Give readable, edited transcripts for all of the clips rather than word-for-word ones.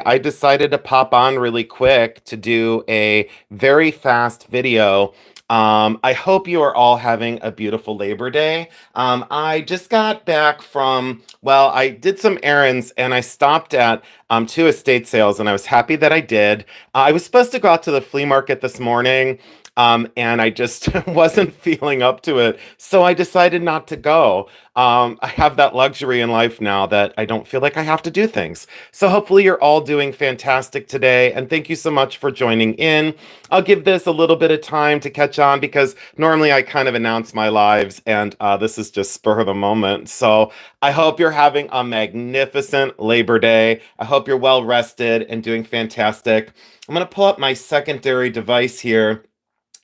I decided to pop on really quick to do a very fast video. I hope you are all having a beautiful Labor Day. I just got back from, well, I did some errands and I stopped at two estate sales and I was happy that I did. I was supposed to go out to the flea market this morning. And I just wasn't feeling up to it. So I decided not to go. I have that luxury in life now that I don't feel like I have to do things. So hopefully you're all doing fantastic today, and thank you so much for joining in. I'll give this a little bit of time to catch on because normally I kind of announce my lives, and this is just spur of the moment. So I hope you're having a magnificent Labor Day. I hope you're well rested and doing fantastic. I'm going to pull up my secondary device here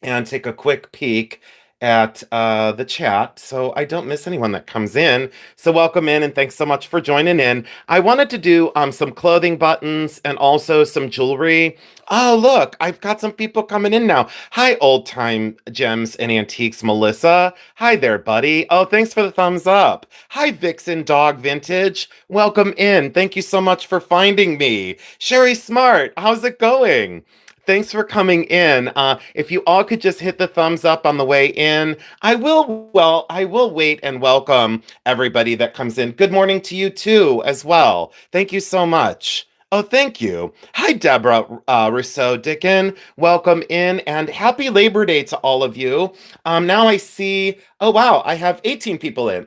and take a quick peek at the chat so I don't miss anyone that comes in. So welcome in and thanks so much for joining in. I wanted to do some clothing buttons and also some jewelry. Oh, look, I've got some people coming in now. Hi, old time gems and antiques, Melissa. Hi there, buddy. Oh, thanks for the thumbs up. Hi, Vixen Dog Vintage. Welcome in. Thank you so much for finding me. Sherry Smart, how's it going? Thanks for coming in. If you all could just hit the thumbs up on the way in, I will wait and welcome everybody that comes in. Good morning to you too, as well. Thank you so much. Oh, thank you. Hi, Deborah Rousseau Dickin. Welcome in and happy Labor Day to all of you. Now I see, oh wow, I have 18 people in.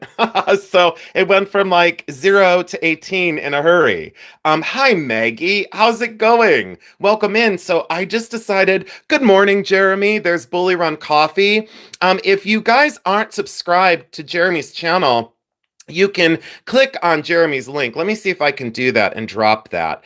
So it went from like 0 to 18 in a hurry. Hi, Maggie. How's it going? Welcome in. So I just decided, good morning, Jeremy. There's Bully Run Coffee. If you guys aren't subscribed to Jeremy's channel, you can click on Jeremy's link. Let me see if I can do that and drop that.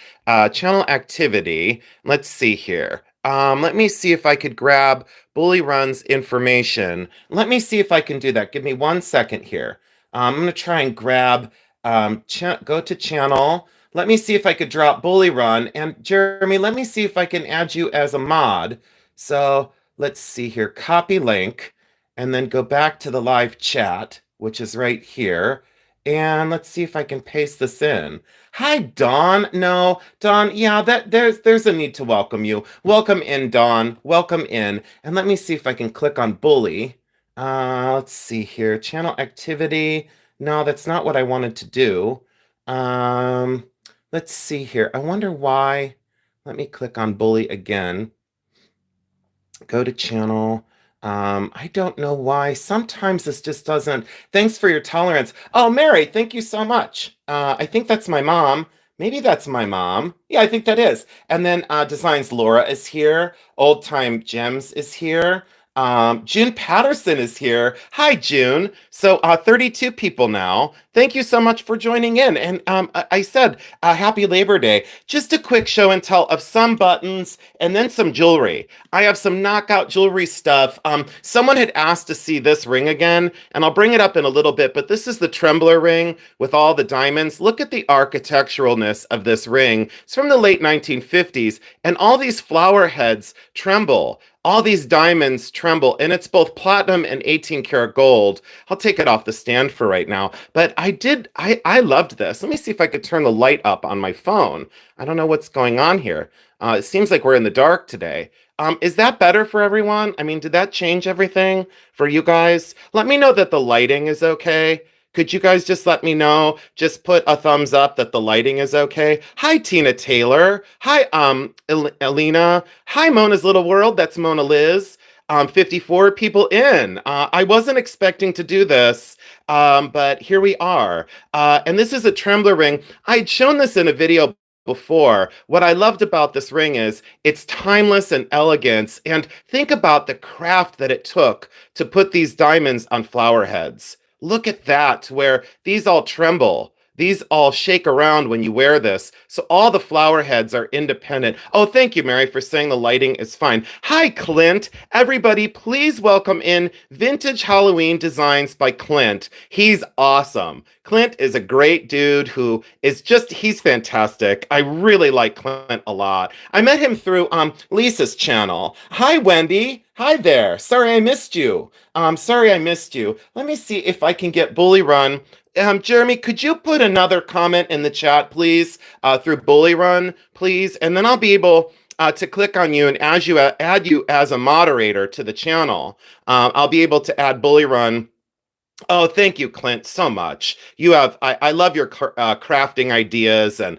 Channel activity. Let's see here. Let me see if I could grab Bully Run's information. Let me see if I can do that. Give me 1 second here. I'm going to try and grab, go to channel. Let me see if I could drop Bully Run. And Jeremy, let me see if I can add you as a mod. So let's see here. Copy link and then go back to the live chat, which is right here. And let's see if I can paste this in. Hi, Dawn. No, Dawn, yeah, there's a need to welcome you. Welcome in, Dawn. Welcome in. And let me see if I can click on Bully. Let's see here. Channel activity. No, that's not what I wanted to do. Let's see here. I wonder why. Let me click on Bully again. Go to channel. I don't know why. Sometimes this just doesn't. Thanks for your tolerance. Oh, Mary, thank you so much. I think that's my mom. Maybe that's my mom. Yeah, I think that is. And then Designs Laura is here. Old Time Gems is here. June Patterson is here. Hi, June. So 32 people now. Thank you so much for joining in. And I said, happy Labor Day. Just a quick show and tell of some buttons and then some jewelry. I have some knockout jewelry stuff. Someone had asked to see this ring again, and I'll bring it up in a little bit, but this is the Trembler ring with all the diamonds. Look at the architecturalness of this ring. It's from the late 1950s, and all these flower heads tremble. All these diamonds tremble, and it's both platinum and 18 karat gold. I'll take it off the stand for right now, but I loved this. Let me see if I could turn the light up on my phone. I don't know what's going on here. It seems like we're in the dark today. Is that better for everyone? I mean, did that change everything for you guys? Let me know that the lighting is okay. Could you guys just let me know? Just put a thumbs up that the lighting is okay. Hi, Tina Taylor. Hi, Elena. Hi, Mona's Little World. That's Mona Liz. 54 people in. I wasn't expecting to do this, but here we are. And this is a Trembler ring. I'd shown this in a video before. What I loved about this ring is its timeless and elegance. And think about the craft that it took to put these diamonds on flower heads. Look at that, where these all tremble. These all shake around when you wear this. So all the flower heads are independent. Oh, thank you, Mary, for saying the lighting is fine. Hi, Clint. Everybody, please welcome in Vintage Halloween Designs by Clint. He's awesome. Clint is a great dude who is he's fantastic. I really like Clint a lot. I met him through Lisa's channel. Hi, Wendy. Hi there. Sorry I missed you. Sorry I missed you. Let me see if I can get Bully Run Jeremy, could you put another comment in the chat, please, through Bully Run, please, and then I'll be able to click on you and add you as a moderator to the channel. I'll be able to add Bully Run. Oh, thank you, Clint, so much. I love your crafting ideas, and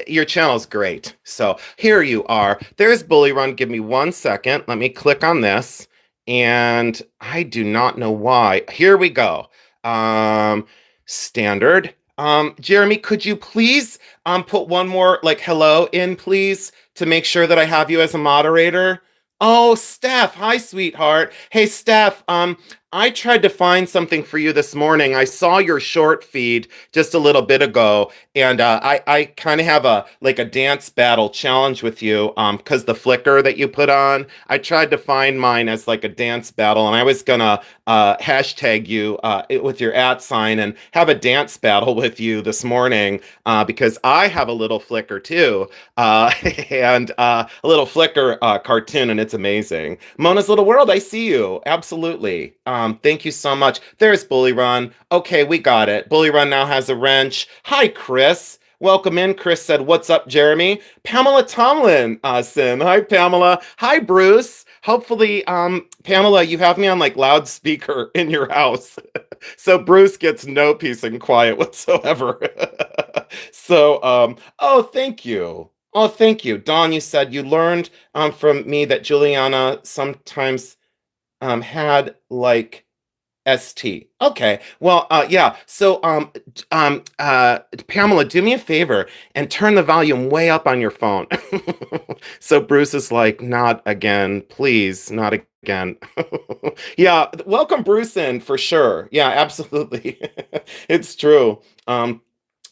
your channel's great. So here you are. There's Bully Run. Give me 1 second. Let me click on this, and I do not know why. Here we go. Um, Standard. Jeremy, could you please put one more like hello in, please, to make sure that I have you as a moderator? Oh, Steph. Hi, sweetheart. Hey, Steph. I tried to find something for you this morning. I saw your short feed just a little bit ago, and I kind of have a dance battle challenge with you because the flicker that you put on. I tried to find mine as like a dance battle, and I was gonna hashtag you with your @ and have a dance battle with you this morning because I have a little flicker too, and a little flicker cartoon, and it's amazing. Mona's Little World, I see you. Absolutely. Thank you so much. There's Bully Run. Okay, we got it. Bully Run now has a wrench. Hi, Chris. Welcome in. Chris said, "What's up, Jeremy?" Pamela Tomlin, Sin. Hi, Pamela. Hi, Bruce. Hopefully, Pamela, you have me on like loudspeaker in your house. So Bruce gets no peace and quiet whatsoever. So, oh, thank you. Oh, thank you. Dawn, you said you learned from me that Juliana sometimes had like ST. Okay. Well, yeah. So, Pamela, do me a favor and turn the volume way up on your phone. So Bruce is like, not again, please, not again. Yeah. Welcome Bruce in for sure. Yeah, absolutely. It's true.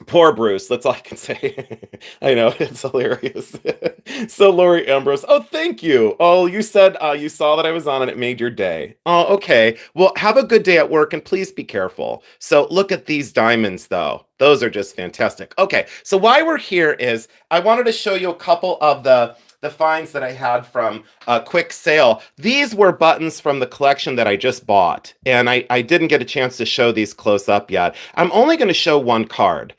Poor Bruce, that's all I can say. I know, it's hilarious. So Lori Ambrose, oh, thank you. Oh, you said you saw that I was on and it made your day. Oh, okay. Well, have a good day at work and please be careful. So look at these diamonds though. Those are just fantastic. Okay, so why we're here is I wanted to show you a couple of the finds that I had from a quick sale. These were buttons from the collection that I just bought, and I didn't get a chance to show these close up yet. I'm only going to show one card.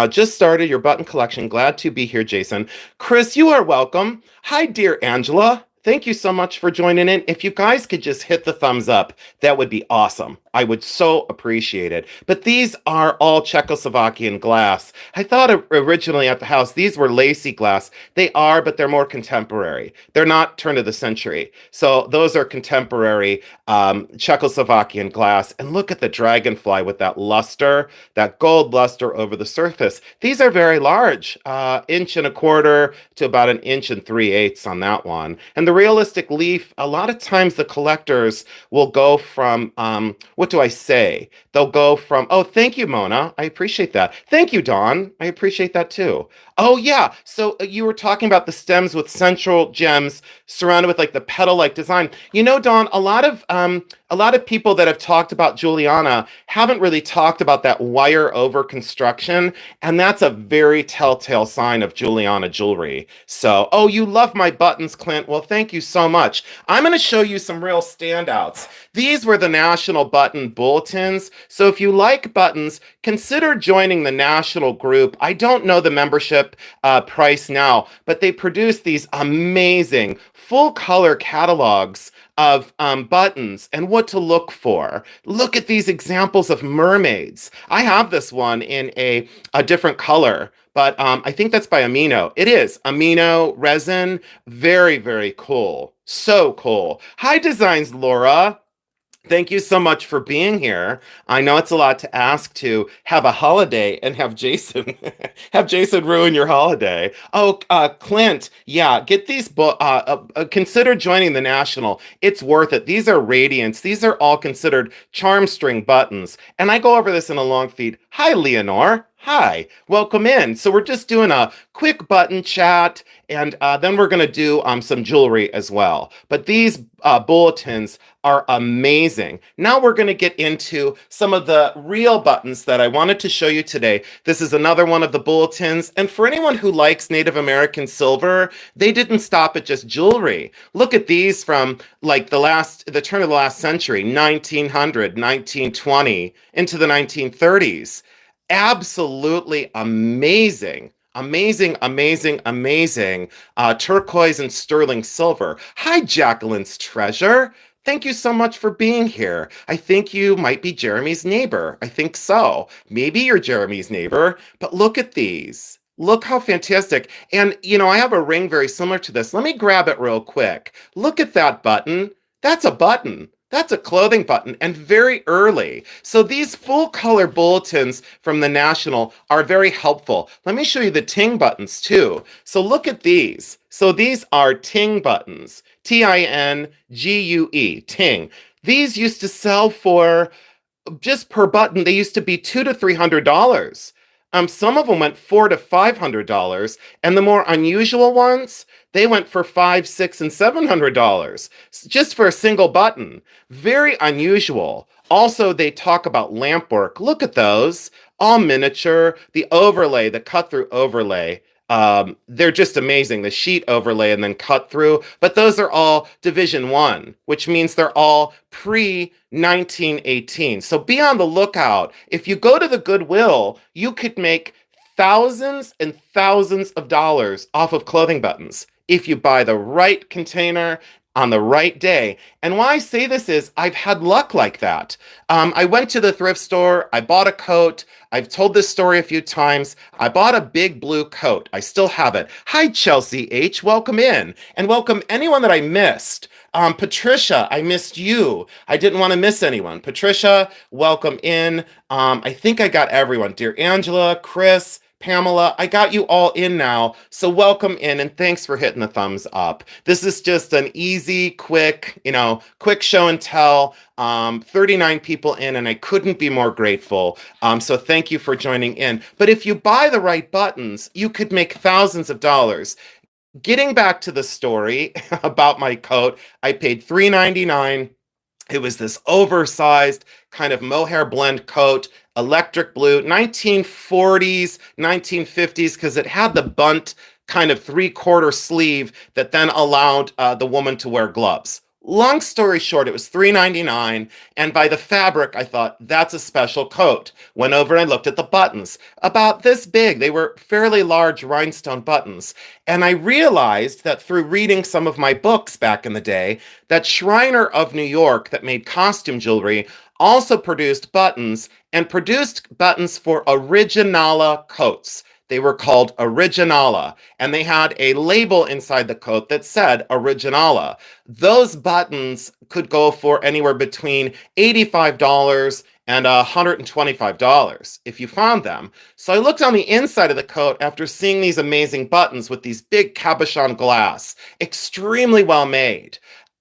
Just started your button collection. Glad to be here, Jason. Chris, you are welcome. Hi, dear Angela. Thank you so much for joining in. If you guys could just hit the thumbs up, that would be awesome. I would so appreciate it. But these are all Czechoslovakian glass. I thought originally at the house, these were lacy glass. They are, but they're more contemporary. They're not turn of the century. So those are contemporary Czechoslovakian glass. And look at the dragonfly with that luster, that gold luster over the surface. These are very large, 1.25 to about 1 3/8 on that one. And the realistic leaf, a lot of times the collectors will go from, what do I say? They'll go from, oh, thank you, Mona. I appreciate that. Thank you, Dawn. I appreciate that too. Oh, yeah. So you were talking about the stems with central gems surrounded with like the petal-like design. You know, Dawn, a lot of people that have talked about Juliana haven't really talked about that wire over construction, and that's a very telltale sign of Juliana jewelry. So, oh, you love my buttons, Clint. Well, thank you so much. I'm going to show you some real standouts. These were the National Button Bulletins. So if you like buttons, consider joining the national group. I don't know the membership price now, but they produce these amazing full color catalogs of buttons and what to look for. Look at these examples of mermaids. I have this one in a different color, but I think that's by Amino. It is Amino resin. Very, very cool. So cool. Hi, Designs, Laura. Thank you so much for being here. I know it's a lot to ask to have a holiday and have Jason have Jason ruin your holiday. Oh, Clint, yeah, get these consider joining the National. It's worth it. These are radiants. These are all considered charm string buttons. And I go over this in a long feed. Hi, Leonore. Hi, welcome in. So we're just doing a quick button chat, and then we're going to do some jewelry as well. But these bulletins are amazing. Now we're going to get into some of the real buttons that I wanted to show you today. This is another one of the bulletins, and for anyone who likes Native American silver, they didn't stop at just jewelry. Look at these from like the turn of the last century, 1900, 1920, into the 1930s. Absolutely amazing. Amazing, amazing, amazing. Turquoise and sterling silver. Hi, Jacqueline's treasure. Thank you so much for being here. I think you might be Jeremy's neighbor. I think so. Maybe you're Jeremy's neighbor, but look at these. Look how fantastic. And, I have a ring very similar to this. Let me grab it real quick. Look at that button. That's a button. That's a clothing button, and very early. So these full color bulletins from the National are very helpful. Let me show you the Ting buttons too. So look at these. So these are Ting buttons, Tingue, Ting. These used to sell for just per button, they used to be $200 to $300. Some of them went $400 to $500, and the more unusual ones, they went for $500, $600, and $700 just for a single button. Very unusual. Also, they talk about lamp work. Look at those, all miniature. The overlay, the cut-through overlay. They're just amazing. The sheet overlay and then cut through. But those are all Division 1, which means they're all pre-1918. So be on the lookout. If you go to the Goodwill, you could make thousands and thousands of dollars off of clothing buttons if you buy the right container on the right day. And why I say this is I've had luck like that. I went to the thrift store, I bought a coat. I've told this story a few times. I bought a big blue coat. I still have it. Hi, Chelsea H. Welcome in. And welcome anyone that I missed. Patricia, I missed you. I didn't want to miss anyone. Patricia, welcome in. I think I got everyone. Dear Angela, Chris, Pamela, I got you all in now. So welcome in and thanks for hitting the thumbs up. This is just an easy, quick show and tell. 39 people in, and I couldn't be more grateful. So thank you for joining in. But if you buy the right buttons, you could make thousands of dollars. Getting back to the story about my coat, I paid $3.99. It was this oversized kind of mohair blend coat, electric blue, 1940s, 1950s, because it had the bunt kind of three-quarter sleeve that then allowed the woman to wear gloves. Long story short, it was $3.99, and by the fabric, I thought, that's a special coat. Went over and I looked at the buttons, about this big. They were fairly large rhinestone buttons. And I realized that through reading some of my books back in the day, that Shriner of New York that made costume jewelry also produced buttons, and produced buttons for Originala coats. They were called Originala, and they had a label inside the coat that said Originala. Those buttons could go for anywhere between $85 and $125 if you found them. So I looked on the inside of the coat after seeing these amazing buttons with these big cabochon glass, extremely well made.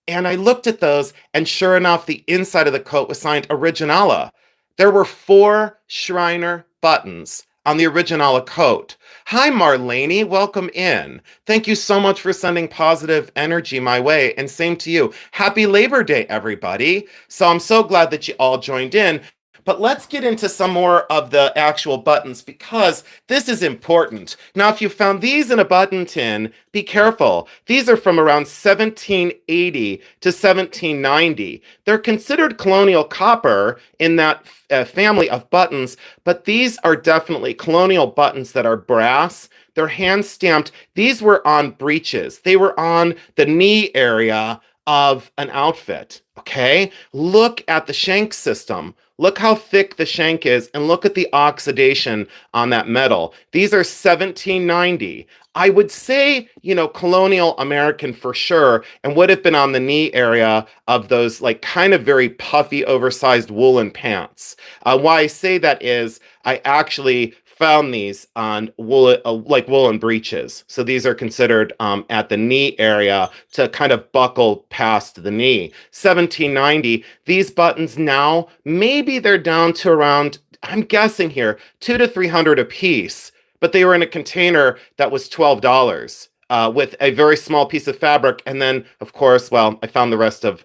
And I looked at those, and sure enough, the inside of the coat was signed Originala. There were 4 Shriner buttons on the Originala coat. Hi, Marlene. Welcome in. Thank you so much for sending positive energy my way, and same to you. Happy Labor Day, everybody. So I'm so glad that you all joined in. But let's get into some more of the actual buttons because this is important. Now, if you found these in a button tin, be careful. These are from around 1780 to 1790. They're considered colonial copper in that family of buttons, but these are definitely colonial buttons that are brass. They're hand stamped. These were on breeches. They were on the knee area of an outfit. Okay, look at the shank system. Look how thick the shank is, and look at the oxidation on that metal. These are 1790. I would say, colonial American for sure, and would have been on the knee area of those like kind of very puffy, oversized woolen pants. Why I say that is I actually found these on woolen breeches. So these are considered at the knee area to kind of buckle past the knee. 1790, these buttons now, maybe they're down to around I'm guessing here, 200 to 300 a piece, but they were in a container that was $12. With a very small piece of fabric. And then, of course, well, I found the rest of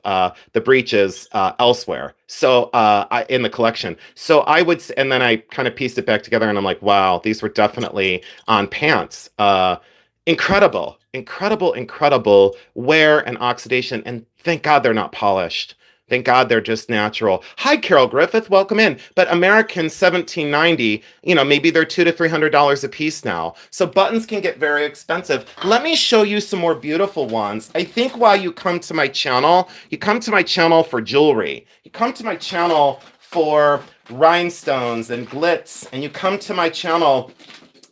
the breeches elsewhere. So in the collection. So I would, and then I kind of pieced it back together and I'm like, wow, these were definitely on pants. Incredible, incredible, incredible wear and oxidation. And thank God they're not polished. Thank God they're just natural. Hi, Carol Griffith, welcome in. But American 1790, maybe they're $200 to $300 a piece now. So buttons can get very expensive. Let me show you some more beautiful ones. I think while you come to my channel, you come to my channel for jewelry. You come to my channel for rhinestones and glitz, and you come to my channel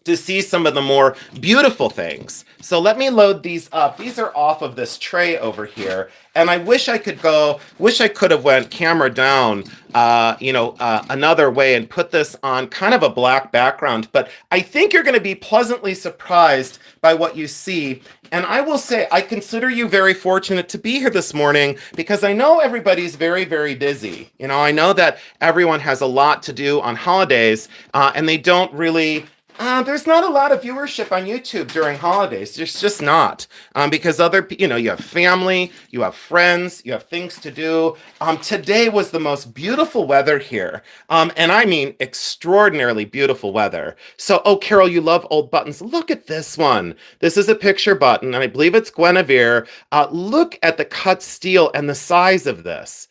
to see some of the more beautiful things. So let me load these up. These are off of this tray over here. And I wish I could have went camera down, another way and put this on kind of a black background. But I think you're going to be pleasantly surprised by what you see. And I will say, I consider you very fortunate to be here this morning because I know everybody's very, very busy. I know that everyone has a lot to do on holidays and they don't really there's not a lot of viewership on YouTube during holidays. There's just not. Because you have family, you have friends, you have things to do. Today was the most beautiful weather here. And I mean extraordinarily beautiful weather. So, oh, Carol, you love old buttons. Look at this one. This is a picture button, and I believe it's Guinevere. Look at the cut steel and the size of this.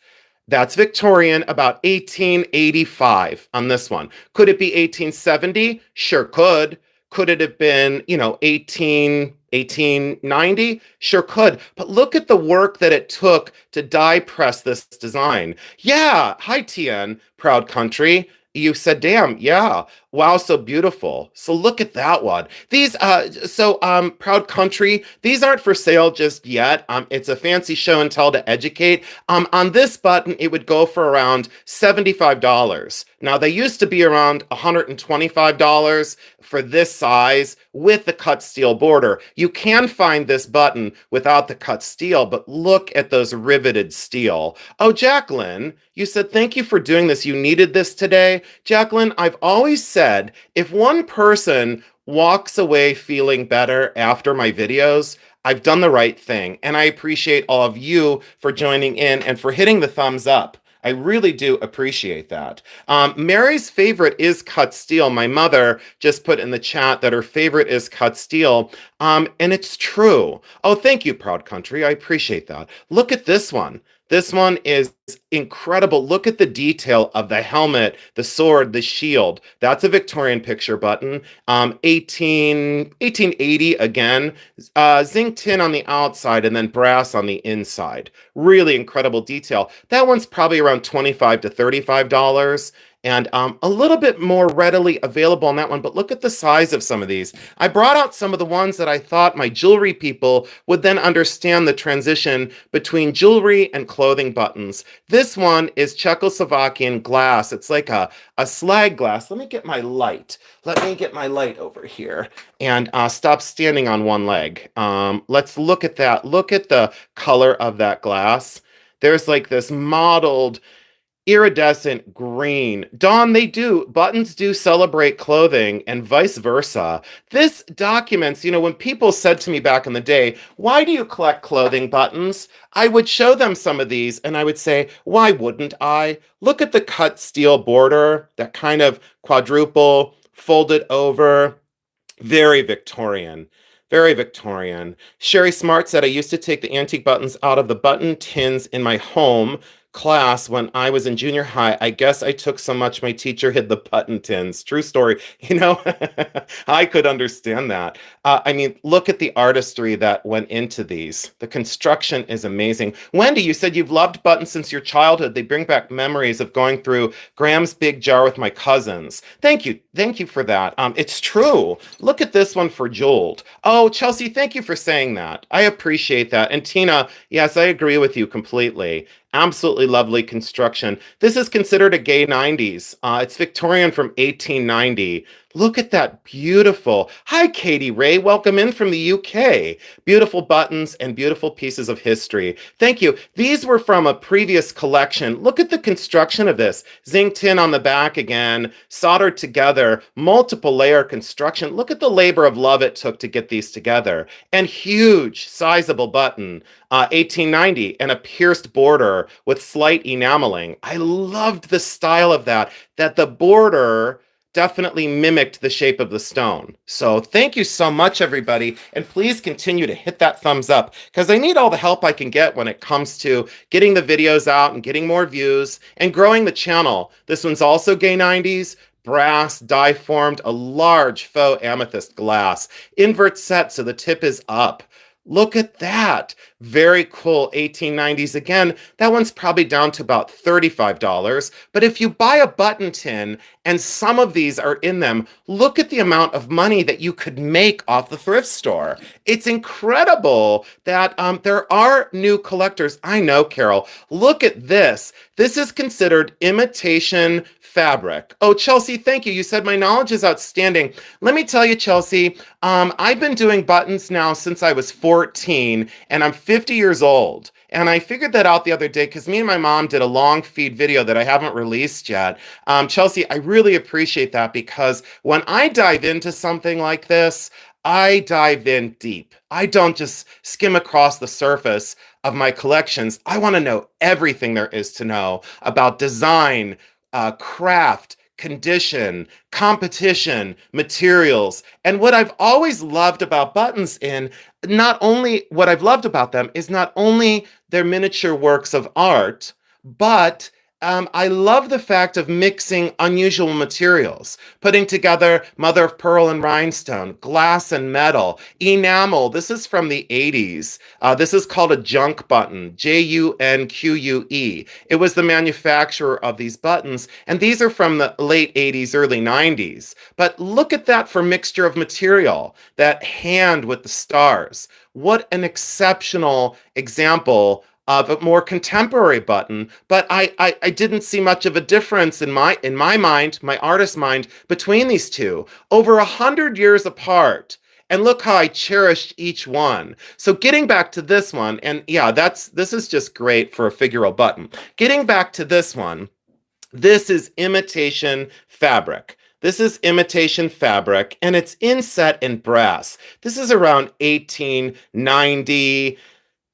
That's Victorian, about 1885 on this one. Could it be 1870? Sure could. Could it have been, 1890? Sure could. But look at the work that it took to die press this design. Yeah. Hi, TN, proud country. You said, damn, yeah. Wow, so beautiful. So look at that one. These, proud country, these aren't for sale just yet. It's a fancy show and tell to educate. On this button, it would go for around $75. Now, they used to be around $125 for this size with the cut steel border. You can find this button without the cut steel, but look at those riveted steel. Oh, Jacqueline, you said, thank you for doing this. You needed this today. Jacqueline, I've always said, if one person walks away feeling better after my videos, I've done the right thing. And I appreciate all of you for joining in and for hitting the thumbs up. I really do appreciate that. Mary's favorite is cut steel. My mother just put in the chat that her favorite is cut steel. And it's true. Oh, thank you, Proud Country. I appreciate that. Look at this one. This one is incredible. Look at the detail of the helmet, the sword, the shield. That's a Victorian picture button. 1880 again. Zinc tin on the outside and then brass on the inside. Really incredible detail. That one's probably around $25 to $35. And a little bit more readily available on that one. But look at the size of some of these. I brought out some of the ones that I thought my jewelry people would then understand the transition between jewelry and clothing buttons. This one is Czechoslovakian glass. It's like a slag glass. Let me get my light. Let me get my light over here and stop standing on one leg. Let's look at that. Look at the color of that glass. There's like this mottled iridescent green. Dawn, buttons do celebrate clothing and vice versa. This documents, when people said to me back in the day, why do you collect clothing buttons? I would show them some of these and I would say, why wouldn't I? Look at the cut steel border, that kind of quadruple, folded over, very Victorian. Very Victorian. Sherry Smart said, I used to take the antique buttons out of the button tins in my home class when I was in junior high. I guess I took so much my teacher hid the button tins. True story. I could understand that. Look at the artistry that went into these. The construction is amazing. Wendy, you said you've loved buttons since your childhood. They bring back memories of going through Graham's Big Jar with my cousins. Thank you. Thank you for that. It's true. Look at this one for jeweled. Oh, Chelsea, thank you for saying that. I appreciate that. And Tina, yes, I agree with you completely. Absolutely lovely construction. This is considered a gay 90s. It's Victorian from 1890. Look at that beautiful. Hi, Katie Ray. Welcome in from the UK. Beautiful buttons and beautiful pieces of history. Thank you. These were from a previous collection. Look at the construction of this. Zinc tin on the back again, soldered together, multiple layer construction. Look at the labor of love it took to get these together. And huge, sizable button. 1890, and a pierced border with slight enameling. I loved the style of that the border definitely mimicked the shape of the stone. So thank you so much, everybody. And please continue to hit that thumbs up because I need all the help I can get when it comes to getting the videos out and getting more views and growing the channel. This one's also Gay 90s. Brass, die formed, a large faux amethyst glass. Invert set so the tip is up. Look at that. Very cool 1890s. Again, that one's probably down to about $35. But if you buy a button tin and some of these are in them, look at the amount of money that you could make off the thrift store. It's incredible that there are new collectors. I know, Carol. Look at this. This is considered imitation fabric. Oh, Chelsea, thank you. You said my knowledge is outstanding. Let me tell you, Chelsea, I've been doing buttons now since I was 14, and I'm 50 years old. And I figured that out the other day because me and my mom did a long feed video that I haven't released yet. Chelsea, I really appreciate that because when I dive into something like this, I dive in deep. I don't just skim across the surface of my collections. I want to know everything there is to know about design, craft, condition, competition, materials. And what I've always loved about buttons not only what I've loved about them is not only their miniature works of art, but I love the fact of mixing unusual materials, putting together mother of pearl and rhinestone, glass and metal, enamel. This is from the 80s. This is called a junk button, Junque. It was the manufacturer of these buttons, and these are from the late 80s, early 90s. But look at that for mixture of material, that hand with the stars. What an exceptional example of a more contemporary button, but I didn't see much of a difference in my mind, my artist mind, between these two. Over 100 years apart. And look how I cherished each one. So getting back to this one, and yeah, this is just great for a figural button. Getting back to this one, this is imitation fabric. This is imitation fabric, and it's inset in brass. This is around 1890.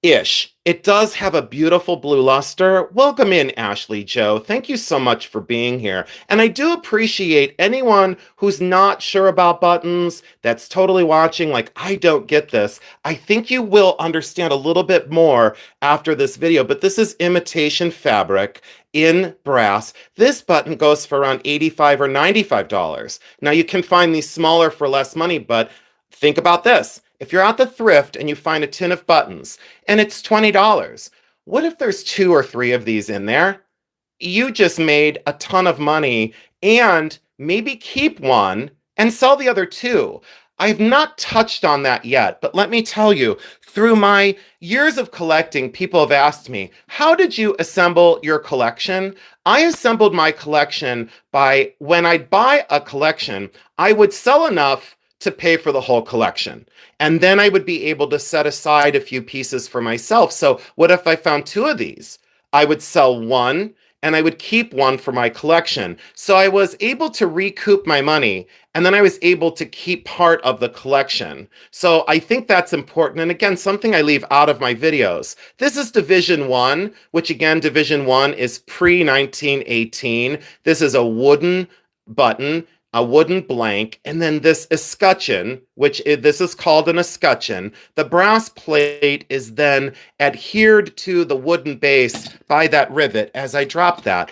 Ish. It does have a beautiful blue luster. Welcome in, Ashley Joe. Thank you so much for being here. And I do appreciate anyone who's not sure about buttons, that's totally watching, like, I don't get this. I think you will understand a little bit more after this video, but this is imitation fabric in brass. This button goes for around $85 or $95. Now, you can find these smaller for less money, but think about this. If you're at the thrift and you find a tin of buttons and it's $20, what if there's 2 or 3 of these in there? You just made a ton of money and maybe keep one and sell the other 2. I've not touched on that yet, but let me tell you, through my years of collecting, people have asked me, how did you assemble your collection? I assembled my collection by when I'd buy a collection, I would sell enough to pay for the whole collection. And then I would be able to set aside a few pieces for myself. So what if I found 2 of these? I would sell one and I would keep one for my collection. So I was able to recoup my money and then I was able to keep part of the collection. So I think that's important. And again, something I leave out of my videos. This is Division 1, which again, Division 1 is pre-1918. This is a wooden button, a wooden blank, and then this escutcheon, this is called an escutcheon. The brass plate is then adhered to the wooden base by that rivet as I drop that.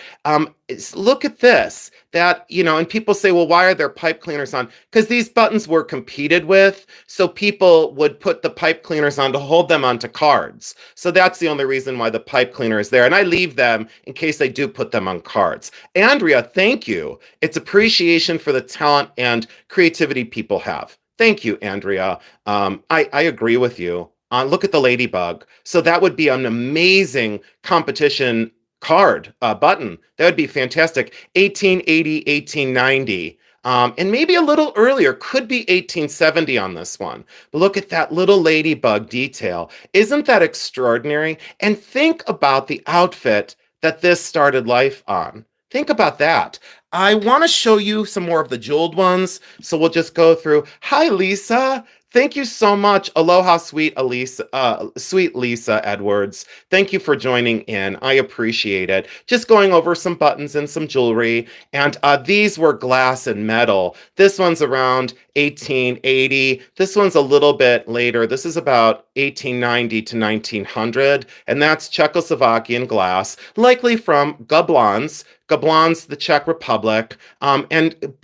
Look at this, and people say, well, why are there pipe cleaners on? Because these buttons were competed with, so people would put the pipe cleaners on to hold them onto cards. So that's the only reason why the pipe cleaner is there. And I leave them in case I do put them on cards. Andrea, thank you. It's appreciation for the talent and creativity people have. Thank you, Andrea. I agree with you. Look at the ladybug. So that would be an amazing competition card button. That would be fantastic. 1880, 1890. And maybe a little earlier, could be 1870 on this one. But look at that little ladybug detail. Isn't that extraordinary? And think about the outfit that this started life on. Think about that. I want to show you some more of the jeweled ones, so we'll just go through. Hi, Lisa. Thank you so much. Aloha, sweet Lisa Edwards. Thank you for joining in. I appreciate it. Just going over some buttons and some jewelry. And these were glass and metal. This one's around 1880. This one's a little bit later. This is about 1890 to 1900. And that's Czechoslovakian glass, likely from Gablon's, the Czech Republic, and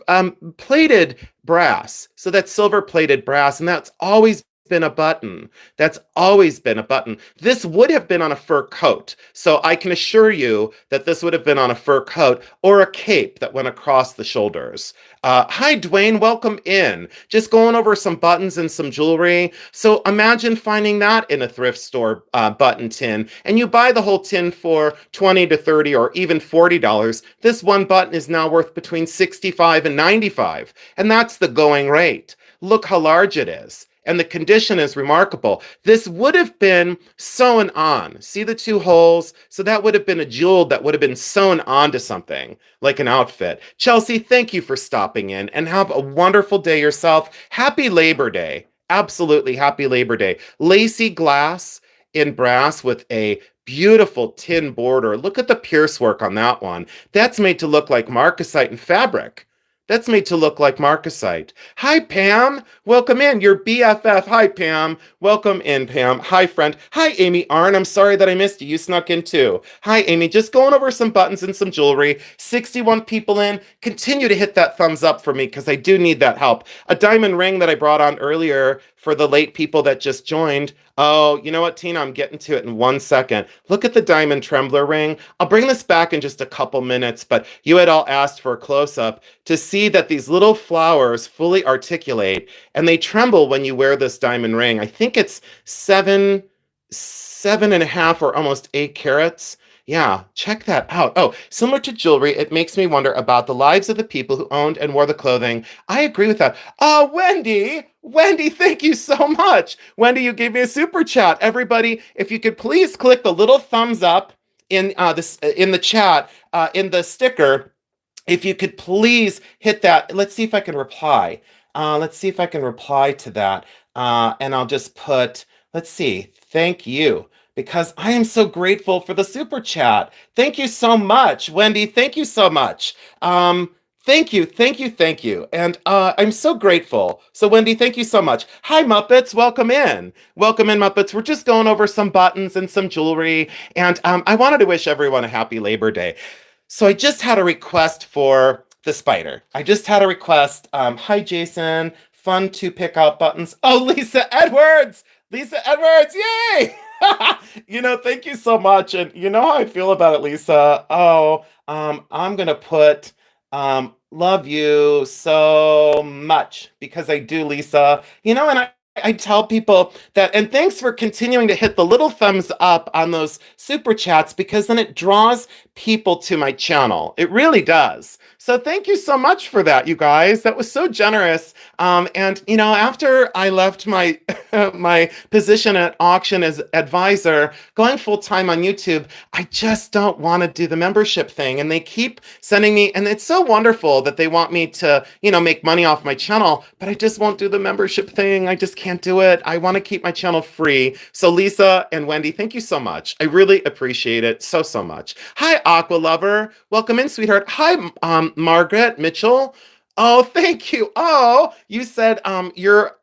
plated brass. So that's silver plated brass, and that's always been a button. That's always been a button. This would have been on a fur coat. So I can assure you that this would have been on a fur coat or a cape that went across the shoulders. Hi, Dwayne. Welcome in. Just going over some buttons and some jewelry. So imagine finding that in a thrift store button tin, and you buy the whole tin for $20 to $30 or even $40. This one button is now worth between $65 and $95, and that's the going rate. Look how large it is. And the condition is remarkable. This would have been sewn on. See the two holes? So that would have been a jewel that would have been sewn onto something, like an outfit. Chelsea, thank you for stopping in, and have a wonderful day yourself. Happy Labor Day. Absolutely happy Labor Day. Lacy glass in brass with a beautiful tin border. Look at the pierce work on that one. That's made to look like marcasite and fabric. That's made to look like marcasite. Hi, Pam. Welcome in. Your BFF. Hi, Pam. Welcome in, Pam. Hi, friend. Hi, Amy Arn. I'm sorry that I missed you. You snuck in too. Hi, Amy. Just going over some buttons and some jewelry. 61 people in. Continue to hit that thumbs up for me because I do need that help. A diamond ring that I brought on earlier for the late people that just joined. Oh, you know what, Tina? I'm getting to it in 1 second. Look at the diamond trembler ring. I'll bring this back in just a couple minutes, but you had all asked for a close-up to see that these little flowers fully articulate, and they tremble when you wear this diamond ring. I think it's seven and a half or almost 8 carats. Yeah, check that out. Oh, similar to jewelry, it makes me wonder about the lives of the people who owned and wore the clothing. I agree with that. Oh, Wendy, thank you so much. Wendy, you gave me a super chat. Everybody, if you could please click the little thumbs up in in the chat, in the sticker. If you could please hit that. Let's see if I can reply. Let's see if I can reply to that. And I'll just put, let's see, thank you, because I am so grateful for the super chat. Thank you so much, Wendy. Thank you so much. Thank you. And I'm so grateful. So Wendy, thank you so much. Hi, Muppets. Welcome in. Welcome in, Muppets. We're just going over some buttons and some jewelry. And I wanted to wish everyone a happy Labor Day. So I just had a request for the spider. I just had a request. Hi, Jason. Fun to pick out buttons. Oh, Lisa Edwards. Yay! Thank you so much. And you know how I feel about it, Lisa. Oh, I'm going to put love you so much because I do, Lisa. And I tell people that, and thanks for continuing to hit the little thumbs up on those super chats because then it draws people to my channel. It really does. So thank you so much for that, you guys. That was so generous. And after I left my my position at auction as advisor, going full time on YouTube, I just don't want to do the membership thing. And they keep sending me, and it's so wonderful that they want me to, make money off my channel, but I just won't do the membership thing. I just can't do it. I want to keep my channel free. So Lisa and Wendy, thank you so much. I really appreciate it so much. Hi, Aqua Lover. Welcome in, sweetheart. Hi, Margaret Mitchell. Oh, thank you. Oh, you said I'm your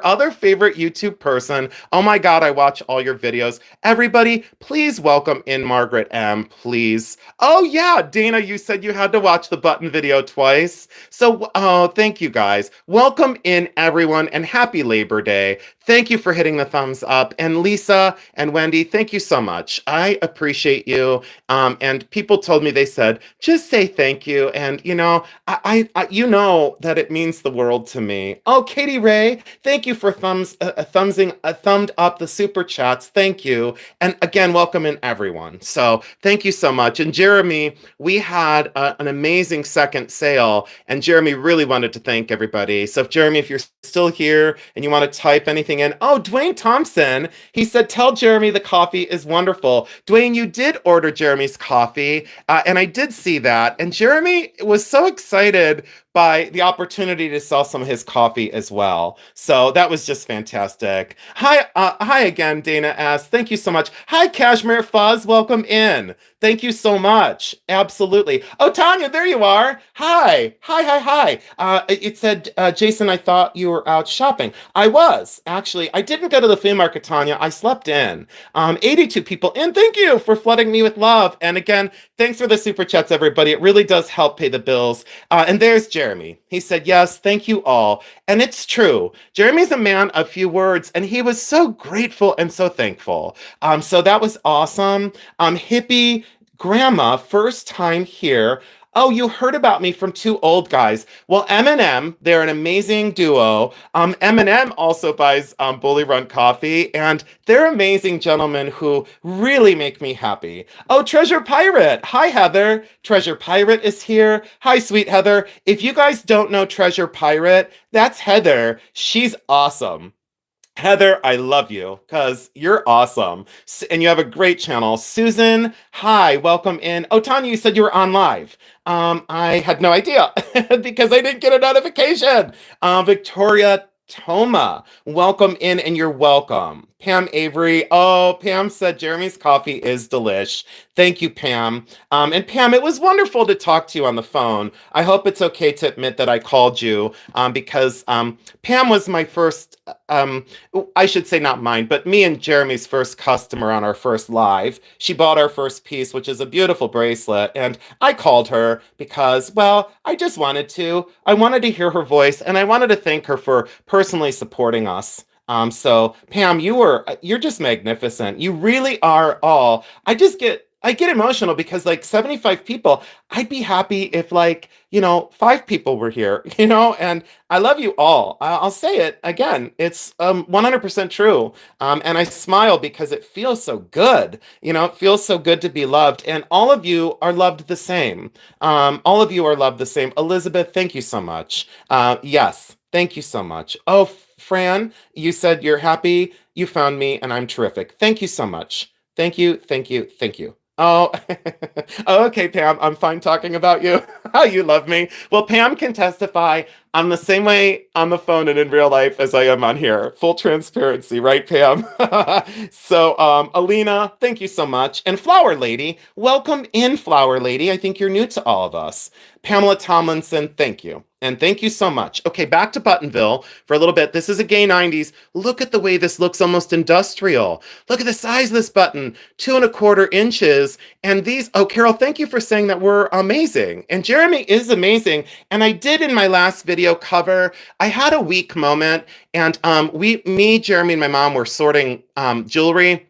other favorite YouTube person. Oh my God, I watch all your videos. Everybody, please welcome in Margaret M, please. Oh yeah, Dana, you said you had to watch the button video twice. So, oh, thank you guys. Welcome in everyone and happy Labor Day. Thank you for hitting the thumbs up. And Lisa and Wendy, thank you so much. I appreciate you. And people told me, they said, just say thank you. And you know that it means the world to me. Oh, Katie Ray, thank you for thumbed up the super chats. Thank you. And again, welcome in everyone. So thank you so much. And Jeremy, we had an amazing second sale, and Jeremy really wanted to thank everybody. So if Jeremy, if you're still here and you want to type anything in, oh, Dwayne Thompson, he said, tell Jeremy the coffee is wonderful. Dwayne, you did order Jeremy's coffee, and I did see that. And Jeremy was so excited by the opportunity to sell some of his coffee as well. So that was just fantastic. Hi again, Dana S. Thank you so much. Hi, Cashmere Fuzz. Welcome in. Thank you so much. Absolutely. Oh, Tanya, there you are. Hi. It said, Jason, I thought you were out shopping. I was, actually. I didn't go to the flea market, Tanya. I slept in. 82 people in. Thank you for flooding me with love. And again, thanks for the super chats, everybody. It really does help pay the bills. And there's Jeremy. He said, yes, thank you all. And it's true. Jeremy's a man of few words, and he was so grateful and so thankful. So that was awesome. Hippie Grandma, first time here. Oh, you heard about me from two old guys. Well, Eminem, they're an amazing duo. Eminem also buys Bully Run coffee, and they're amazing gentlemen who really make me happy. Oh, Treasure Pirate. Hi, Heather. Treasure Pirate is here. Hi, sweet Heather. If you guys don't know Treasure Pirate, that's Heather. She's awesome. Heather, I love you because you're awesome. And you have a great channel. Susan, hi, welcome in. Oh, Tanya, you said you were on live. I had no idea because I didn't get a notification. Victoria Toma, welcome in and you're welcome. Pam Avery, oh, Pam said Jeremy's coffee is delish. Thank you, Pam. And Pam, it was wonderful to talk to you on the phone. I hope it's okay to admit that I called you because Pam was my first, I should say not mine, but me and Jeremy's first customer on our first live. She bought our first piece, which is a beautiful bracelet. And I called her because, well, I just wanted to. I wanted to hear her voice and I wanted to thank her for personally supporting us. So Pam, you're just magnificent. You really are all. I get emotional because like 75 people, I'd be happy if like, 5 people were here, and I love you all. I'll say it again. It's 100% true. And I smile because it feels so good. It feels so good to be loved. And all of you are loved the same. All of you are loved the same. Elizabeth, thank you so much. Yes, thank you so much. Oh, Fran, you said you're happy. You found me and I'm terrific. Thank you so much. Thank you. Oh, okay, Pam, I'm fine talking about you. How you love me. Well, Pam can testify I'm the same way on the phone and in real life as I am on here. Full transparency, right, Pam? So, Alina, thank you so much. And Flower Lady, welcome in, Flower Lady. I think you're new to all of us. Pamela Tomlinson, thank you. And thank you so much. Okay, back to Buttonville for a little bit. This is a gay 90s. Look at the way this looks almost industrial. Look at the size of this button, 2¼ inches. And these, oh, Carol, thank you for saying that we're amazing. And Jeremy is amazing. And I did in my last video cover, I had a weak moment. And Jeremy, and my mom were sorting jewelry.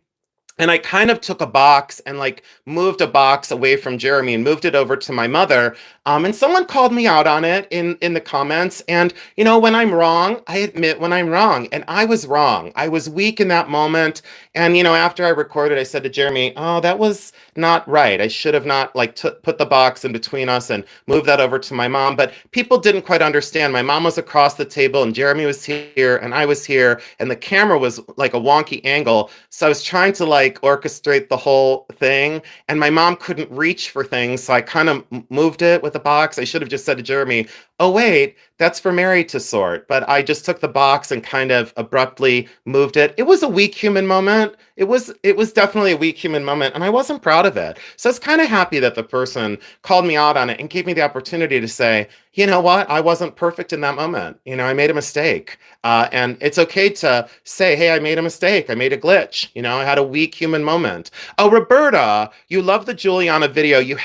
And I kind of took a box and like moved a box away from Jeremy and moved it over to my mother. And someone called me out on it in the comments. And, when I'm wrong, I admit when I'm wrong. And I was wrong. I was weak in that moment. And, after I recorded, I said to Jeremy, oh, that was not right. I should have not put the box in between us and moved that over to my mom. But people didn't quite understand. My mom was across the table and Jeremy was here and I was here. And the camera was like a wonky angle. So I was trying to orchestrate the whole thing. And my mom couldn't reach for things. So I kind of moved it with the box. I should have just said to Jeremy, oh, wait, that's for Mary to sort. But I just took the box and kind of abruptly moved it. It was a weak human moment. It was definitely a weak human moment. And I wasn't proud of it. So I was kind of happy that the person called me out on it and gave me the opportunity to say, you know what? I wasn't perfect in that moment. I made a mistake. And it's okay to say, hey, I made a mistake. I made a glitch. I had a weak human moment. Oh, Roberta, you love the Juliana video. If you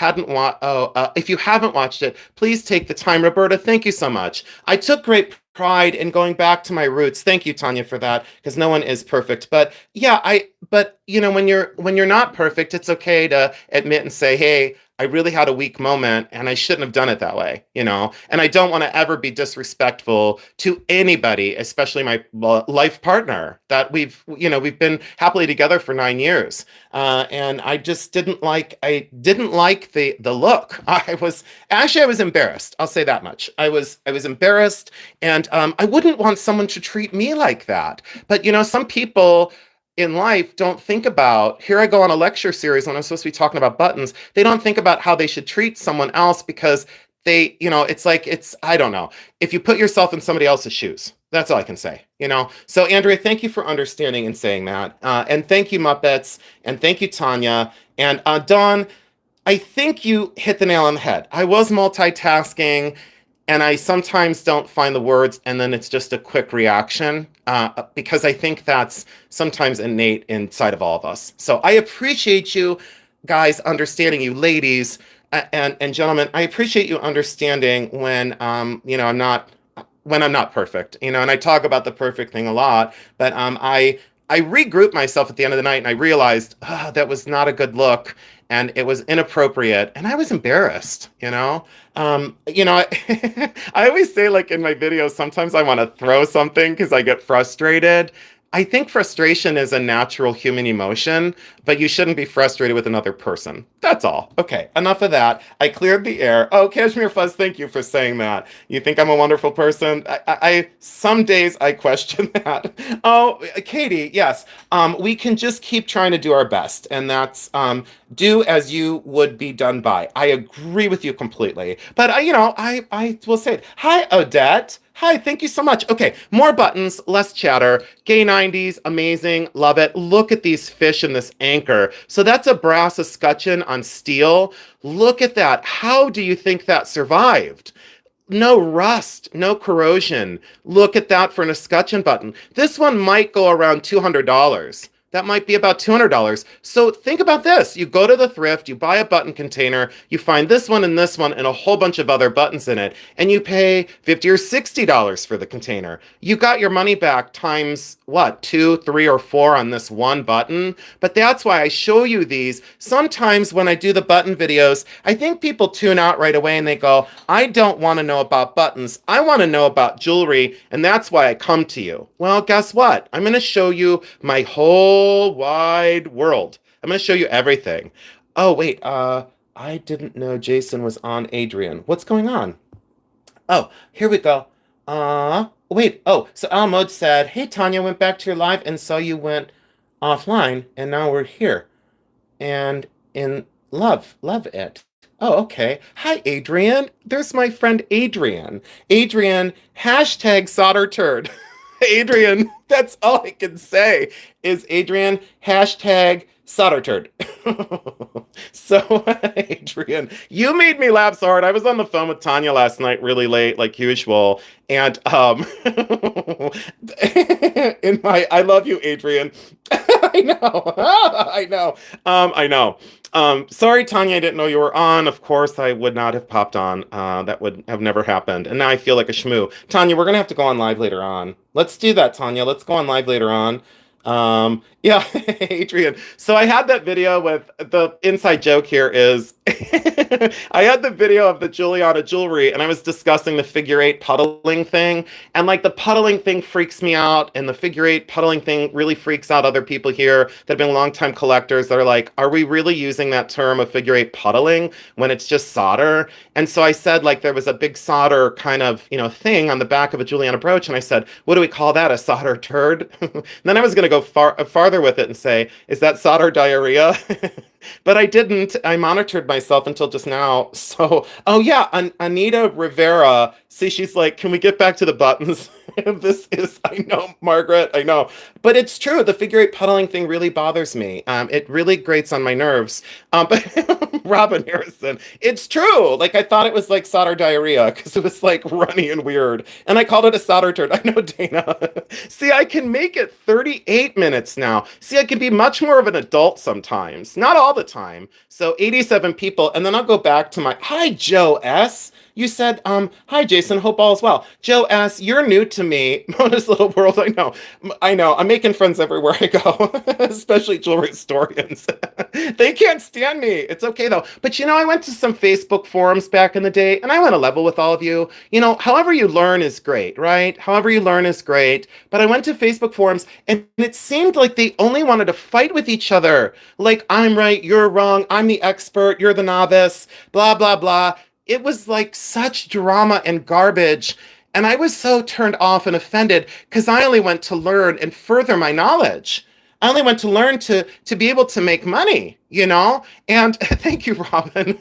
haven't watched it, please take the time. Roberta, thank you so much. I took great pride in going back to my roots. Thank you, Tanya, for that, because no one is perfect. But yeah, but when you're not perfect, it's okay to admit and say, hey, I really had a weak moment and I shouldn't have done it that way, And I don't want to ever be disrespectful to anybody, especially my life partner that we've been happily together for 9 years. And I just I didn't like the look. I was embarrassed. I'll say that much. I was embarrassed, and I wouldn't want someone to treat me like that. But some people in life don't think about, here I go on a lecture series when I'm supposed to be talking about buttons. They don't think about how they should treat someone else because it's like, I don't know. If you put yourself in somebody else's shoes, that's all I can say. So Andrea, thank you for understanding and saying that. And thank you, Muppets. And thank you, Tanya. And Dawn, I think you hit the nail on the head. I was multitasking, and I sometimes don't find the words, and then it's just a quick reaction, because I think that's sometimes innate inside of all of us. So I appreciate you guys understanding, you ladies, and gentlemen. I appreciate you understanding when I'm not perfect, and I talk about the perfect thing a lot, but I regrouped myself at the end of the night, and I realized that was not a good look, and it was inappropriate, and I was embarrassed. I always say, like, in my videos, sometimes I want to throw something because I get frustrated. I think frustration is a natural human emotion, but you shouldn't be frustrated with another person. That's all. Okay, enough of that. I cleared the air. Oh, Kashmir Fuzz, thank you for saying that. You think I'm a wonderful person? Some days I question that. Oh, Katie, yes. We can just keep trying to do our best, and that's do as you would be done by. I agree with you completely. But I will say it. Hi, Odette. Hi, thank you so much. Okay, more buttons, less chatter. Gay 90s, amazing, love it. Look at these fish in this anchor. So that's a brass escutcheon on steel. Look at that. How do you think that survived? No rust, no corrosion. Look at that for an escutcheon button. This one might go around $200. That might be about $200. So think about this. You go to the thrift, you buy a button container, you find this one and a whole bunch of other buttons in it, and you pay $50 or $60 for the container. You got your money back times, what, 2, 3, or 4 on this one button? But that's why I show you these. Sometimes when I do the button videos, I think people tune out right away and they go, I don't want to know about buttons. I want to know about jewelry, and that's why I come to you. Well, guess what? I'm going to show you my whole wide world. I'm going to show you everything. Oh, wait. I didn't know Jason was on Adrian. What's going on? Oh, here we go. Wait. Oh, so Al Mode said, hey, Tanya, went back to your live and saw you went offline, and now we're here. And in love it. Oh, okay. Hi, Adrian. There's my friend Adrian. Adrian, hashtag solder turd. Adrian, that's all I can say is Adrian, hashtag solder turd. So, Adrian, you made me laugh so hard. I was on the phone with Tanya last night really late, like usual. And I love you, Adrian. I know. I know. I know. Sorry, Tanya, I didn't know you were on. Of course, I would not have popped on. That would have never happened. And now I feel like a shmoo. Tanya, we're gonna have to go on live later on. Let's do that, Tanya. Let's go on live later on. Yeah, Adrian. So I had that video with the inside joke here is I had the video of the Juliana jewelry and I was discussing the figure eight puddling thing. And like the puddling thing freaks me out. And the figure eight puddling thing really freaks out other people here that have been longtime collectors that are like, are we really using that term of figure eight puddling when it's just solder? And so I said, like, there was a big solder kind of, thing on the back of a Juliana brooch. And I said, what do we call that? A solder turd? Then I was going to go farther with it and say, is that solder diarrhea? But I didn't. I monitored myself until just now. So, oh yeah, Anita Rivera. See, she's like, can we get back to the buttons? I know, Margaret, I know. But it's true. The figure eight puddling thing really bothers me. It really grates on my nerves. But Robin Harrison, it's true. Like, I thought it was like solder diarrhea because it was like runny and weird. And I called it a solder turd. I know, Dana. See, I can make it 38 minutes now. See, I can be much more of an adult sometimes. Not all the time. So 87 people. And then I'll go back to hi, Joe S. You said, hi, Jason, hope all is well. Joe S., you're new to me. Mona's Little World, I know. I know. I'm making friends everywhere I go, especially jewelry historians. They can't stand me. It's okay, though. But I went to some Facebook forums back in the day, and I went to level with all of you. However you learn is great, right? However you learn is great. But I went to Facebook forums, and it seemed like they only wanted to fight with each other. Like, I'm right, you're wrong, I'm the expert, you're the novice, blah, blah, blah. It was like such drama and garbage. And I was so turned off and offended because I only went to learn and further my knowledge. I only went to learn to be able to make money. And thank you, Robin.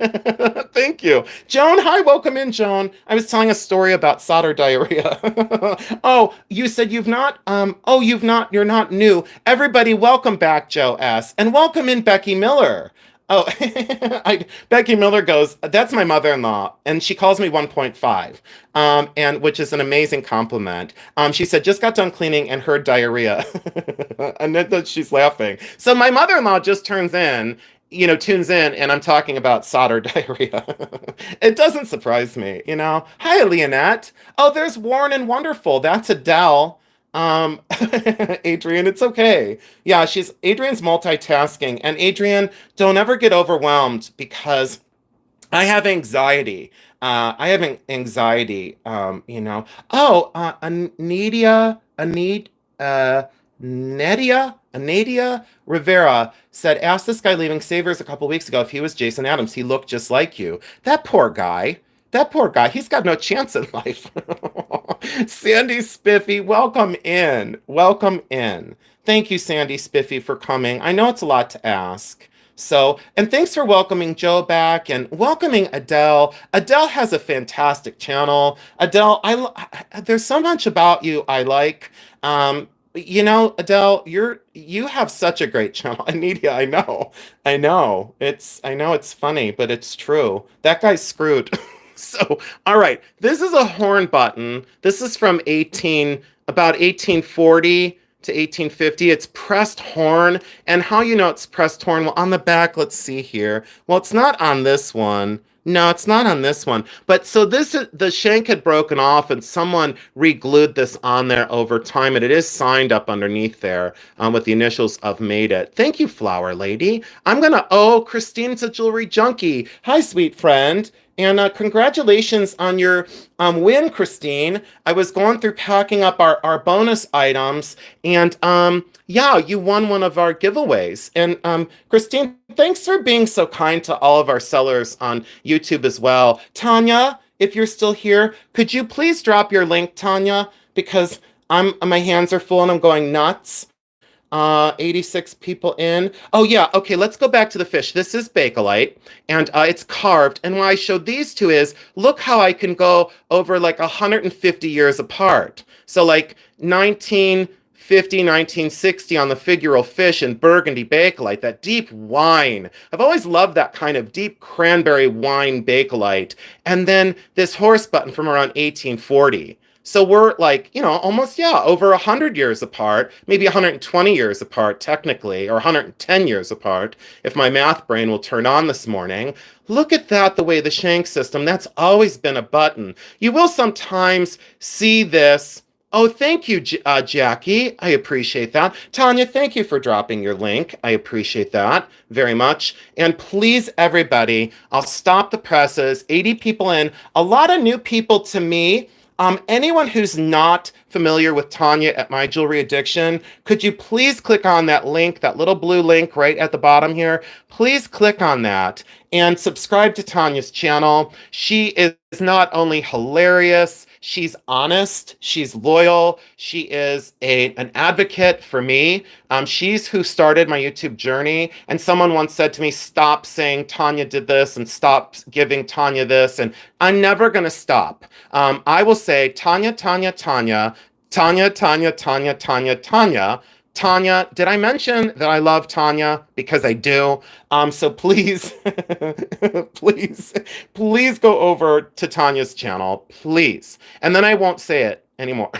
Thank you. Joan, hi, welcome in, Joan. I was telling a story about solder diarrhea. Oh, you said you're not new. Everybody, welcome back, Joe S. And welcome in Becky Miller. Oh, Becky Miller goes, that's my mother-in-law, and she calls me 1.5, and which is an amazing compliment. She said, just got done cleaning and heard diarrhea. And then she's laughing. So my mother-in-law just tunes in, and I'm talking about solder diarrhea. It doesn't surprise me. Hi, Leonette. Oh, there's Warren and Wonderful. That's Adele. Adrian, it's okay. Yeah, Adrian's multitasking. And Adrian, don't ever get overwhelmed because I have anxiety. Oh, Anadia Rivera said, ask this guy leaving Savers a couple weeks ago if he was Jason Adams. He looked just like you. That poor guy. That poor guy, he's got no chance in life. Sandy Spiffy, welcome in. Welcome in. Thank you, Sandy Spiffy, for coming. I know it's a lot to ask. So, and thanks for welcoming Joe back and welcoming Adele. Adele has a fantastic channel. Adele, there's so much about you I like. Adele, you have such a great channel. Anidia, I know. I know it's funny, but it's true. That guy's screwed. So, all right, this is a horn button. This is from about 1840 to 1850. It's pressed horn. And how you know it's pressed horn? Well, on the back, let's see here. Well, it's not on this one. No, it's not on this one. But so the shank had broken off and someone re-glued this on there over time. And it is signed up underneath there with the initials of Made It. Thank you, Flower Lady. Christine's a jewelry junkie. Hi, sweet friend. And congratulations on your win, Christine. I was going through packing up our bonus items, and yeah, you won one of our giveaways. And Christine, thanks for being so kind to all of our sellers on YouTube as well. Tanya, if you're still here, could you please drop your link, Tanya? Because my hands are full and I'm going nuts. 86 people in. Oh yeah, okay, let's go back to the fish. This is Bakelite, and it's carved. And what I showed these two is, look how I can go over like 150 years apart. So like 1950, 1960 on the figural fish and Burgundy Bakelite, that deep wine. I've always loved that kind of deep cranberry wine Bakelite. And then this horse button from around 1840. So we're like, almost, over 100 years apart, maybe 120 years apart, technically, or 110 years apart, if my math brain will turn on this morning. Look at that, the way the shank system, that's always been a button. You will sometimes see this. Oh, thank you, Jackie. I appreciate that. Tanya, thank you for dropping your link. I appreciate that very much. And please, everybody, I'll stop the presses. 80 people in. A lot of new people to me. Anyone who's not familiar with Tanya at My Jewelry Addiction, could you please click on that link, that little blue link right at the bottom here? Please click on that and subscribe to Tanya's channel. She is not only hilarious, she's honest, she's loyal, she is an advocate for me. She's who started my YouTube journey. And someone once said to me, stop saying Tanya did this and stop giving Tanya this. And I'm never going to stop. I will say Tanya, Tanya, Tanya, Tanya, Tanya, Tanya, Tanya, Tanya. Tanya, did I mention that I love Tanya? Because I do. So please, please go over to Tanya's channel, please. And then I won't say it anymore,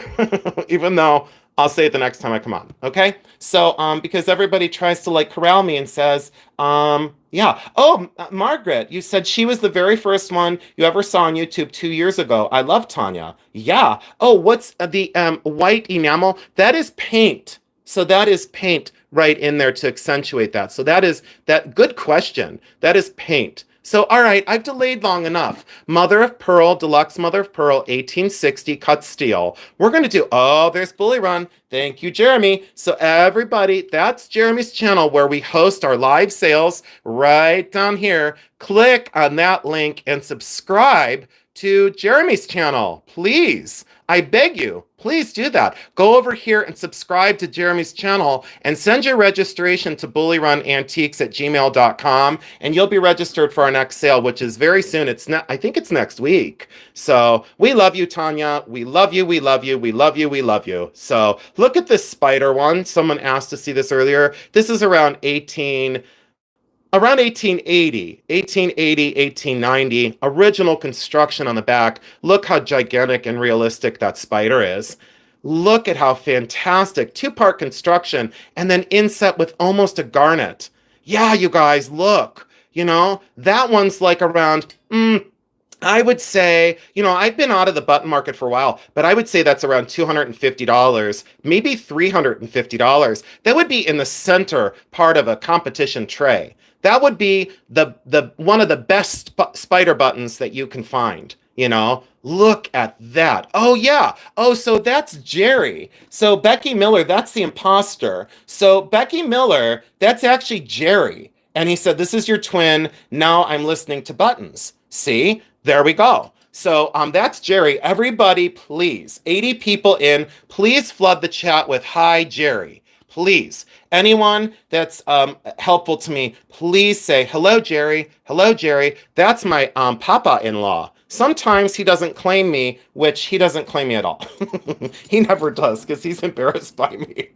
even though I'll say it the next time I come on. Okay. So, because everybody tries to like corral me and says, yeah. Oh, Margaret, you said she was the very first one you ever saw on YouTube 2 years ago. I love Tanya. Yeah. Oh, what's the white enamel? That is paint. So that is paint right in there to accentuate that. So that is that good question. That is paint. So, all right, I've delayed long enough. Mother of Pearl, Deluxe Mother of Pearl, 1860 cut steel. We're going to do, oh, there's Bully Run. Thank you, Jeremy. So everybody, that's Jeremy's channel where we host our live sales right down here. Click on that link and subscribe to Jeremy's channel, please. I beg you, please do that. Go over here and subscribe to Jeremy's channel and send your registration to bullyrunantiques@gmail.com and you'll be registered for our next sale, which is very soon. I think it's next week. So we love you, Tanya. We love you. We love you. We love you. We love you. So look at this spider one. Someone asked to see this earlier. This is around 1880, 1890, original construction on the back. Look how gigantic and realistic that spider is. Look at how fantastic. Two-part construction and then inset with almost a garnet. Yeah, you guys, look. You know, that one's like around, I would say, I've been out of the button market for a while, but I would say that's around $250, maybe $350. That would be in the center part of a competition tray. That would be the one of the best spider buttons that you can find, Look at that. Oh, yeah. Oh, so that's Jerry. So Becky Miller, that's the imposter. So Becky Miller, that's actually Jerry. And he said, this is your twin. Now I'm listening to buttons. See? There we go. So that's Jerry. Everybody, please, 80 people in, please flood the chat with hi, Jerry. Please. Anyone that's helpful to me, please say, hello, Jerry. Hello, Jerry. That's my papa-in-law. Sometimes he doesn't claim me, which he doesn't claim me at all. He never does because he's embarrassed by me.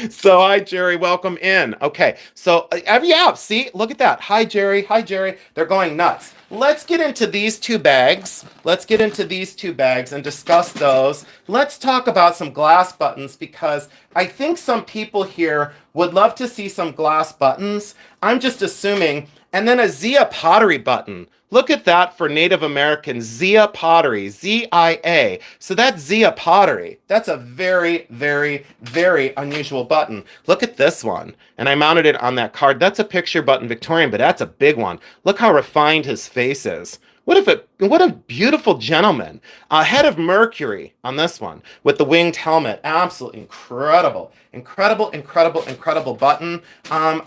So hi, Jerry. Welcome in. Okay. So yeah, see, look at that. Hi, Jerry. Hi, Jerry. They're going nuts. Let's get into these two bags. Let's get into these two bags and discuss those. Let's talk about some glass buttons because I think some people here would love to see some glass buttons. I'm just assuming. And then a Zia pottery button. Look at that for Native American, Zia pottery, Z-I-A. So that's Zia pottery. That's a very, very, very unusual button. Look at this one. And I mounted it on that card. That's a picture button, Victorian, but that's a big one. Look how refined his face is. What a beautiful gentleman. Head of Mercury on this one with the winged helmet. Absolutely incredible. Incredible, incredible, incredible button.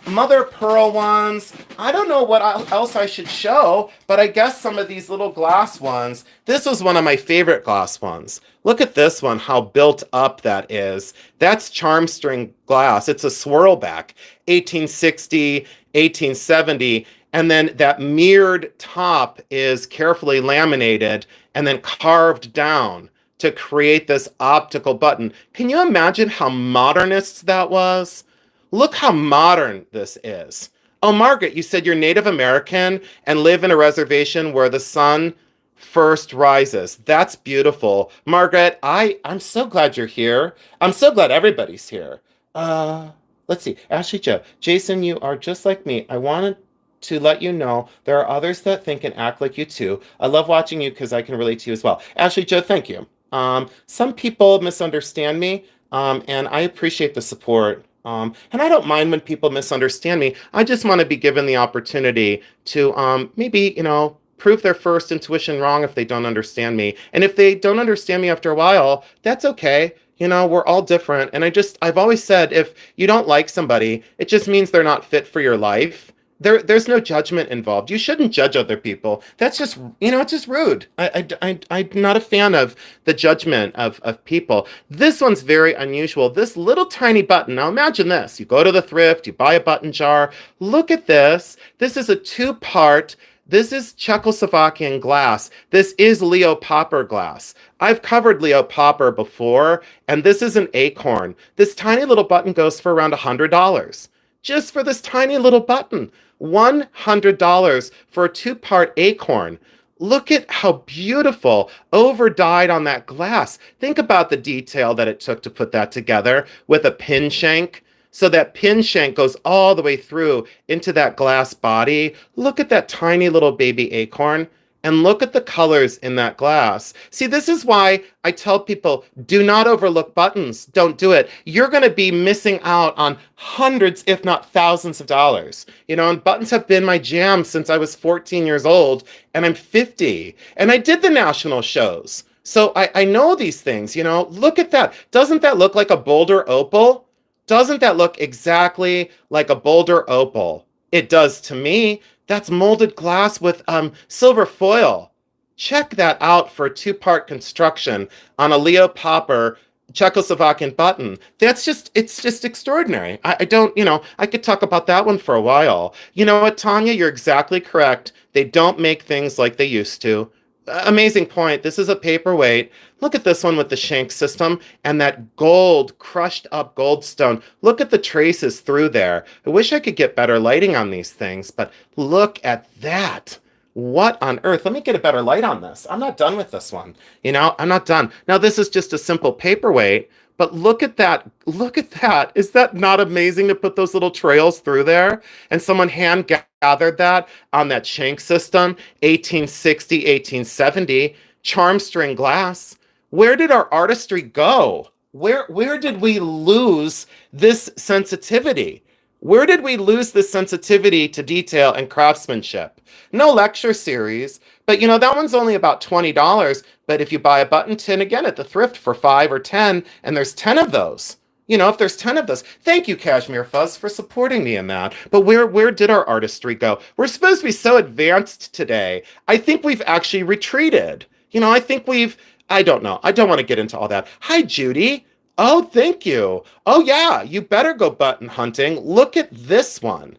Mother Pearl ones. I don't know what else I should show, but I guess some of these little glass ones. This was one of my favorite glass ones. Look at this one, how built up that is. That's charm string glass. It's a swirl back. 1860, 1870. And then that mirrored top is carefully laminated and then carved down to create this optical button. Can you imagine how modernist that was? Look how modern this is. Oh, Margaret, you said you're Native American and live in a reservation where the sun first rises. That's beautiful. Margaret, I'm so glad you're here. I'm so glad everybody's here. Let's see. Ashley Joe. Jason, you are just like me. I wanted to let you know there are others that think and act like you too. I love watching you because I can relate to you as well. Ashley Joe, thank you. Some people misunderstand me, and I appreciate the support. And I don't mind when people misunderstand me. I just want to be given the opportunity to maybe, prove their first intuition wrong if they don't understand me. And if they don't understand me after a while, that's okay. We're all different. And I've always said, if you don't like somebody, it just means they're not fit for your life. There's no judgment involved. You shouldn't judge other people. That's just, it's just rude. I'm not a fan of the judgment of people. This one's very unusual. This little tiny button. Now imagine this. You go to the thrift, you buy a button jar. Look at this. This is a two-part. This is Czechoslovakian glass. This is Leo Popper glass. I've covered Leo Popper before, and this is an acorn. This tiny little button goes for around $100. Just for this tiny little button. $100 for a two-part acorn. Look at how beautiful, over dyed on that glass. Think about the detail that it took to put that together with a pin shank. So that pin shank goes all the way through into that glass body. Look at that tiny little baby acorn and look at the colors in that glass. See, this is why I tell people do not overlook buttons. Don't do it. You're going to be missing out on hundreds, if not thousands of dollars. And buttons have been my jam since I was 14 years old and I'm 50. And I did the national shows. So I know these things. Look at that. Doesn't that look like a Boulder opal? Doesn't that look exactly like a Boulder opal? It does to me. That's molded glass with silver foil. Check that out for a two-part construction on a Leo Popper Czechoslovakian button. It's just extraordinary. I don't, I could talk about that one for a while. You know what, Tanya? You're exactly correct. They don't make things like they used to. Amazing point. This is a paperweight. Look at this one with the shank system and that gold, crushed up goldstone. Look at the traces through there. I wish I could get better lighting on these things, but look at that. What on earth? Let me get a better light on this. I'm not done with this one. I'm not done. Now, this is just a simple paperweight, but look at that. Look at that. Is that not amazing to put those little trails through there? And someone hand gathered that on that shank system, 1860, 1870, charm string glass. Where did our artistry go? Where did we lose this sensitivity? Where did we lose this sensitivity to detail and craftsmanship? No lecture series, but that one's only about $20. But if you buy a button tin again at the thrift for 5 or 10, and there's 10 of those, if there's 10 of those, thank you, Cashmere Fuzz, for supporting me in that. But where did our artistry go? We're supposed to be so advanced today. I think we've actually retreated. I think I don't know. I don't want to get into all that. Hi, Judy. Oh, thank you. Oh, yeah, you better go button hunting. Look at this one.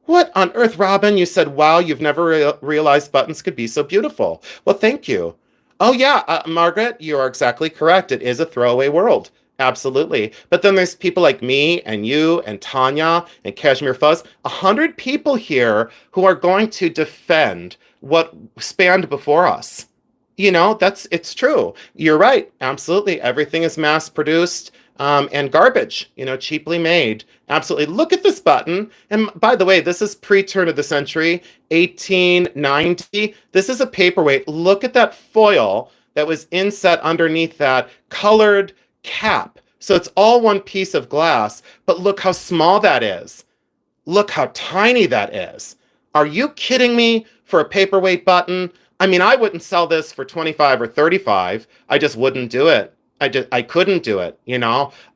What on earth, Robin? You said, wow, you've never realized buttons could be so beautiful. Well, thank you. Oh, yeah, Margaret, you are exactly correct. It is a throwaway world. Absolutely. But then there's people like me and you and Tanya and Cashmere Fuzz, 100 people here who are going to defend what spanned before us. It's true. You're right. Absolutely. Everything is mass produced and garbage, cheaply made. Absolutely. Look at this button. And by the way, this is pre-turn of the century, 1890. This is a paperweight. Look at that foil that was inset underneath that colored cap. So it's all one piece of glass, but look how small that is. Look how tiny that is. Are you kidding me for a paperweight button? I mean, I wouldn't sell this for 25 or 35. I just wouldn't do it. I couldn't do it,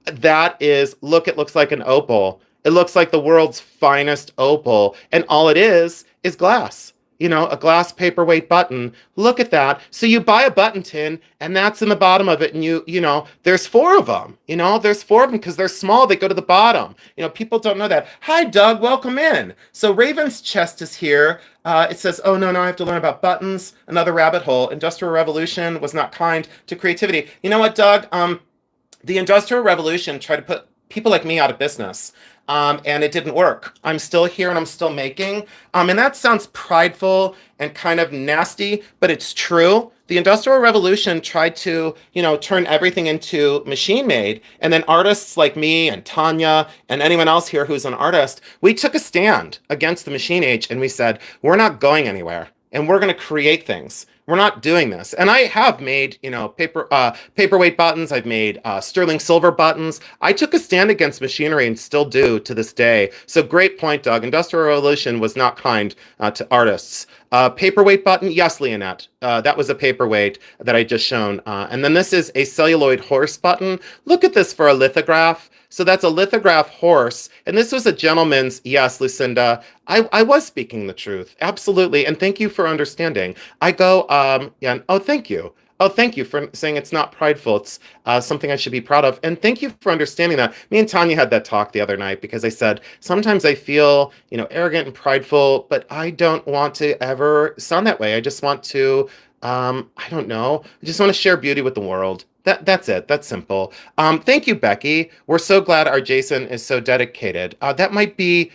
That is, look, it looks like an opal. It looks like the world's finest opal. And all it is glass. A glass paperweight button. Look at that. So you buy a button tin and that's in the bottom of it. And there's 4 of them, there's 4 of them because they're small. They go to the bottom. People don't know that. Hi, Doug. Welcome in. So Raven's chest is here. It says, oh, no, I have to learn about buttons. Another rabbit hole. Industrial Revolution was not kind to creativity. You know what, Doug? The Industrial Revolution tried to put people like me out of business. And it didn't work. I'm still here and I'm still making. And that sounds prideful and kind of nasty, but it's true. The Industrial Revolution tried to, turn everything into machine made. And then artists like me and Tanya and anyone else here who's an artist, we took a stand against the machine age and we said, we're not going anywhere and we're going to create things. We're not doing this. And I have made, paperweight buttons. I've made sterling silver buttons. I took a stand against machinery and still do to this day. So great point, Doug. Industrial Revolution was not kind to artists. Paperweight button, yes, Leonette. That was a paperweight that I just shown. And then this is a celluloid horse button. Look at this for a lithograph. So that's a lithograph horse. And this was a gentleman's, yes, Lucinda, I was speaking the truth. Absolutely. And thank you for understanding. I go, yeah, oh, thank you. Oh, thank you for saying it's not prideful. It's something I should be proud of. And thank you for understanding that. Me and Tanya had that talk the other night because I said, sometimes I feel, arrogant and prideful, but I don't want to ever sound that way. I just want to, I don't know. I just want to share beauty with the world. That's it. That's simple. Thank you, Becky. We're so glad our Jason is so dedicated. That might be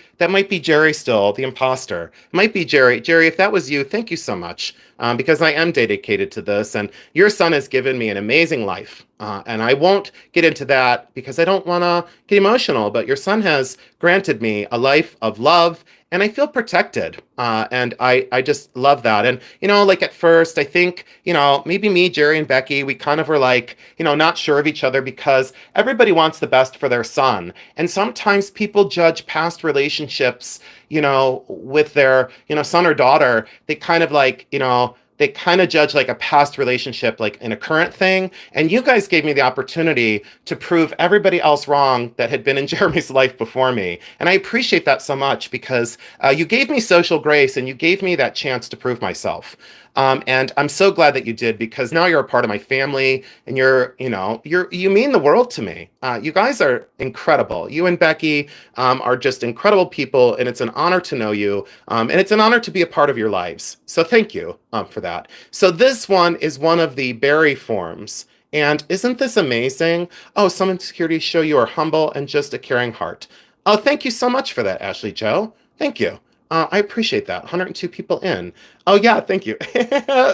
Jerry still, the imposter. Might be Jerry. Jerry, if that was you, thank you so much. Because I am dedicated to this, and your son has given me an amazing life. And I won't get into that because I don't want to get emotional. But your son has granted me a life of love, and I feel protected. And I just love that. And, like at first, I think, maybe me, Jerry, and Becky, we kind of were like, not sure of each other because everybody wants the best for their son. And sometimes people judge past relationships, with their, son or daughter. They kind of like, they kind of judge like a past relationship, like in a current thing. And you guys gave me the opportunity to prove everybody else wrong that had been in Jeremy's life before me. And I appreciate that so much because you gave me social grace and you gave me that chance to prove myself. And I'm so glad that you did because now you're a part of my family and you mean the world to me. You guys are incredible. You and Becky are just incredible people, and it's an honor to know you. And it's an honor to be a part of your lives. So thank you for that. So this one is one of the Barry forms. And isn't this amazing? Oh, some insecurities show you are humble and just a caring heart. Oh, thank you so much for that, Ashley Joe. Thank you. I appreciate that. 102 people in. Oh, yeah, thank you.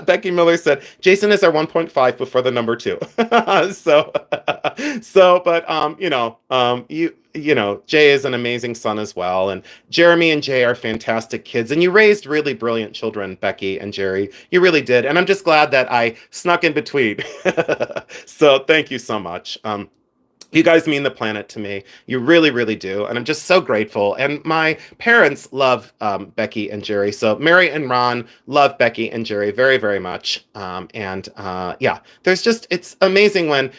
Becky Miller said, Jason is our 1.5 before the number 2. So, but, Jay is an amazing son as well. And Jeremy and Jay are fantastic kids. And you raised really brilliant children, Becky and Jerry. You really did. And I'm just glad that I snuck in between. So thank you so much. You guys mean the planet to me. You really, really do. And I'm just so grateful. And my parents love Becky and Jerry. So Mary and Ron love Becky and Jerry very, very much. Yeah, it's amazing when,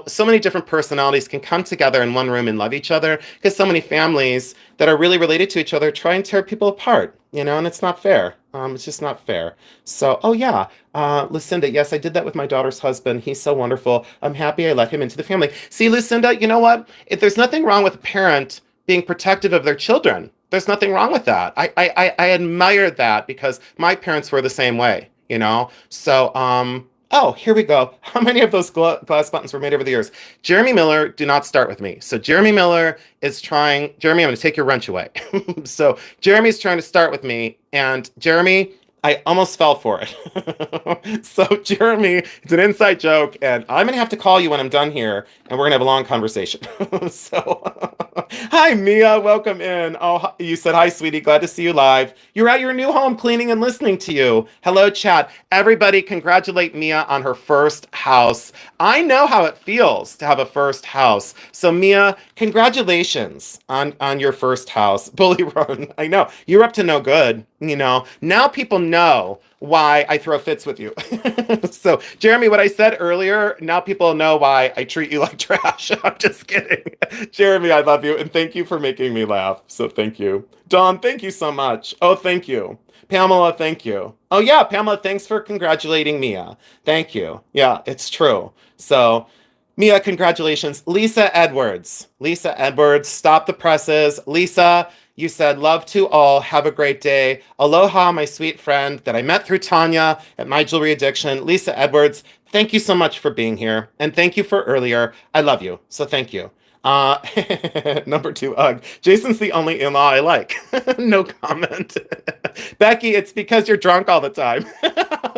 so many different personalities can come together in one room and love each other because so many families that are really related to each other try and tear people apart, and it's not fair. It's just not fair. So, oh yeah, Lucinda, yes, I did that with my daughter's husband. He's so wonderful. I'm happy I let him into the family. See, Lucinda, you know what? If there's nothing wrong with a parent being protective of their children, there's nothing wrong with that. I admire that because my parents were the same way, So, oh, here we go. How many of those glass buttons were made over the years? Jeremy Miller, do not start with me. So Jeremy Miller is trying, Jeremy, I'm going to take your wrench away. So Jeremy's trying to start with me. And Jeremy, I almost fell for it. So Jeremy, it's an inside joke. And I'm going to have to call you when I'm done here. And we're going to have a long conversation. So, hi, Mia. Welcome in. Oh, you said, hi, sweetie. Glad to see you live. You're at your new home cleaning and listening to you. Hello, chat. Everybody congratulate Mia on her first house. I know how it feels to have a first house. So, Mia, congratulations on your first house. Bully Run. I know. You're up to no good. Now people know why I throw fits with you. So, Jeremy, what I said earlier, now people know why I treat you like trash. I'm just kidding. Jeremy, I love you, and thank you for making me laugh. So thank you. Dawn, thank you so much. Oh, thank you. Pamela, thank you. Oh, yeah, Pamela, thanks for congratulating Mia. Thank you. Yeah, it's true. So, Mia, congratulations. Lisa Edwards. Lisa Edwards, stop the presses. Lisa, you said, love to all. Have a great day. Aloha, my sweet friend that I met through Tanya at My Jewelry Addiction. Lisa Edwards, thank you so much for being here. And thank you for earlier. I love you. So thank you. Number 2, ugh. Jason's the only in-law I like. No comment. Becky, it's because you're drunk all the time.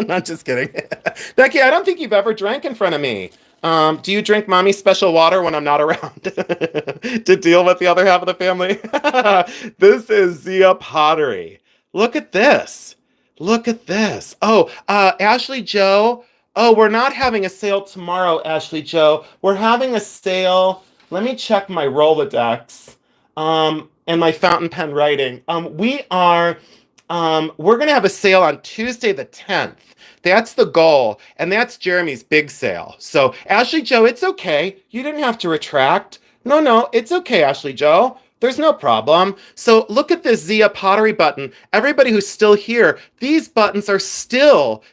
Not just kidding. Becky, I don't think you've ever drank in front of me. Do you drink mommy's special water when I'm not around to deal with the other half of the family? This is Zia Pottery. Look at this. Look at this. Oh, Ashley Joe. Oh, we're not having a sale tomorrow, Ashley Joe. We're having a sale. Let me check my Rolodex and my fountain pen writing. We're going to have a sale on Tuesday the 10th. That's the goal. And that's Jeremy's big sale. So, Ashley Joe, it's okay. You didn't have to retract. No, it's okay, Ashley Joe. There's no problem. So look at this Zia Pottery button. Everybody who's still here, these buttons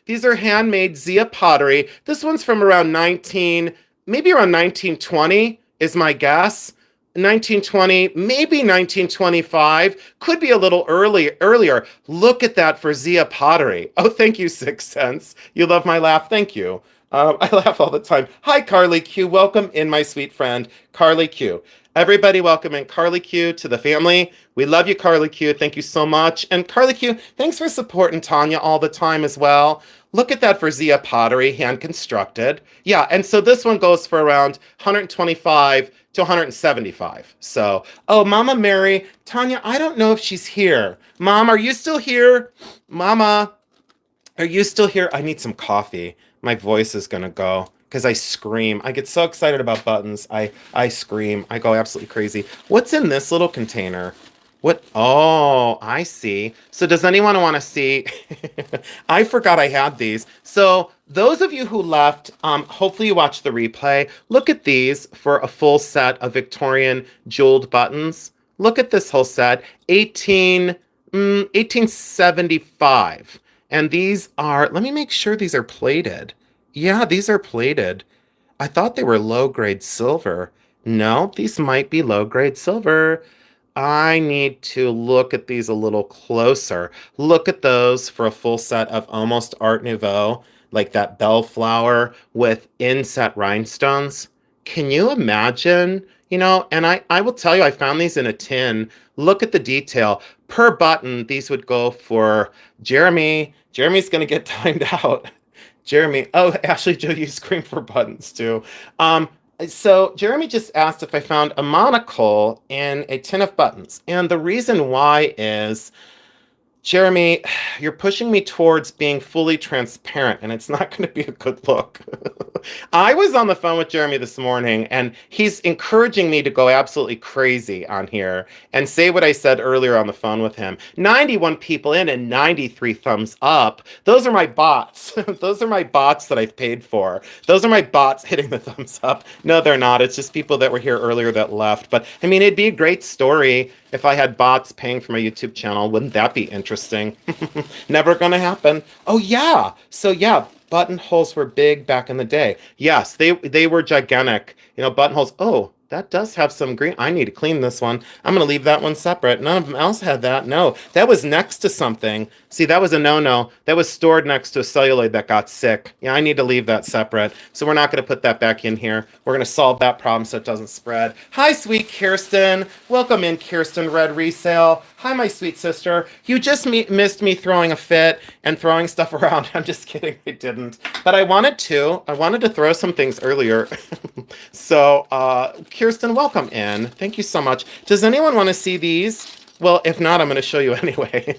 these are handmade Zia Pottery. This one's from around maybe around 1920 is my guess. 1920, maybe 1925, could be a little earlier. Look at that for Zia Pottery. Oh, thank you, 6 cents. You love my laugh. Thank you. I laugh all the time. Hi, Carly Q. Welcome in, my sweet friend, Carly Q. Everybody, welcome in Carly Q to the family. We love you, Carly Q. Thank you so much. And Carly Q, thanks for supporting Tanya all the time as well. Look at that for Zia pottery, hand constructed. Yeah, and so this one goes for around 125 to 175. So, oh, Mama Mary, Tanya, I don't know if she's here. Mom, are you still here? Mama, are you still here? I need some coffee. My voice is gonna go because I scream. I get so excited about buttons. I scream. I go absolutely crazy. What's in this little container? What? Oh, I see. So does anyone want to see? I forgot I had these. So those of you who left, hopefully you watched the replay. Look at these for a full set of Victorian jeweled buttons. Look at this whole set, 1875. And these are, let me make sure these are plated. Yeah, these are plated. I thought they were low grade silver. No, these might be low grade silver. I need to look at these a little closer. Look at those for a full set of almost Art Nouveau, like that bellflower with inset rhinestones. Can you imagine? And I will tell you, I found these in a tin. Look at the detail. Per button, these would go for Jeremy. Jeremy's going to get timed out. Jeremy. Oh, Ashley Joe, you scream for buttons too. So Jeremy just asked if I found a monocle in a tin of buttons. And the reason why is, Jeremy, you're pushing me towards being fully transparent, and it's not going to be a good look. I was on the phone with Jeremy this morning, and he's encouraging me to go absolutely crazy on here and say what I said earlier on the phone with him. 91 people in and 93 thumbs up. Those are my bots. Those are my bots that I've paid for. Those are my bots hitting the thumbs up. No, they're not. It's just people that were here earlier that left. But I mean, it'd be a great story if I had bots paying for my YouTube channel. Wouldn't that be interesting? Never gonna happen. Oh yeah. So yeah, buttonholes were big back in the day. Yes, they were gigantic. Buttonholes. Oh, that does have some green. I need to clean this one. I'm going to leave that one separate. None of them else had that. No, that was next to something. See, that was a no-no. That was stored next to a celluloid that got sick. Yeah, I need to leave that separate. So we're not going to put that back in here. We're going to solve that problem so it doesn't spread. Hi, sweet Kirsten. Welcome in, Kirsten Red Resale. Hi, my sweet sister. You just missed me throwing a fit and throwing stuff around. I'm just kidding. I didn't. But I wanted to. I wanted to throw some things earlier. So, Kirsten, welcome in. Thank you so much. Does anyone want to see these? Well, if not, I'm going to show you anyway.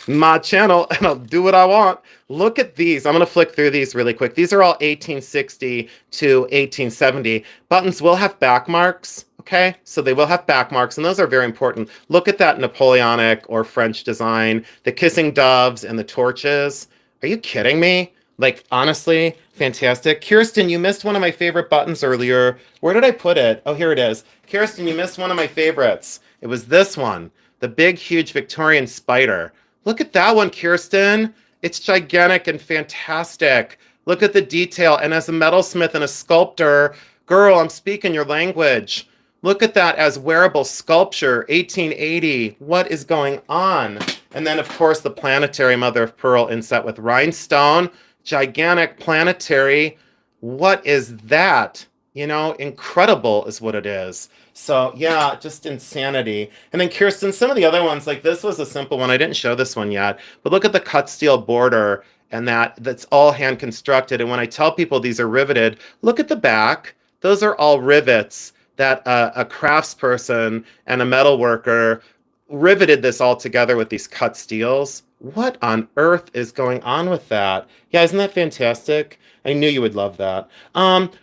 My channel, and I'll do what I want. Look at these. I'm going to flick through these really quick. These are all 1860 to 1870. Buttons will have back marks. Okay, so they will have back marks, and those are very important. Look at that Napoleonic or French design, the kissing doves and the torches. Are you kidding me? Like, honestly, fantastic. Kirsten, you missed one of my favorite buttons earlier. Where did I put it? Oh, here it is. Kirsten, you missed one of my favorites. It was this one, the big, huge Victorian spider. Look at that one, Kirsten. It's gigantic and fantastic. Look at the detail. And as a metalsmith and a sculptor, girl, I'm speaking your language. Look at that as wearable sculpture, 1880. What is going on? And then, of course, the planetary mother of pearl inset with rhinestone. Gigantic planetary. What is that? Incredible is what it is. So yeah, just insanity. And then Kirsten, some of the other ones, like this was a simple one. I didn't show this one yet, but look at the cut steel border, and that's all hand constructed. And when I tell people these are riveted, look at the back. Those are all rivets that a craftsperson and a metal worker riveted this all together with these cut steels. What on earth is going on with that? Yeah, isn't that fantastic? I knew you would love that.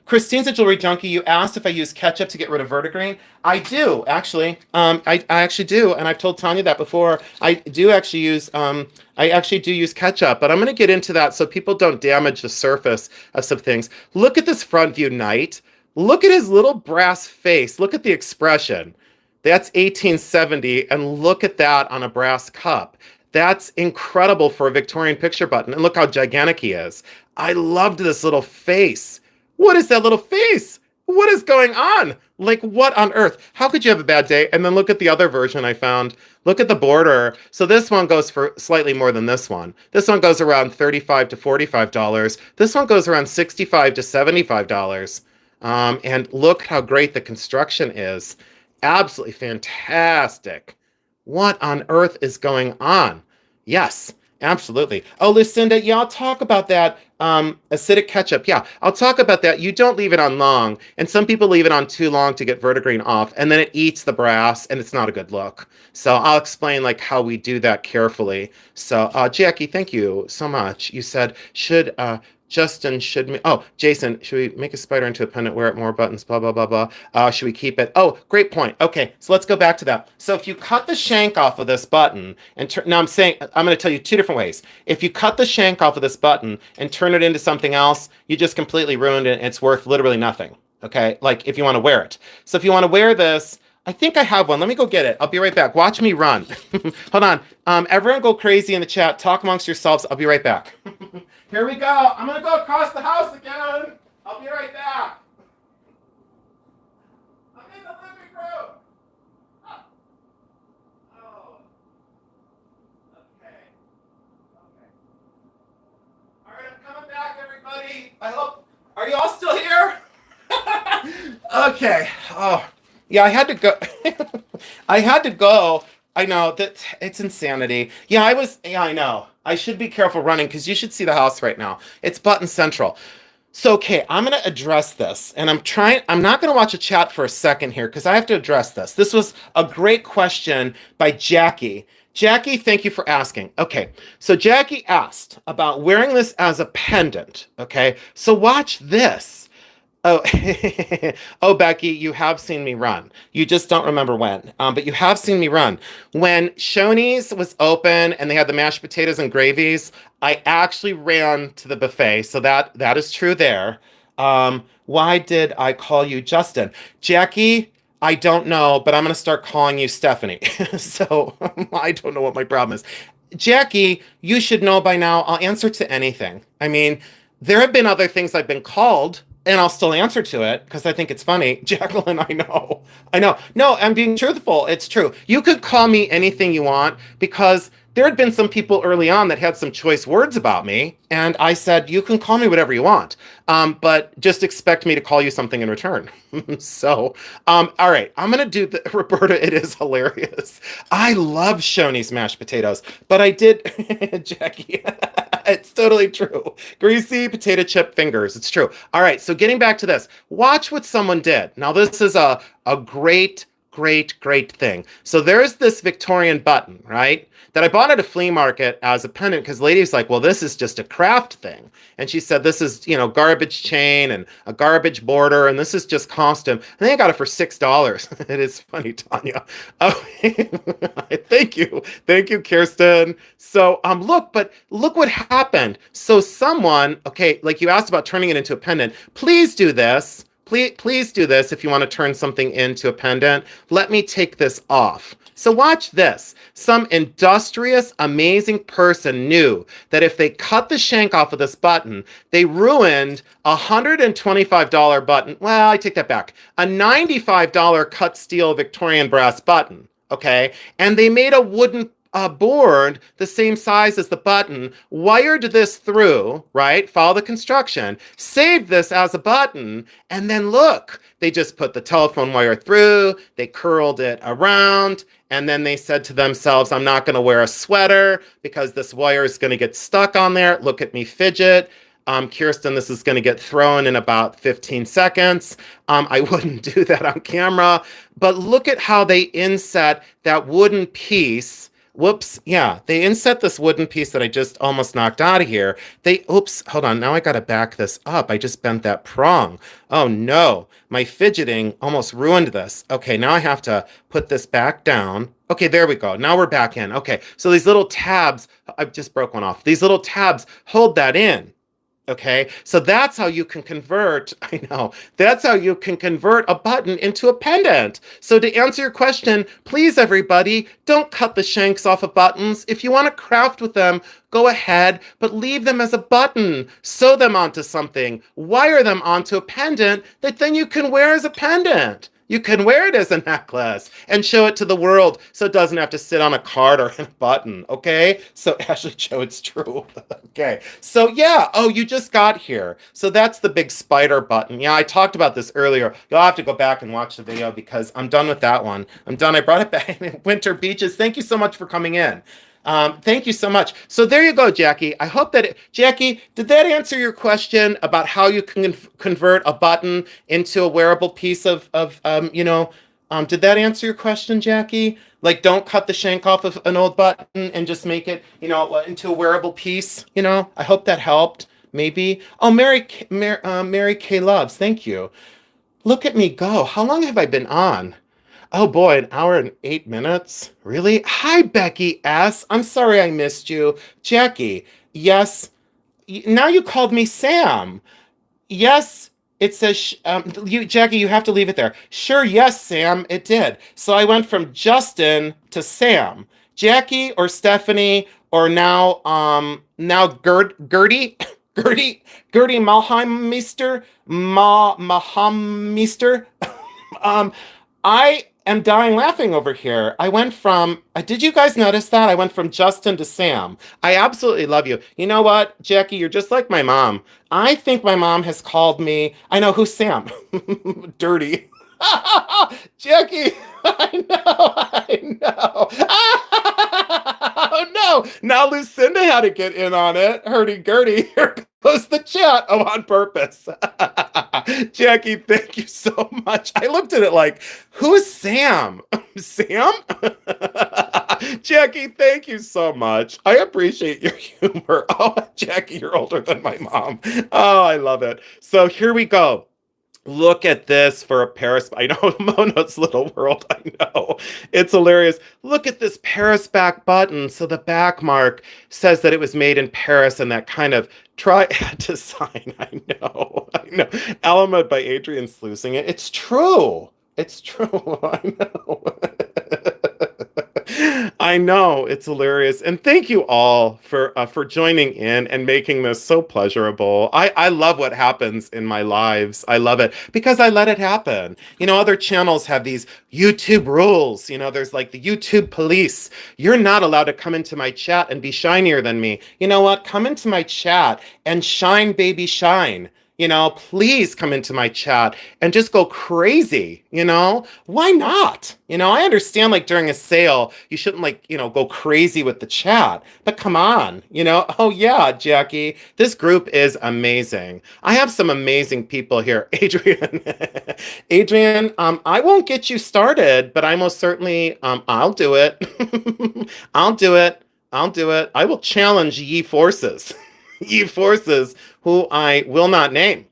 Christine's a jewelry junkie. You asked if I use ketchup to get rid of verdigris. I do, actually. I actually do, and I've told Tanya that before. I do actually use ketchup, but I'm going to get into that so people don't damage the surface of some things. Look at this front view knight. Look at his little brass face. Look at the expression. That's 1870, and look at that on a brass cup. That's incredible for a Victorian picture button. And look how gigantic he is. I loved this little face. What is that little face? What is going on? Like, what on earth? How could you have a bad day? And then look at the other version I found. Look at the border. So this one goes for slightly more than this one. This one goes around $35 to $45. This one goes around $65 to $75. And look how great the construction is. Absolutely fantastic. What on earth is going on? Yes, absolutely. Oh, Lucinda, yeah, I'll talk about that. Acidic ketchup. Yeah, I'll talk about that. You don't leave it on long, and some people leave it on too long to get verdigris off, and then it eats the brass, and it's not a good look. So I'll explain like how we do that carefully. So, Jackie, thank you so much. You said should Justin should me. Oh, Jason, should we make a spider into a pendant? Wear it more buttons. Blah blah blah blah. Should we keep it? Oh, great point. Okay, so let's go back to that. So if you cut the shank off of this button and now I'm going to tell you two different ways. If you cut the shank off of this button and turn it into something else, you just completely ruined it. It's worth literally nothing. Okay, like if you want to wear it. So if you want to wear this. I think I have one. Let me go get it. I'll be right back. Watch me run. Hold on. Everyone go crazy in the chat. Talk amongst yourselves. I'll be right back. Here we go. I'm going to go across the house again. I'll be right back. I'm in the living room. Oh, oh. Okay. Okay. All right, I'm coming back, everybody. I hope. Are you all still here? Okay. Oh, yeah, I had to go. I had to go. I know that it's insanity. Yeah, I was. Yeah, I know. I should be careful running because you should see the house right now. It's button central. So, okay, I'm going to address this. And I'm not going to watch a chat for a second here because I have to address this. This was a great question by Jackie. Jackie, thank you for asking. Okay, so Jackie asked about wearing this as a pendant. Okay, so watch this. Oh, oh, Becky, you have seen me run. You just don't remember when, but you have seen me run. When Shoney's was open and they had the mashed potatoes and gravies, I actually ran to the buffet. So that is true there. Why did I call you Justin? Jackie, I don't know, but I'm going to start calling you Stephanie. So I don't know what my problem is. Jackie, you should know by now, I'll answer to anything. I mean, there have been other things I've been called and I'll still answer to it because I think it's funny. Jacqueline, I know. I know. No, I'm being truthful. It's true. You could call me anything you want because there had been some people early on that had some choice words about me. And I said, you can call me whatever you want, but just expect me to call you something in return. So, all right, I'm going to do the, Roberta, it is hilarious. I love Shoney's mashed potatoes, but I did, Jackie, it's totally true. Greasy potato chip fingers. It's true. All right, so getting back to this, watch what someone did. Now, this is a great thing. So there's this Victorian button, right? That I bought at a flea market as a pendant because lady's like, well, this is just a craft thing. And she said, this is, garbage chain and a garbage border. And this is just costume. I think I got it for $6. It is funny, Tanya. Oh, thank you. Thank you, Kirsten. So, look what happened. So someone, okay, like you asked about turning it into a pendant. Please do this. Please do this if you want to turn something into a pendant. Let me take this off. So watch this. Some industrious, amazing person knew that if they cut the shank off of this button, they ruined a $125 button. Well, I take that back. A $95 cut steel Victorian brass button. Okay. And they made a wooden board the same size as the button, wired this through, right? Follow the construction, saved this as a button, and then look, they just put the telephone wire through, they curled it around, and then they said to themselves, I'm not going to wear a sweater because this wire is going to get stuck on there. Look at me fidget. Kirsten, this is going to get thrown in about 15 seconds. I wouldn't do that on camera, but look at how they inset that wooden piece. Whoops. Yeah, they inset this wooden piece that I just almost knocked out of here. Oops, hold on. Now I got to back this up. I just bent that prong. Oh no, my fidgeting almost ruined this. Okay, now I have to put this back down. Okay, there we go. Now we're back in. Okay, so these little tabs, I just broke one off. These little tabs hold that in. Okay, so that's how you can convert, I know, that's how you can convert a button into a pendant. So to answer your question, please everybody, don't cut the shanks off of buttons. If you want to craft with them, go ahead, but leave them as a button. Sew them onto something, wire them onto a pendant that then you can wear as a pendant. You can wear it as a necklace and show it to the world so it doesn't have to sit on a card or in a button, okay? So Ashley Joe, it's true. Okay, so yeah, oh, you just got here. So that's the big spider button. Yeah, I talked about this earlier. You'll have to go back and watch the video because I'm done with that one. I'm done. I brought it back in Winter Beaches. Thank you so much for coming in. Thank you so much. So there you go, Jackie. I hope that Jackie, did that answer your question about how you can convert a button into a wearable piece did that answer your question, Jackie? Like, don't cut the shank off of an old button and just make it, into a wearable piece. I hope that helped. Maybe. Oh, Mary K. Loves. Thank you. Look at me go. How long have I been on? Oh boy, an hour and 8 minutes? Really? Hi, Becky S. I'm sorry I missed you. Jackie, yes. Now you called me Sam. Yes, it says, Jackie, you have to leave it there. Sure, yes, Sam, it did. So I went from Justin to Sam. Jackie or Stephanie or now Gertie, Gertie Malheimmeister, Mahammeister. um, I am dying laughing over here. I went from, did you guys notice that? I went from Justin to Sam. I absolutely love you. You know what, Jackie, you're just like my mom. I think my mom has called me, I know, who's Sam? Dirty. Jackie, I know. Oh no, now Lucinda had to get in on it. Hurdy-gurdy, here goes the chat. Oh, on purpose. Jackie, thank you so much. I looked at it like, who's Sam? Sam? Jackie, thank you so much. I appreciate your humor. Oh, Jackie, you're older than my mom. Oh, I love it. So here we go. Look at this for a Paris. I know Mono's Little World. I know. It's hilarious. Look at this Paris back button. So the back mark says that it was made in Paris and that kind of triad design. I know. Alamod by Adrian Sluicing it. It's true. It's true. I know. I know, it's hilarious, and thank you all for joining in and making this so pleasurable. I love what happens in my lives. I love it because I let it happen. Other channels have these YouTube rules. There's like the YouTube police. You're not allowed to come into my chat and be shinier than me. You know what? Come into my chat and shine, baby, shine. Please come into my chat and just go crazy, Why not? I understand like during a sale, you shouldn't go crazy with the chat, but come on, Oh yeah, Jackie, this group is amazing. I have some amazing people here. Adrian, Adrian, I won't get you started, but I most certainly, I'll do it. I'll do it. I'll do it. I will challenge ye forces. Ye forces who I will not name.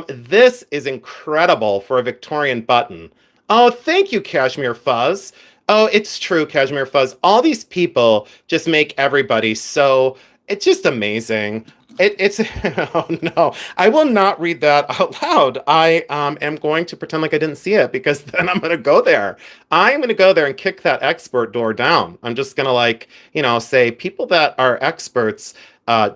This is incredible for a Victorian button. Oh, thank you, Cashmere Fuzz. Oh, it's true, Cashmere Fuzz. All these people just make everybody so, it's just amazing. It's oh no, I will not read that out loud. I am going to pretend like I didn't see it because then I'm going to go there. I'm going to go there and kick that expert door down. I'm just going to say people that are experts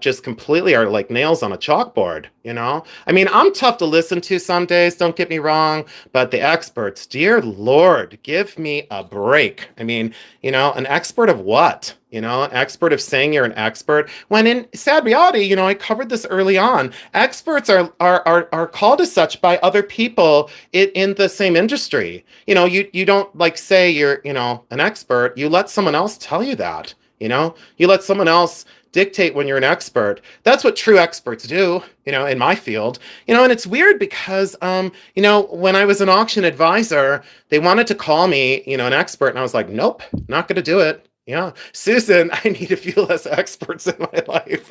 just completely are like nails on a chalkboard, I mean, I'm tough to listen to some days, don't get me wrong, but the experts, dear Lord, give me a break. I mean, an expert of what? An expert of saying you're an expert, when in sad reality, I covered this early on. Experts are called as such by other people in the same industry. You don't like say you're, an expert. You let someone else tell you that. You let someone else dictate when you're an expert. That's what true experts do, in my field. And it's weird because, when I was an auction advisor, they wanted to call me, an expert, and I was like, nope, not going to do it. Yeah. Susan, I need a few less experts in my life.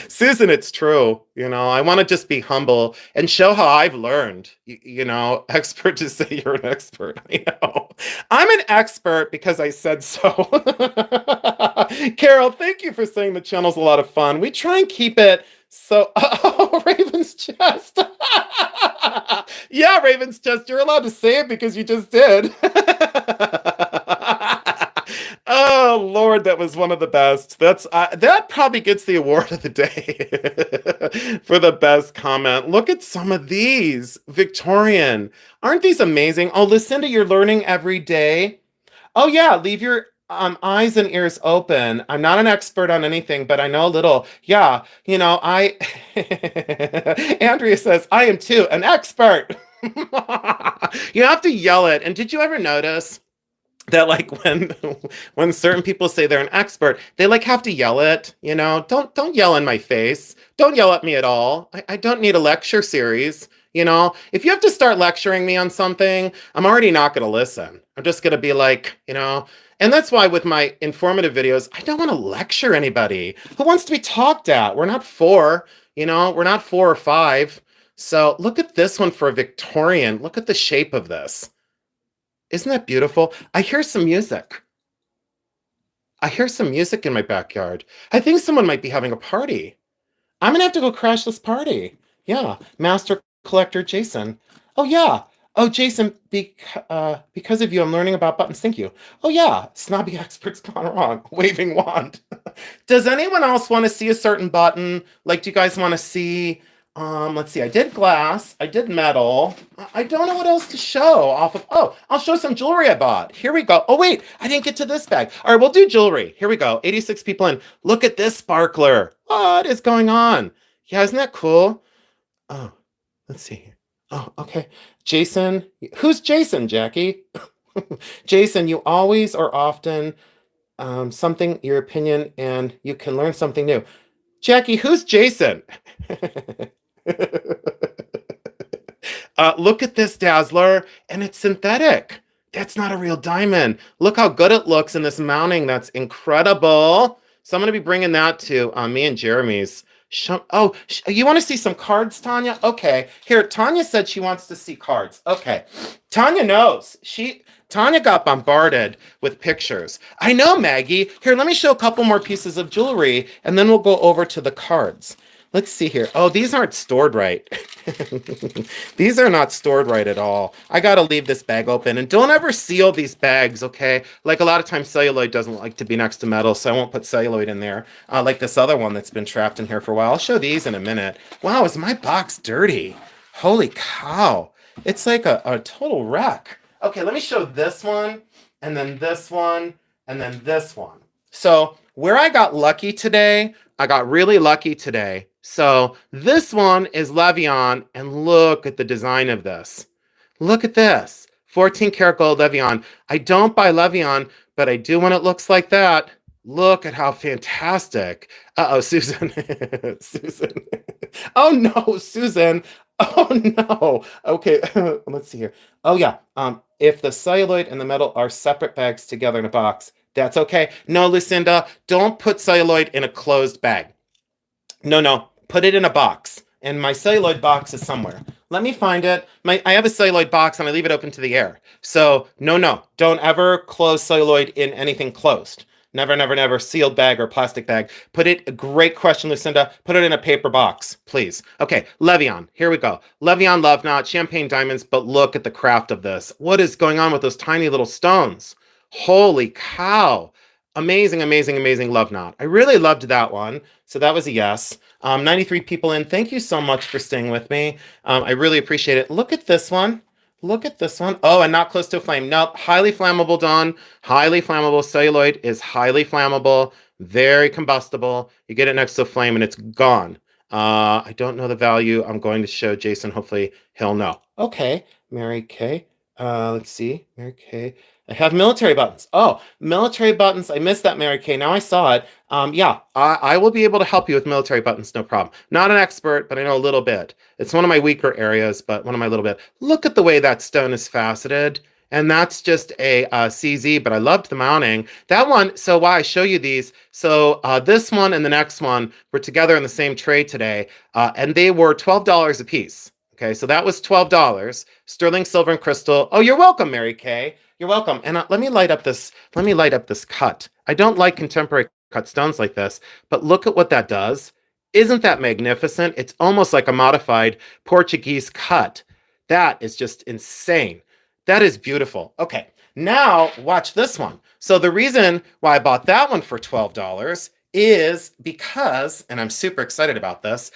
Susan, it's true. I want to just be humble and show how I've learned, expert to say you're an expert. I'm an expert because I said so. Carol, thank you for saying the channel's a lot of fun. We try and keep it So, oh, Raven's chest. Yeah, Raven's chest. You're allowed to say it because you just did. Oh Lord, that was one of the best. That probably gets the award of the day for the best comment. Look at some of these, Victorian. Aren't these amazing? Oh, Lucinda, you're learning every day. Oh yeah, leave your eyes and ears open. I'm not an expert on anything, but I know a little. Yeah, I Andrea says, I am too an expert. You have to yell it. And did you ever notice that like when certain people say they're an expert, they like have to yell it, don't yell in my face, don't yell at me at all. I don't need a lecture series. If you have to start lecturing me on something, I'm already not going to listen. I'm just going to be like, and that's why with my informative videos, I don't want to lecture anybody who wants to be talked at. We're not four, we're not 4 or 5. So look at this one for a Victorian. Look at the shape of this. Isn't that beautiful? I hear some music. I hear some music in my backyard. I think someone might be having a party. I'm gonna have to go crash this party. Yeah, Master Collector Jason. Oh yeah. Oh Jason, because of you, I'm learning about buttons. Thank you. Oh yeah, snobby experts gone wrong. Waving wand. Does anyone else want to see a certain button? Like, do you guys want to see? Let's see. I did glass. I did metal. I don't know what else to show off of. Oh, I'll show some jewelry I bought. Here we go. Oh wait, I didn't get to this bag. All right, we'll do jewelry. Here we go. 86 people in. Look at this sparkler. What is going on? Yeah, isn't that cool? Oh, let's see here. Oh, okay. Jason. Who's Jason, Jackie? Jason, you always or often something, your opinion, and you can learn something new. Jackie, who's Jason? Look at this dazzler, and it's synthetic. That's not a real diamond. Look how good it looks in this mounting. That's incredible. So I'm going to be bringing that to me and Jeremy's. You want to see some cards, Tanya? Okay. Here, Tanya said she wants to see cards. Okay. Tanya knows. Tanya got bombarded with pictures. I know, Maggie. Here, let me show a couple more pieces of jewelry, and then we'll go over to the cards. Let's see here. Oh, these aren't stored right. These are not stored right at all. I gotta leave this bag open. And don't ever seal these bags, okay? Like a lot of times celluloid doesn't like to be next to metal, so I won't put celluloid in there. Like this other one that's been trapped in here for a while. I'll show these in a minute. Wow, is my box dirty? Holy cow. It's like a total wreck. Okay, let me show this one, and then this one, and then this one. So where I got lucky today, I got really lucky today. So this one is Levion, and look at the design of this. Look at this, 14 karat gold Levion. I don't buy Levion, but I do when it looks like that. Look at how fantastic. Uh-oh, Susan. Susan. Oh no, Susan. Oh no. Okay, let's see here. Oh yeah, if the celluloid and the metal are separate bags together in a box, that's okay. No, Lucinda, don't put celluloid in a closed bag. No, put it in a box. And my celluloid box is somewhere. Let me find it. I have a celluloid box and I leave it open to the air. So no, don't ever close celluloid in anything closed. Never, sealed bag or plastic bag. Great question, Lucinda. Put it in a paper box, please. Okay, Levion, here we go. Levion Love Knot, champagne diamonds, but look at the craft of this. What is going on with those tiny little stones? Holy cow. Amazing love knot. I really loved that one. So that was a yes. 93 people in. Thank you so much for staying with me. I really appreciate it. Look at this one. Look at this one. Oh, and not close to a flame. Nope. Highly flammable, Dawn. Highly flammable. Celluloid is highly flammable. Very combustible. You get it next to a flame and it's gone. I don't know the value. I'm going to show Jason. Hopefully he'll know. Okay. Mary Kay. Let's see. Mary Kay. I have military buttons. Oh, military buttons. I missed that, Mary Kay. Now I saw it. Yeah, I will be able to help you with military buttons. No problem. Not an expert, but I know a little bit. It's one of my weaker areas, but one of my little bit. Look at the way that stone is faceted. And that's just a CZ, but I loved the mounting. That one, so why I show you these. So this one and the next one were together in the same tray today, and they were $12 a piece. Okay, so that was $12. Sterling silver and crystal. Oh, you're welcome, Mary Kay. You're welcome. And let me light up this. Let me light up this cut. I don't like contemporary cut stones like this, but look at what that does. Isn't that magnificent? It's almost like a modified Portuguese cut. That is just insane. That is beautiful. Okay, now watch this one. So the reason why I bought that one for $12 is because, and I'm super excited about this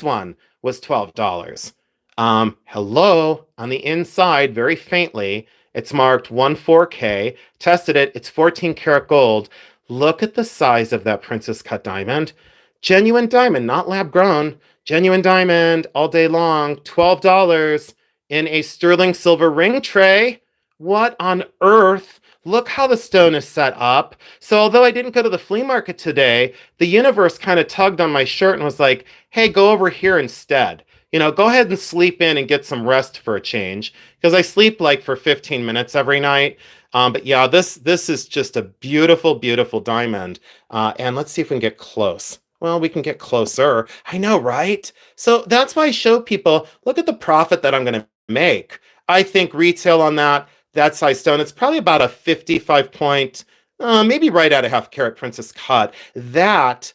one was $12. Hello, on the inside, very faintly, it's marked 14K. Tested it, it's 14 karat gold. Look at the size of that princess cut diamond. Genuine diamond, not lab grown. Genuine diamond all day long. $12 in a sterling silver ring tray. What on earth? Look how the stone is set up. So, although I didn't go to the flea market today, the universe kind of tugged on my shirt and was like, hey, go over here instead. Go ahead and sleep in and get some rest for a change. Because I sleep like for 15 minutes every night. But yeah, this is just a beautiful, beautiful diamond. And let's see if we can get close. Well, we can get closer. I know, right? So that's why I show people, look at the profit that I'm going to make. I think retail on that size stone, it's probably about a 55 point, maybe right at a half carat princess cut. That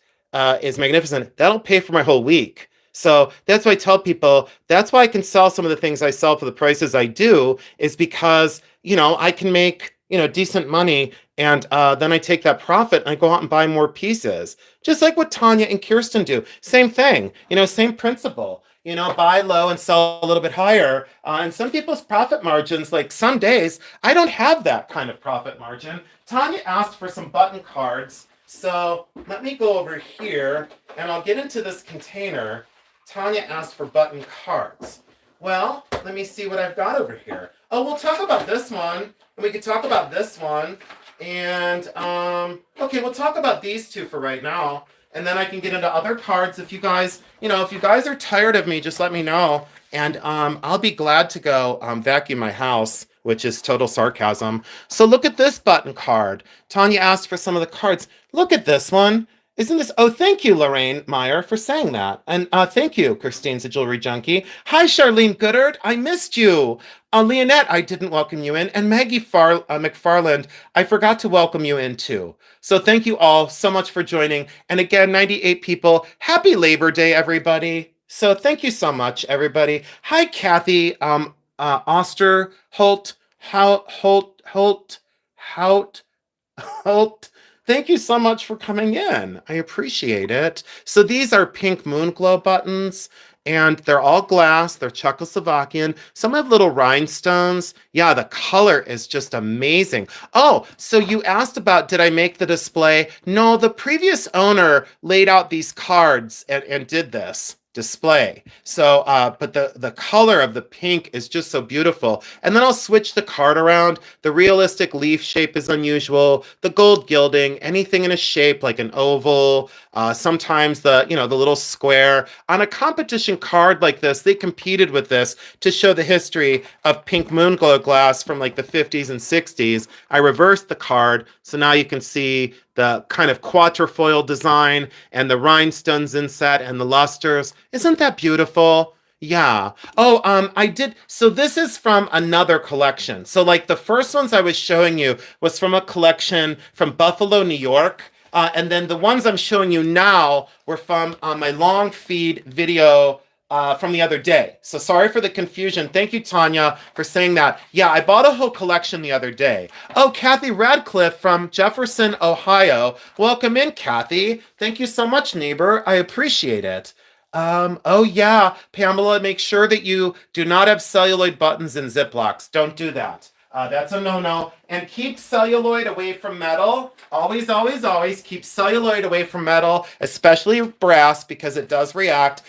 is magnificent. That'll pay for my whole week. So that's why I tell people, that's why I can sell some of the things I sell for the prices I do, is because, I can make, decent money. And then I take that profit and I go out and buy more pieces. Just like what Tanya and Kirsten do. Same thing, same principle. Buy low and sell a little bit higher. And some people's profit margins, like some days, I don't have that kind of profit margin. Tanya asked for some button cards. So let me go over here and I'll get into this container. Tanya asked for button cards. Well, let me see what I've got over here. Oh, we'll talk about this one. And we could talk about this one. And, okay, we'll talk about these two for right now. And then I can get into other cards. If you guys, if you guys are tired of me, just let me know. And I'll be glad to go vacuum my house, which is total sarcasm. So look at this button card. Tanya asked for some of the cards. Look at this one. Isn't this? Oh, thank you, Lorraine Meyer, for saying that. And thank you, Christine's a jewelry junkie. Hi, Charlene Goodard. I missed you. Leonette, I didn't welcome you in. And Maggie McFarland, I forgot to welcome you in too. So thank you all so much for joining. And again, 98 people. Happy Labor Day, everybody. So thank you so much, everybody. Hi, Kathy Oster Holt. Thank you so much for coming in. I appreciate it. So these are pink moon glow buttons, and they're all glass. They're Czechoslovakian. Some have little rhinestones. Yeah, the color is just amazing. Oh, so you asked about, did I make the display? No, the previous owner laid out these cards and did this display. So, but the color of the pink is just so beautiful. And then I'll switch the card around. The realistic leaf shape is unusual. The gold gilding, anything in a shape like an oval, sometimes the little square. On a competition card like this, they competed with this to show the history of pink moon glow glass from like the 50s and 60s. I reversed the card, so now you can see the kind of quatrefoil design and the rhinestones inset and the lusters. Isn't that beautiful? Yeah. Oh, I did. So this is from another collection. So like the first ones I was showing you was from a collection from Buffalo, New York. And then the ones I'm showing you now were from my long feed video from the other day. So sorry for the confusion. Thank you, Tanya, for saying that. Yeah, I bought a whole collection the other day. Oh, Kathy Radcliffe from Jefferson, Ohio. Welcome in, Kathy. Thank you so much, neighbor. I appreciate it. Oh yeah, Pamela, make sure that you do not have celluloid buttons in Ziplocs. Don't do that. That's a no-no. And keep celluloid away from metal. Always, always, always keep celluloid away from metal, especially brass, because it does react.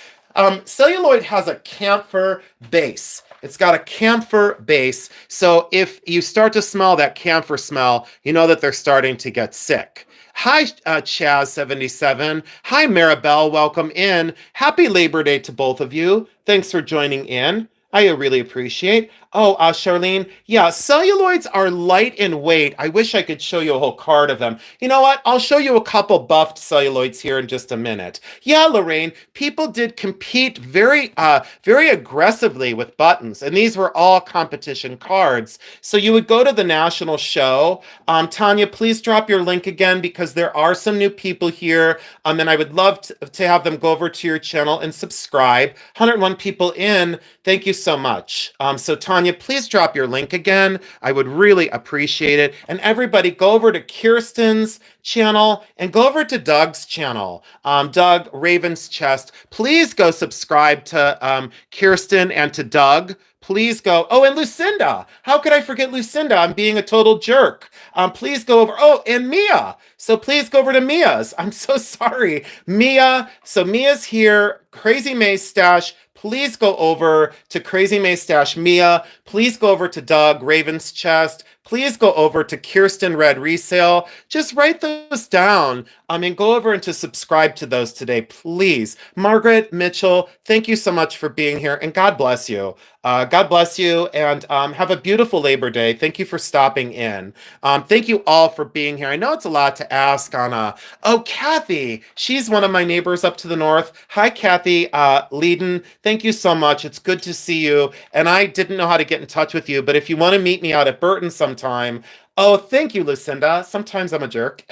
Celluloid has a camphor base. It's got a camphor base. So if you start to smell that camphor smell, you know that they're starting to get sick. Hi, Chaz77. Hi, Maribel. Welcome in. Happy Labor Day to both of you. Thanks for joining in. I really appreciate. Oh, Charlene, yeah, celluloids are light in weight. I wish I could show you a whole card of them. You know what? I'll show you a couple buffed celluloids here in just a minute. Yeah, Lorraine, people did compete very aggressively with buttons, and these were all competition cards. So you would go to the national show. Tanya, please drop your link again because there are some new people here, and I would love to have them go over to your channel and subscribe. 101 people in. Thank you so much. So Tanya, please drop your link again. I would really appreciate it. And everybody go over to Kirsten's channel and go over to Doug's channel, Doug Raven's Chest. Please go subscribe to Kirsten and to Doug. Please go. Oh, and Lucinda. How could I forget Lucinda? I'm being a total jerk. Please go over. Oh, and Mia. So please go over to Mia's. I'm so sorry. Mia. So Mia's here. Crazy May Stash. Please go over to Crazy May Stash Mia. Please go over to Doug Raven's Chest. Please go over to Kirsten Red Resale. Just write those down. And go over and to subscribe to those today, please. Margaret Mitchell, thank you so much for being here, and God bless you. God bless you, and have a beautiful Labor Day. Thank you for stopping in. Thank you all for being here. I know it's a lot to ask on oh, Kathy, she's one of my neighbors up to the north. Hi, Kathy Leeden. Thank you so much. It's good to see you. And I didn't know how to get in touch with you, but if you want to meet me out at Burton sometime, oh, thank you, Lucinda. Sometimes I'm a jerk.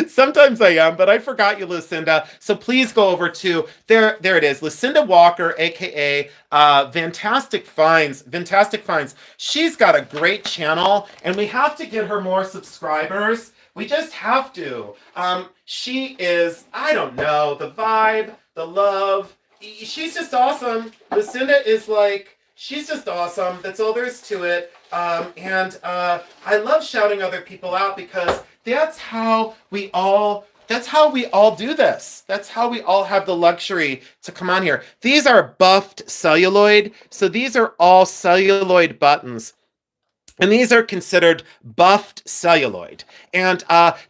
Sometimes I am, but I forgot you, Lucinda. So please go over to, there it is, Lucinda Walker, aka Fantastic Finds. Fantastic Finds. She's got a great channel, and we have to get her more subscribers. We just have to. She is, I don't know, the vibe, the love. She's just awesome. Lucinda is like, she's just awesome. That's all there is to it. I love shouting other people out because that's how we all do this. That's how we all have the luxury to come on here. These are buffed celluloid. So these are all celluloid buttons. And these are considered buffed celluloid. And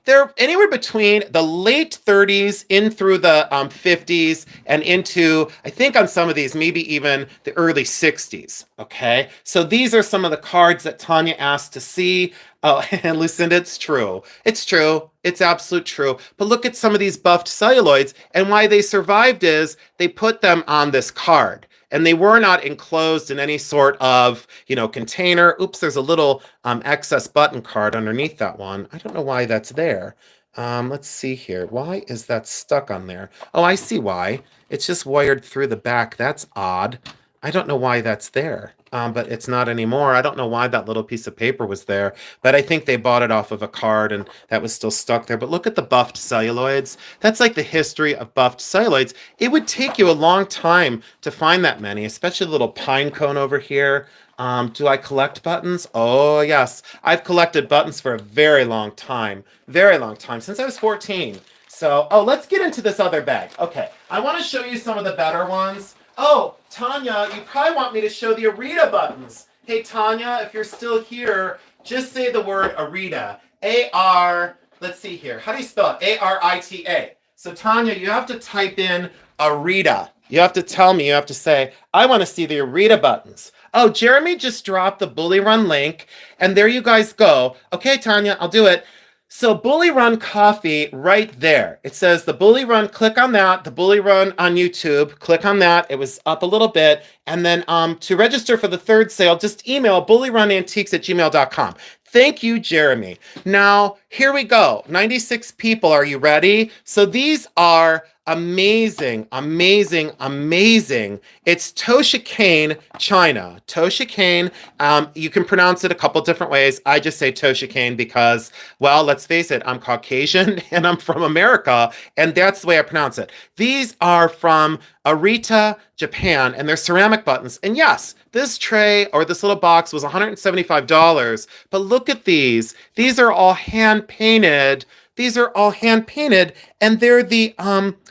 they're anywhere between the late 30s in through the 50s and into, I think on some of these, maybe even the early 60s. Okay. So these are some of the cards that Tanya asked to see. Oh, and Lucinda, it's true. It's true. It's absolute true. But look at some of these buffed celluloids, and why they survived is they put them on this card. And they were not enclosed in any sort of, container. Oops, there's a little excess button card underneath that one. I don't know why that's there. Let's see here. Why is that stuck on there? Oh, I see why. It's just wired through the back. That's odd. I don't know why that's there, but it's not anymore. I don't know why that little piece of paper was there, but I think they bought it off of a card and that was still stuck there. But look at the buffed celluloids. That's like the history of buffed celluloids. It would take you a long time to find that many, especially the little pine cone over here. Do I collect buttons? Oh, yes. I've collected buttons for a very long time, since I was 14. So, let's get into this other bag. Okay, I want to show you some of the better ones. Oh, Tanya, you probably want me to show the Arita buttons. Hey, Tanya, if you're still here, just say the word Arita. A-R, let's see here. How do you spell it? A-R-I-T-A. So, Tanya, you have to type in Arita. You have to tell me, you have to say, I want to see the Arita buttons. Oh, Jeremy just dropped the Bully Run link, and there you guys go. Okay, Tanya, I'll do it. So Bully Run Coffee right there. It says the Bully Run, click on that. The Bully Run on YouTube, click on that. It was up a little bit. And then to register for the third sale, just email bullyrunantiques@gmail.com. Thank you, Jeremy. Now, here we go. 96 people. Are you ready? So these are amazing, amazing, amazing. It's Toshikane China. Toshikane. You can pronounce it a couple different ways. I just say Toshikane because, well, let's face it, I'm Caucasian and I'm from America, and that's the way I pronounce it. These are from Arita, Japan, and they're ceramic buttons. And yes, this tray or this little box was $175, but look at these. These are all hand painted. These are all hand painted, and they're the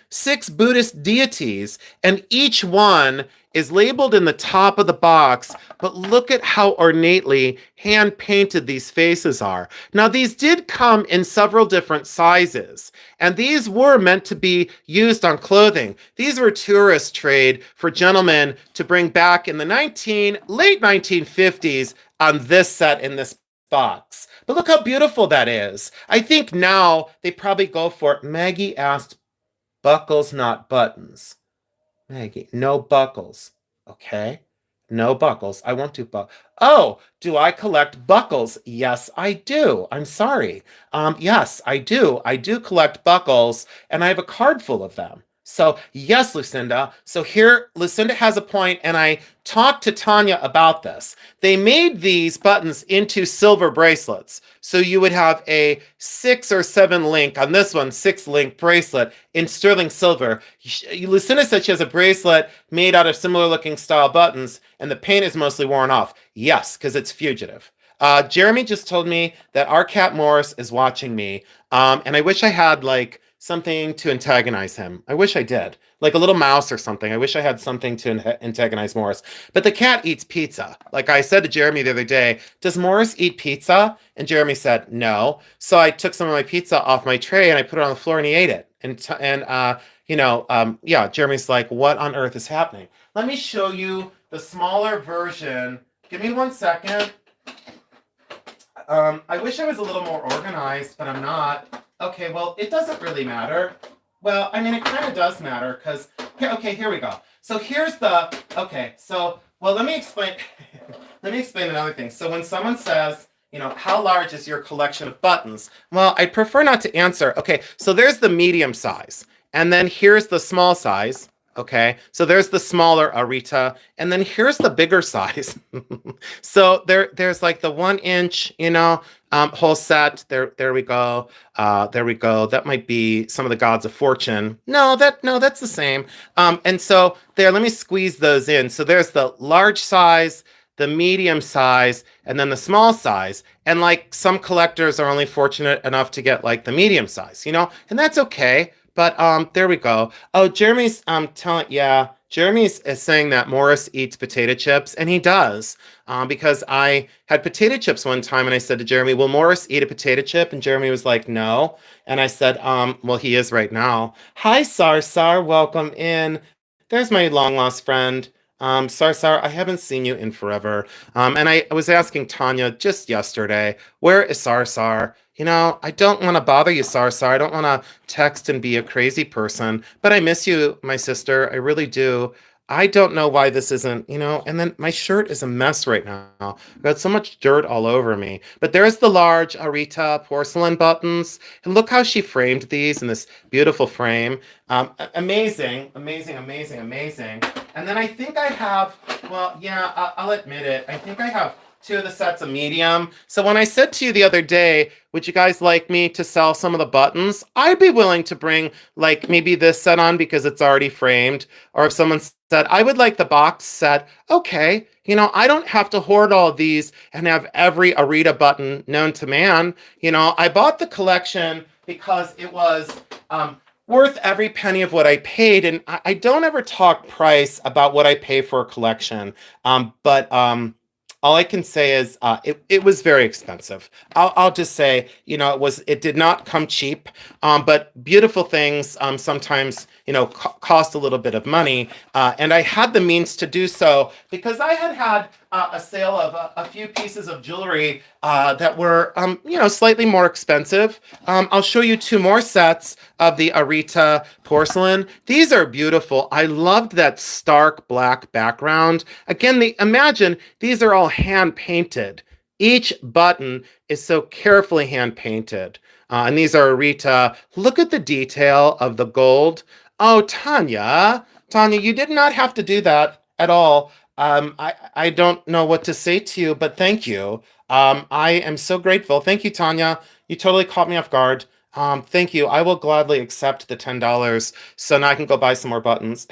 6 Buddhist deities, and each one is labeled in the top of the box, but look at how ornately hand painted these faces are. Now, these did come in several different sizes, and these were meant to be used on clothing. These were tourist trade for gentlemen to bring back in the late 1950s on this set in this box. But look how beautiful that is. I think now they probably go for Maggie asked buckles, not buttons. Maggie, no buckles. Okay. No buckles. I won't do buckles. Oh, do I collect buckles? Yes, I do. I'm sorry. Yes, I do. I do collect buckles, and I have a card full of them. So, yes, Lucinda. So here, Lucinda has a point, and I talked to Tanya about this. They made these buttons into silver bracelets. So you would have a 6 or 7 link, on this one, 6 link bracelet in sterling silver. Lucinda said she has a bracelet made out of similar looking style buttons, and the paint is mostly worn off. Yes, because it's fugitive. Jeremy just told me that our cat Morris is watching me, and I wish I had like something to antagonize him. I wish I did, like a little mouse or something. I wish I had something to antagonize Morris. But the cat eats pizza. Like I said to Jeremy the other day, does Morris eat pizza? And Jeremy said no. So I took some of my pizza off my tray and I put it on the floor and he ate it. Yeah, Jeremy's like, what on earth is happening? Let me show you the smaller version. Give me 1 second. I wish I was a little more organized, but I'm not. Okay, well, it doesn't really matter. Well, I mean, it kind of does matter because, okay, here we go. So here's the, okay, so, well, let me explain, let me explain another thing. So when someone says, how large is your collection of buttons? Well, I'd prefer not to answer. Okay, so there's the medium size, and then here's the small size. Okay, so there's the smaller Arita, and then here's the bigger size. So there's like the 1 inch, whole set. There we go. There we go. That might be some of the gods of fortune. No, that's the same. And so there, let me squeeze those in. So there's the large size, the medium size, and then the small size. And like some collectors are only fortunate enough to get like the medium size, and that's okay. But there we go. Oh, Jeremy's Jeremy's is saying that Morris eats potato chips, and he does. Because I had potato chips one time, and I said to Jeremy, "Will Morris eat a potato chip?" And Jeremy was like, "No." And I said, "Well, he is right now." Hi, Sarsar, welcome in. There's my long lost friend. Sarsar, I haven't seen you in forever. And I was asking Tanya just yesterday, where is Sarsar? I don't want to bother you, Sarsar. I don't want to text and be a crazy person, but I miss you, my sister. I really do. I don't know why this isn't, and then my shirt is a mess right now. I've got so much dirt all over me. But there's the large Arita porcelain buttons. And look how she framed these in this beautiful frame. Amazing, amazing, amazing, amazing. And then I think I have, well, yeah, I'll admit it. I think I have 2 of the sets of medium. So when I said to you the other day, would you guys like me to sell some of the buttons? I'd be willing to bring like maybe this set on because it's already framed. Or if someone said, I would like the box set, okay. I don't have to hoard all of these and have every Arita button known to man. I bought the collection because it was worth every penny of what I paid. And I don't ever talk price about what I pay for a collection. But all I can say is it was very expensive. I'll just say, it did not come cheap, but beautiful things sometimes, cost a little bit of money. And I had the means to do so because I had a sale of a few pieces of jewelry that were, slightly more expensive. I'll show you 2 more sets of the Arita porcelain. These are beautiful. I loved that stark black background. Again, imagine these are all hand painted. Each button is so carefully hand painted. And these are Arita. Look at the detail of the gold. Oh, Tanya, you did not have to do that at all. I don't know what to say to you, but thank you. I am so grateful. Thank you, Tanya. You totally caught me off guard. Thank you. I will gladly accept the $10 so now I can go buy some more buttons.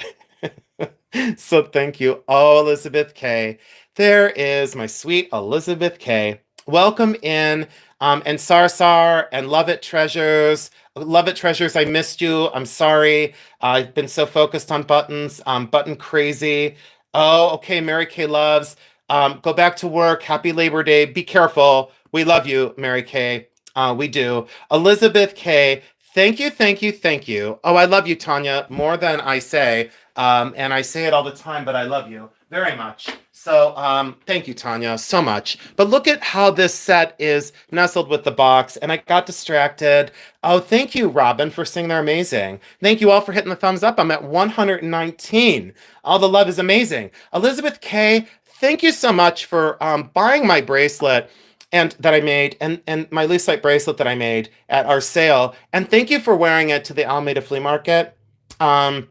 So thank you. Oh, Elizabeth K. There is my sweet Elizabeth K. Welcome in. And Sarsar and Love It Treasures. Love It Treasures, I missed you. I'm sorry. I've been so focused on buttons. Button crazy. Oh, okay, Mary Kay loves. Go back to work. Happy Labor Day. Be careful. We love you, Mary Kay. We do. Elizabeth K. Thank you, thank you, thank you. Oh, I love you, Tanya, more than I say. And I say it all the time, but I love you very much. So, thank you, Tanya, so much. But look at how this set is nestled with the box, and I got distracted. Oh, thank you, Robin, for saying they're amazing. Thank you all for hitting the thumbs up. I'm at 119. All the love is amazing. Elizabeth K, thank you so much for buying my bracelet and that I made and my lucite bracelet that I made at our sale. And thank you for wearing it to the Alameda Flea Market. Um,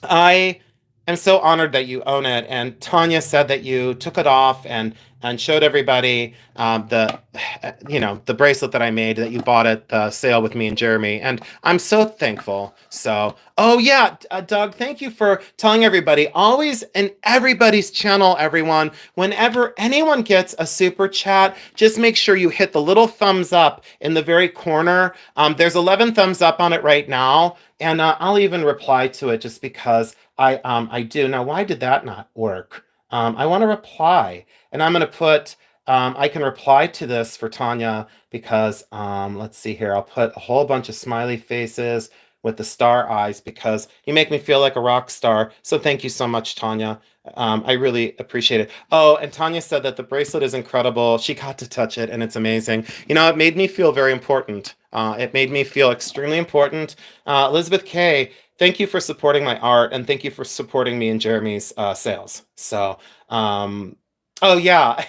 I am so honored that you own it. And Tanya said that you took it off and showed everybody the the bracelet that I made that you bought at the sale with me and Jeremy. And I'm so thankful. So, oh yeah, Doug, thank you for telling everybody. Always in everybody's channel, everyone. Whenever anyone gets a super chat, just make sure you hit the little thumbs up in the very corner. There's 11 thumbs up on it right now. And I'll even reply to it just because I do. Now, why did that not work? I want to reply, and I'm going to put. I can reply to this for Tanya because let's see here. I'll put a whole bunch of smiley faces with the star eyes because you make me feel like a rock star. So thank you so much, Tanya. I really appreciate it. Oh, and Tanya said that the bracelet is incredible. She got to touch it, and it's amazing. You know, it made me feel very important. It made me feel extremely important. Elizabeth K, thank you for supporting my art, and thank you for supporting me and Jeremy's sales. So, oh yeah.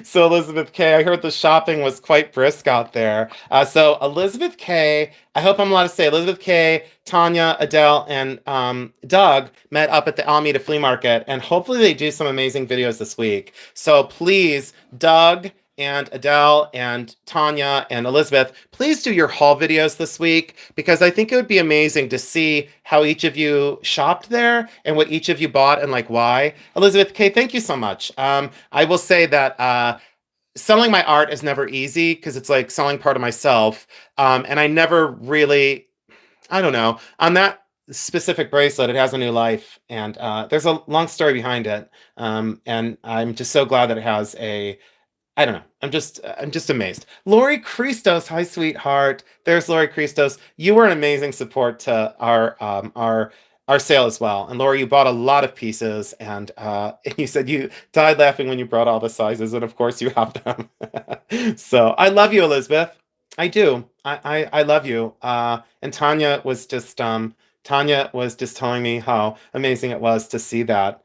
So Elizabeth K, I heard the shopping was quite brisk out there. So Elizabeth K, I hope I'm allowed to say Elizabeth K, Tanya, Adele, and Doug met up at the Alameda Flea Market, and hopefully they do some amazing videos this week. So please, Doug and Adele and Tanya and Elizabeth, please do your haul videos this week because I think it would be amazing to see how each of you shopped there and what each of you bought and like why. Elizabeth K, thank you so much. I will say that selling my art is never easy because it's like selling part of myself. And I never really, I don't know, on that specific bracelet, it has a new life. And there's a long story behind it. And I'm just so glad that it has a I don't know. I'm just amazed. Lori Christos, hi sweetheart. There's Lori Christos. You were an amazing support to our sale as well. And Lori, you bought a lot of pieces, and you said you died laughing when you brought all the sizes, and of course you have them. So I love you, Elizabeth. I do. I love you. And Tanya was just telling me how amazing it was to see that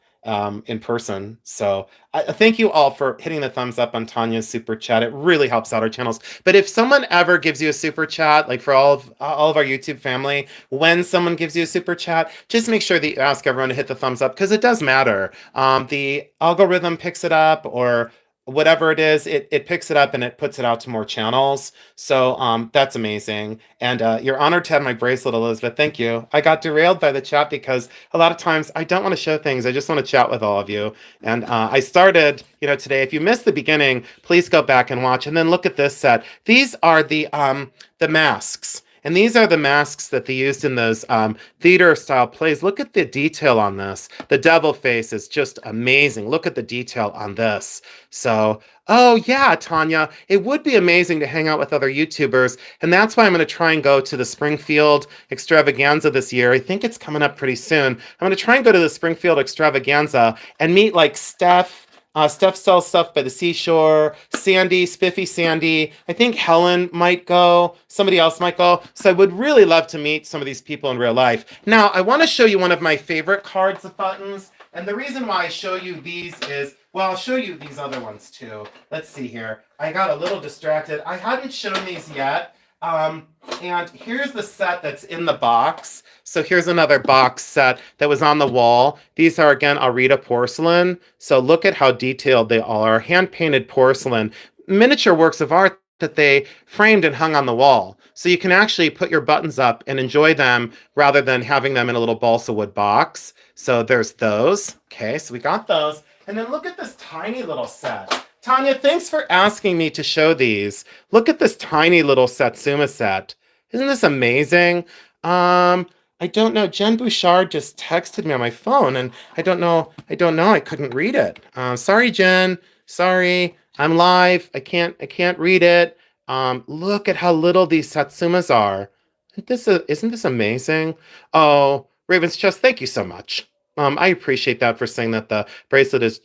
in person. So I thank you all for hitting the thumbs up on Tanya's super chat. It really helps out our channels. But if someone ever gives you a super chat, like for all of our YouTube family, when someone gives you a super chat, just make sure that you ask everyone to hit the thumbs up because it does matter. The algorithm picks it up or whatever it is, it picks it up and it puts it out to more channels. So that's amazing. And you're honored to have my bracelet, Elizabeth. Thank you. I got derailed by the chat because a lot of times I don't want to show things. I just want to chat with all of you. And I started, today. If you missed the beginning, please go back and watch. And then look at this set. These are the masks. And these are the masks that they used in those theater-style plays. Look at the detail on this. The devil face is just amazing. Look at the detail on this. So, oh yeah, Tanya, it would be amazing to hang out with other YouTubers. And that's why I'm going to try and go to the Springfield Extravaganza this year. I think it's coming up pretty soon. I'm going to try and go to the Springfield Extravaganza and meet like Steph. Steph sells stuff by the seashore. Sandy, Spiffy Sandy. I think Helen might go. Somebody else might go. So I would really love to meet some of these people in real life. Now, I want to show you one of my favorite cards of buttons. And the reason why I show you these is, well, I'll show you these other ones too. Let's see here. I got a little distracted. I hadn't shown these yet. And here's the set that's in the box. So here's another box set that was on the wall. These are, again, Arita porcelain. So look at how detailed they all are. Hand-painted porcelain. Miniature works of art that they framed and hung on the wall. So you can actually put your buttons up and enjoy them rather than having them in a little balsa wood box. So there's those. Okay, so we got those. And then look at this tiny little set. Tanya, thanks for asking me to show these. Look at this tiny little Satsuma set. Isn't this amazing? I don't know. Jen Bouchard just texted me on my phone, and I don't know. I couldn't read it. Sorry, Jen. Sorry. I'm live. I can't read it. Look at how little these Satsumas are. Isn't this amazing? Oh, Raven's Chest, thank you so much. I appreciate that for saying that the bracelet is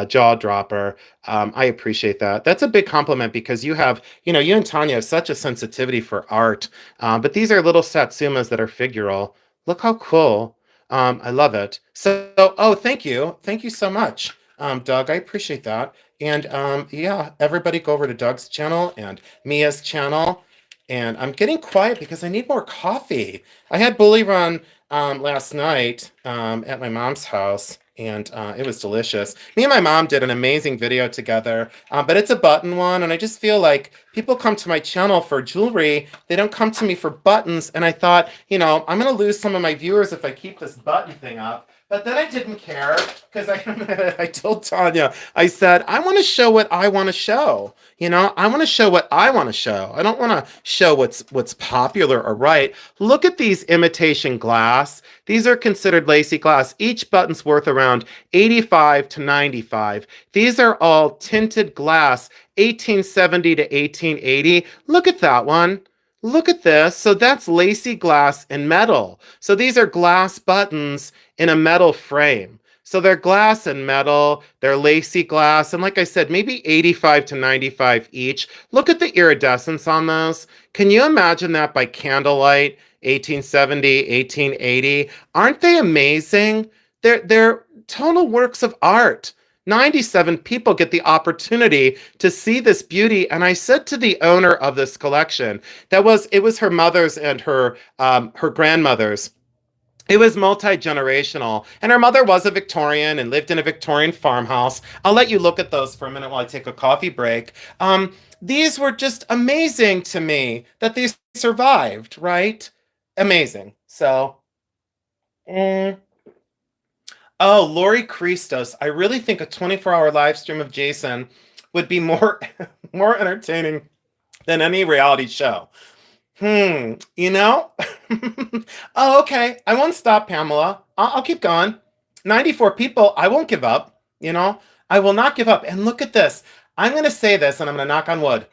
jaw dropper. I appreciate that. That's a big compliment because you and Tanya have such a sensitivity for art. But these are little Satsumas that are figural. Look how cool. I love it. So, oh, thank you. Thank you so much, Doug. I appreciate that. And yeah, everybody go over to Doug's channel and Mia's channel. And I'm getting quiet because I need more coffee. I had Bully Run last night at my mom's house, and it was delicious. Me and my mom did an amazing video together, but it's a button one, and I just feel like people come to my channel for jewelry. They don't come to me for buttons, and I thought, I'm going to lose some of my viewers if I keep this button thing up. But then I didn't care because I told Tanya, I said, I want to show what I want to show. I want to show what I want to show. I don't want to show what's popular or right. Look at these imitation glass. These are considered lacy glass. Each button's worth around 85 to 95. These are all tinted glass, 1870 to 1880. Look at that one. Look at this. So that's lacy glass and metal. So these are glass buttons in a metal frame. So they're glass and metal, they're lacy glass, and like I said, maybe 85 to 95 each. Look at the iridescence on those. Can you imagine that by candlelight, 1870, 1880? Aren't they amazing? They're total works of art. 97 people get the opportunity to see this beauty. And I said to the owner of this collection, it was her mother's and her grandmother's. It was multi-generational, and her mother was a Victorian and lived in a Victorian farmhouse. I'll let you look at those for a minute while I take a coffee break. These were just amazing to me that these survived, right? Amazing. So, oh, Lori Christos. I really think a 24-hour live stream of Jason would be more more entertaining than any reality show. You know? Oh, okay. I won't stop, Pamela. I'll keep going. 94 people. I won't give up. I will not give up. And look at this. I'm going to say this and I'm going to knock on wood.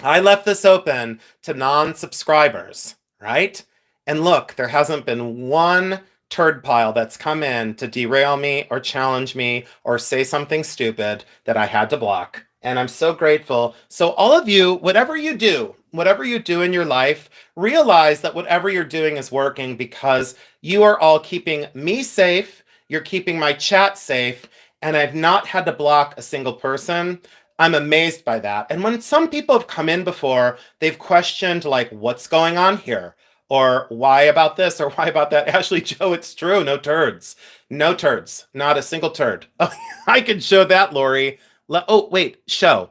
I left this open to non-subscribers, right? And look, there hasn't been one turd pile that's come in to derail me or challenge me or say something stupid that I had to block. And I'm so grateful. So all of you, whatever you do in your life, realize that whatever you're doing is working because you are all keeping me safe. You're keeping my chat safe. And I've not had to block a single person. I'm amazed by that. And when some people have come in before, they've questioned like, what's going on here? Or why about this? Or why about that? Ashley Joe, it's true. No turds. No turds. Not a single turd. Oh, I can show that, Lori. Oh, wait. Show.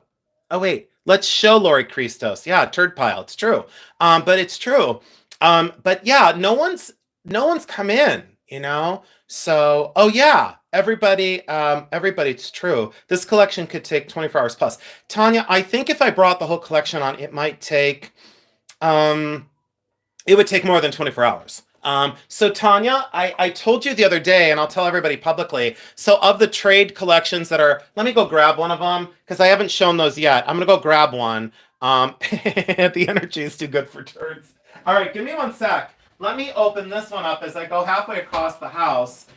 Oh, wait. Let's show Lori Christos. Yeah, turd pile. It's true. But it's true. But yeah, no one's come in, So, oh yeah, everybody, it's true. This collection could take 24 hours plus. Tanya, I think if I brought the whole collection on, it might take, it would take more than 24 hours. So Tanya, I told you the other day, and I'll tell everybody publicly, so of the trade collections that are, let me go grab one of them, because I haven't shown those yet. I'm going to go grab one. The energy is too good for turds. All right, give me one sec. Let me open this one up as I go halfway across the house.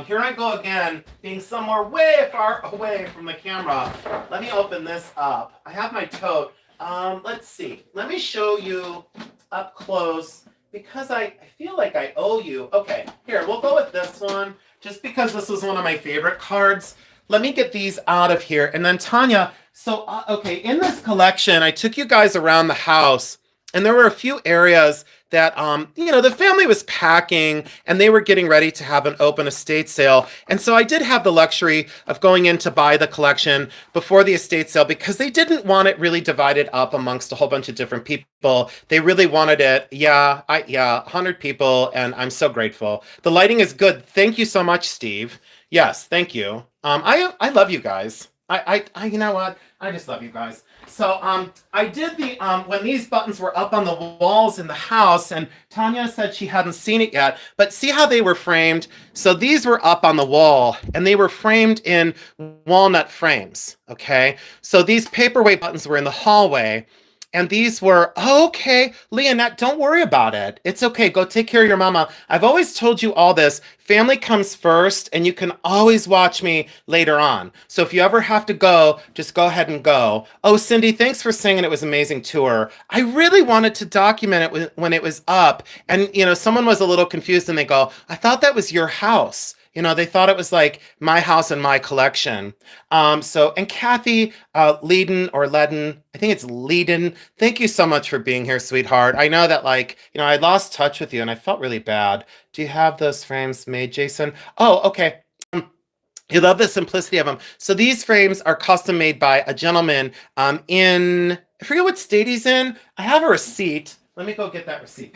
Here I go again, being somewhere way far away from the camera. Let me open this up. I have my tote. Let's see. Let me show you up close because I feel like I owe you. Okay, here, we'll go with this one just because this was one of my favorite cards. Let me get these out of here. And then Tanya, so, okay, in this collection, I took you guys around the house and there were a few areas that, the family was packing and they were getting ready to have an open estate sale. And so I did have the luxury of going in to buy the collection before the estate sale because they didn't want it really divided up amongst a whole bunch of different people. They really wanted it. 100 people. And I'm so grateful. The lighting is good. Thank you so much, Steve. Yes, thank you. I love you guys. You know what? I just love you guys. So I did the when these buttons were up on the walls in the house, and Tanya said she hadn't seen it yet. But see how they were framed? So these were up on the wall, and they were framed in walnut frames. Okay, so these paperweight buttons were in the hallway. And these were, oh, okay, Leonette, don't worry about it. It's okay. Go take care of your mama. I've always told you all this. Family comes first, and you can always watch me later on. So if you ever have to go, just go ahead and go. Oh, Cindy, thanks for saying it was an amazing tour. I really wanted to document it when it was up. And, someone was a little confused and they go, I thought that was your house. They thought it was like my house and my collection. And Kathy Leeden or Leden, I think it's Leeden. Thank you so much for being here, sweetheart. I know that I lost touch with you and I felt really bad. Do you have those frames made, Jason? Oh, okay. You love the simplicity of them. So these frames are custom made by a gentleman I forget what state he's in. I have a receipt. Let me go get that receipt.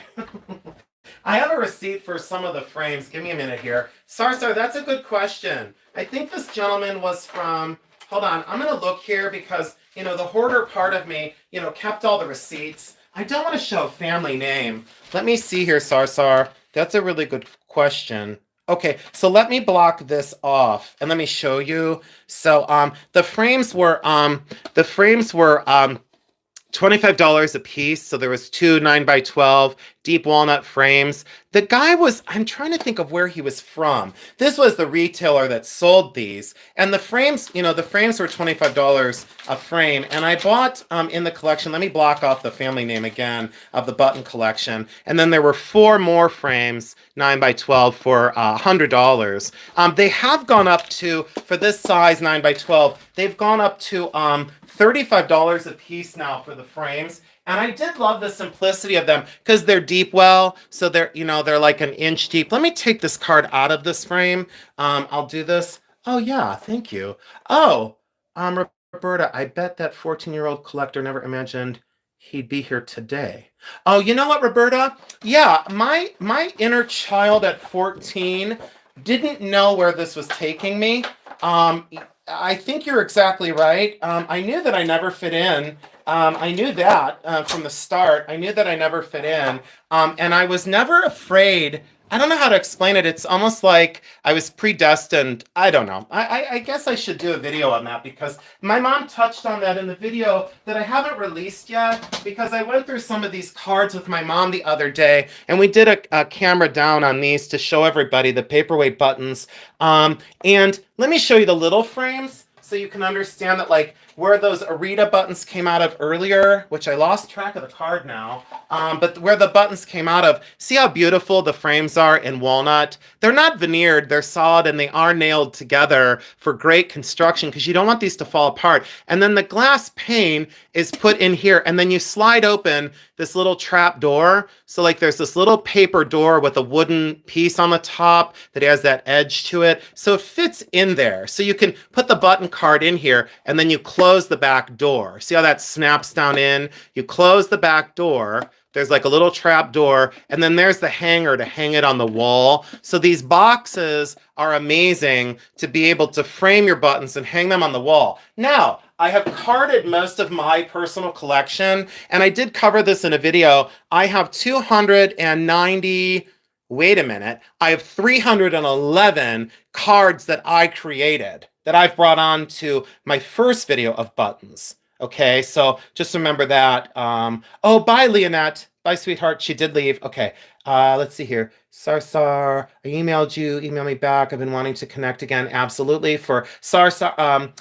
I have a receipt for some of the frames. Give me a minute here. Sarsar, that's a good question. I think this gentleman was from, hold on, I'm going to look here because, the hoarder part of me, kept all the receipts. I don't want to show family name. Let me see here, Sarsar. That's a really good question. Okay, so let me block this off and let me show you. So the frames were $25 a piece. So there was two 9x12 deep walnut frames. The guy was, I'm trying to think of where he was from. This was the retailer that sold these. And the frames, the frames were $25 a frame. And I bought in the collection, let me block off the family name again of the button collection. And then there were four more frames, 9x12 for $100. They have gone up to, for this size 9x12, they've gone up to $35 a piece now for the frames. And I did love the simplicity of them because they're deep well, so they're like an inch deep. Let me take this card out of this frame. I'll do this. Oh yeah, thank you. Oh, Roberta, I bet that 14-year-old collector never imagined he'd be here today. Oh, you know what, Roberta? Yeah, my inner child at 14 didn't know where this was taking me. I think you're exactly right. I knew that I never fit in. I knew that from the start. I knew that I never fit in. And I was never afraid. I don't know how to explain it. It's almost like I was predestined. I don't know. I guess I should do a video on that because my mom touched on that in the video that I haven't released yet because I went through some of these cards with my mom the other day and we did a camera down on these to show everybody the paperweight buttons. And let me show you the little frames so you can understand that where those Arita buttons came out of earlier, which I lost track of the card now, but where the buttons came out of, see how beautiful the frames are in walnut? They're not veneered, they're solid, and they are nailed together for great construction because you don't want these to fall apart. And then the glass pane is put in here, and then you slide open this little trap door. So there's this little paper door with a wooden piece on the top that has that edge to it. So it fits in there. So you can put the button card in here and then you close the back door. See how that snaps down in? You close the back door. There's a little trap door, and then there's the hanger to hang it on the wall. So these boxes are amazing to be able to frame your buttons and hang them on the wall. Now, I have carded most of my personal collection, and I did cover this in a video. I have 290, wait a minute, I have 311 cards that I created that I've brought on to my first video of buttons. Okay, so just remember that. Oh, bye, Leonette. Bye, sweetheart. She did leave. Okay, let's see here. Sarsar, I emailed you. Email me back. I've been wanting to connect again. Absolutely. For Sarsar,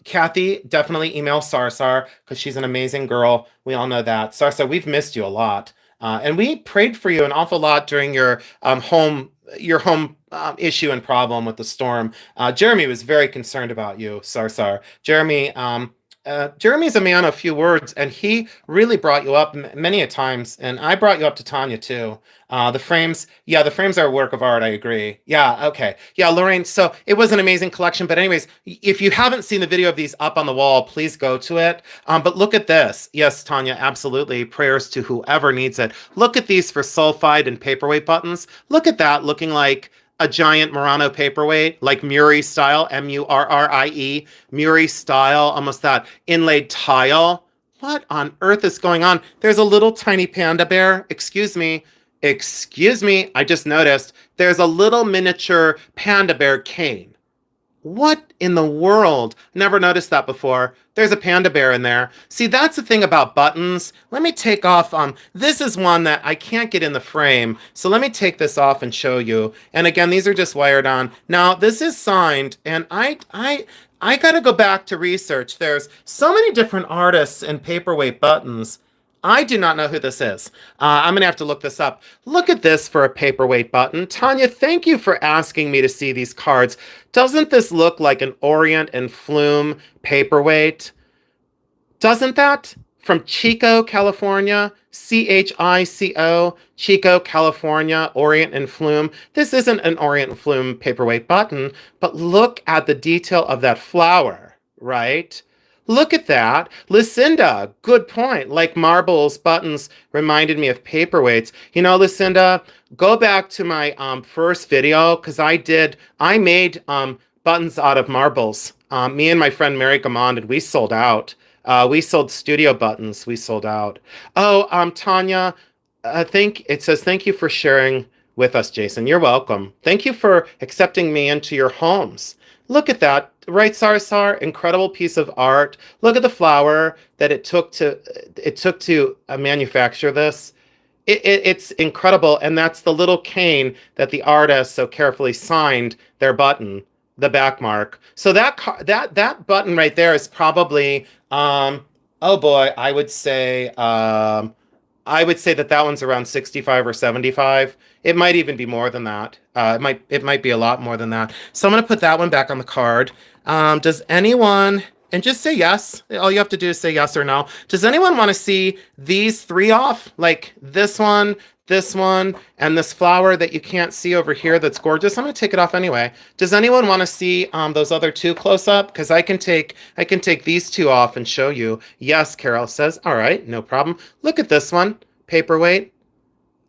Kathy, definitely email Sarsar because she's an amazing girl. We all know that. Sarsar, we've missed you a lot. And we prayed for you an awful lot during your home issue and problem with the storm. Jeremy was very concerned about you, Sarsar. Jeremy's a man of few words, and he really brought you up many a times, and I brought you up to Tanya too. The frames are a work of art, I agree. Yeah, okay. Yeah, Lorraine, so it was an amazing collection, but anyways, if you haven't seen the video of these up on the wall, please go to it. But look at this. Yes, Tanya, absolutely. Prayers to whoever needs it. Look at these for sulfide and paperweight buttons. Look at that looking like a giant Murano paperweight, like Muri style, Murrie, Muri style, almost that inlaid tile. What on earth is going on? There's a little tiny panda bear. Excuse me. Excuse me. I just noticed there's a little miniature panda bear cane. What in the world? Never noticed that before. There's a panda bear in there. See, that's the thing about buttons. Let me take off, this is one that I can't get in the frame. So let me take this off and show you. And again, these are just wired on. Now, this is signed, and I gotta go back to research. There's so many different artists and paperweight buttons. I do not know who this is. I'm going to have to look this up. Look at this for a paperweight button. Tanya, thank you for asking me to see these cards. Doesn't this look like an Orient and Flume paperweight? Doesn't that? From Chico, California, Chico, Chico, California, Orient and Flume. This isn't an Orient and Flume paperweight button, but look at the detail of that flower, right? Look at that. Lucinda, good point. Like marbles, buttons reminded me of paperweights. You know, Lucinda, go back to my first video because I made buttons out of marbles. Me and my friend Mary Gamond, and we sold out. We sold studio buttons. We sold out. Oh, Tanya, I think it says, thank you for sharing with us, Jason. You're welcome. Thank you for accepting me into your homes. Look at that. Right, Sarsar? Incredible piece of art. Look at the flower that it took to manufacture this. It's incredible. And that's the little cane that the artist so carefully signed their button, the back mark. So that button right there is probably, oh boy, I would say that one's around 65 or 75. It might even be more than that. It might be a lot more than that. So I'm going to put that one back on the card. Does anyone, and just say yes. All you have to do is say yes or no. Does anyone want to see these three off? Like this one, and this flower that you can't see over here that's gorgeous. I'm going to take it off anyway. Does anyone want to see those other two close up? Because I can take these two off and show you. Yes, Carol says. All right, no problem. Look at this one, paperweight.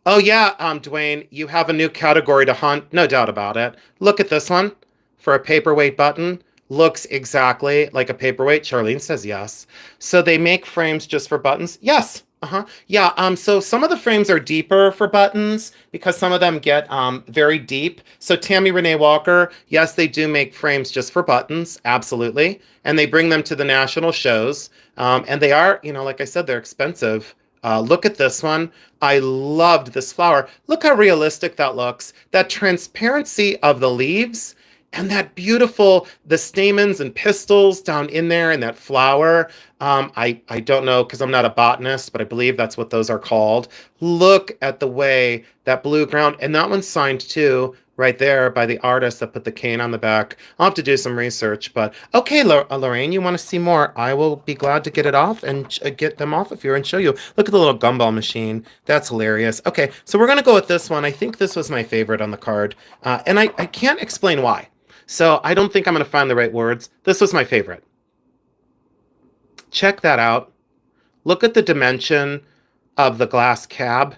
Oh yeah, Dwayne, you have a new category to hunt. No doubt about it. Look at this one for a paperweight button. Looks exactly like a paperweight. Charlene says yes. So they make frames just for buttons? Yes. Yeah, so some of the frames are deeper for buttons because some of them get very deep. So Tammy Renee Walker, yes, they do make frames just for buttons, absolutely. And they bring them to the national shows. And they are, like I said, they're expensive. Look at this one. I loved this flower. Look how realistic that looks. That transparency of the leaves and that beautiful, the stamens and pistils down in there and that flower. I don't know because I'm not a botanist, but I believe that's what those are called. Look at the way that blue ground, and that one's signed too, right there by the artist that put the cane on the back. I'll have to do some research, but okay, Lorraine, you want to see more? I will be glad to get it off and get them off of here and show you. Look at the little gumball machine. That's hilarious. Okay, so we're going to go with this one. I think this was my favorite on the card, and I can't explain why. So I don't think I'm going to find the right words. This was my favorite. Check that out. Look at the dimension of the glass cab.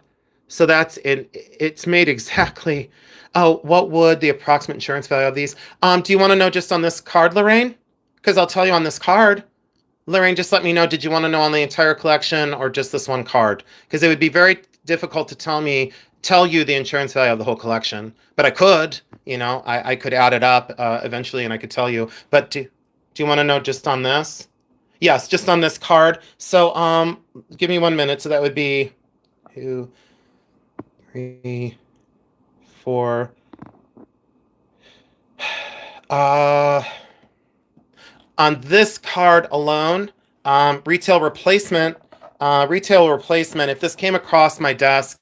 So it's made exactly. Oh, what would the approximate insurance value of these? Do you want to know just on this card, Lorraine? Because I'll tell you on this card. Lorraine, just let me know. Did you want to know on the entire collection or just this one card? Because it would be very difficult to tell you the insurance value of the whole collection. But I could, I could add it up eventually and I could tell you. But do you want to know just on this? Yes, just on this card. So give me 1 minute. So that would be 2, 3, 4. On this card alone, retail replacement, if this came across my desk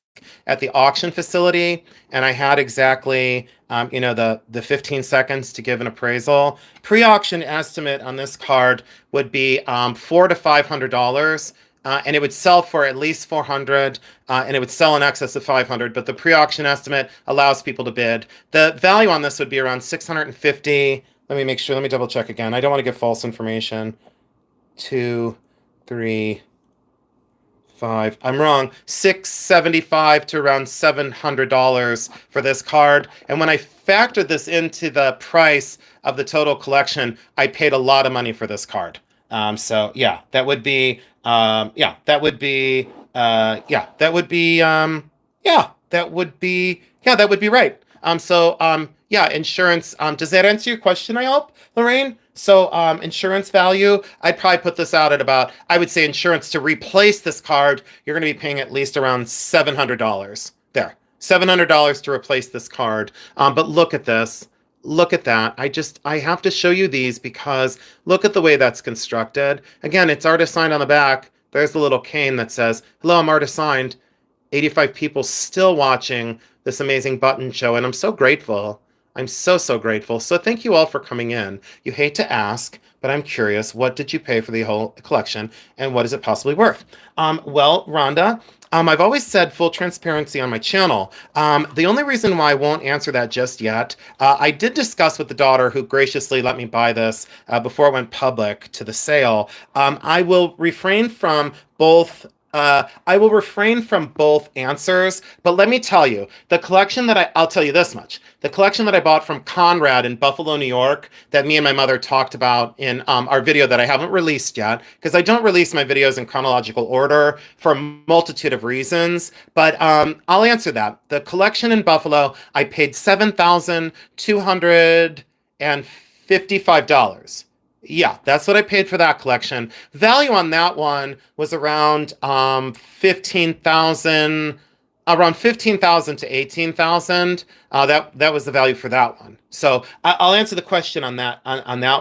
at the auction facility and I had exactly, the 15 seconds to give an appraisal, pre-auction estimate on this card would be $400 to $500. And it would sell for at least $400, and it would sell in excess of $500. But the pre-auction estimate allows people to bid. The value on this would be around $650. Let me make sure. Let me double check again. I don't want to give false information. 2, 3, five. I'm wrong. $675 to around $700 for this card. And when I factored this into the price of the total collection, I paid a lot of money for this card. So yeah, that would be that would be right. Yeah, insurance. Does that answer your question, I hope, Lorraine? So, insurance value, I'd probably put this out at about, I would say insurance to replace this card, you're going to be paying at least around $700. There, $700 to replace this card. But look at this. Look at that. I have to show you these because look at the way that's constructed. Again, it's artist signed on the back. There's the little cane that says, hello, I'm artist signed. 85 people still watching this amazing button show, and I'm so grateful. I'm so, so grateful. So thank you all for coming in. You hate to ask, but I'm curious, what did you pay for the whole collection, and what is it possibly worth? Well, Rhonda, I've always said full transparency on my channel. The only reason why I won't answer that just yet, I did discuss with the daughter who graciously let me buy this before it went public to the sale. I will refrain from both answers, but let me tell you, the collection that I'll tell you this much. The collection that I bought from Conrad in Buffalo, New York, that me and my mother talked about in our video that I haven't released yet, because I don't release my videos in chronological order for a multitude of reasons, but I'll answer that. The collection in Buffalo, I paid $7,255. Yeah, that's what I paid for that collection. Value on that one was around 15,000, around 15,000 to 18,000. That was the value for that one. So I'll answer the question on that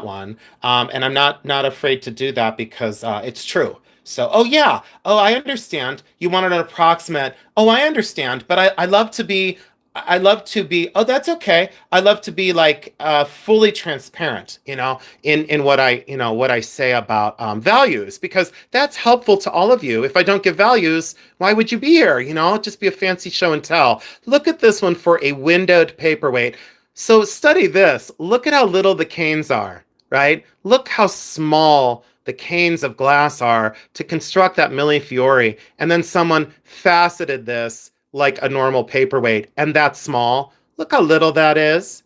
one. And I'm not afraid to do that because it's true. So, oh yeah, oh I understand. You wanted an approximate. Oh, I understand. But I love to be. Oh, that's okay. I love to be like fully transparent, in what I say about values, because that's helpful to all of you. If I don't give values, why would you be here? Just be a fancy show and tell. Look at this one for a windowed paperweight. So study this. Look at how little the canes are, right? Look how small the canes of glass are to construct that Millefiori. And then someone faceted this like a normal paperweight, and that's small. Look how little that is.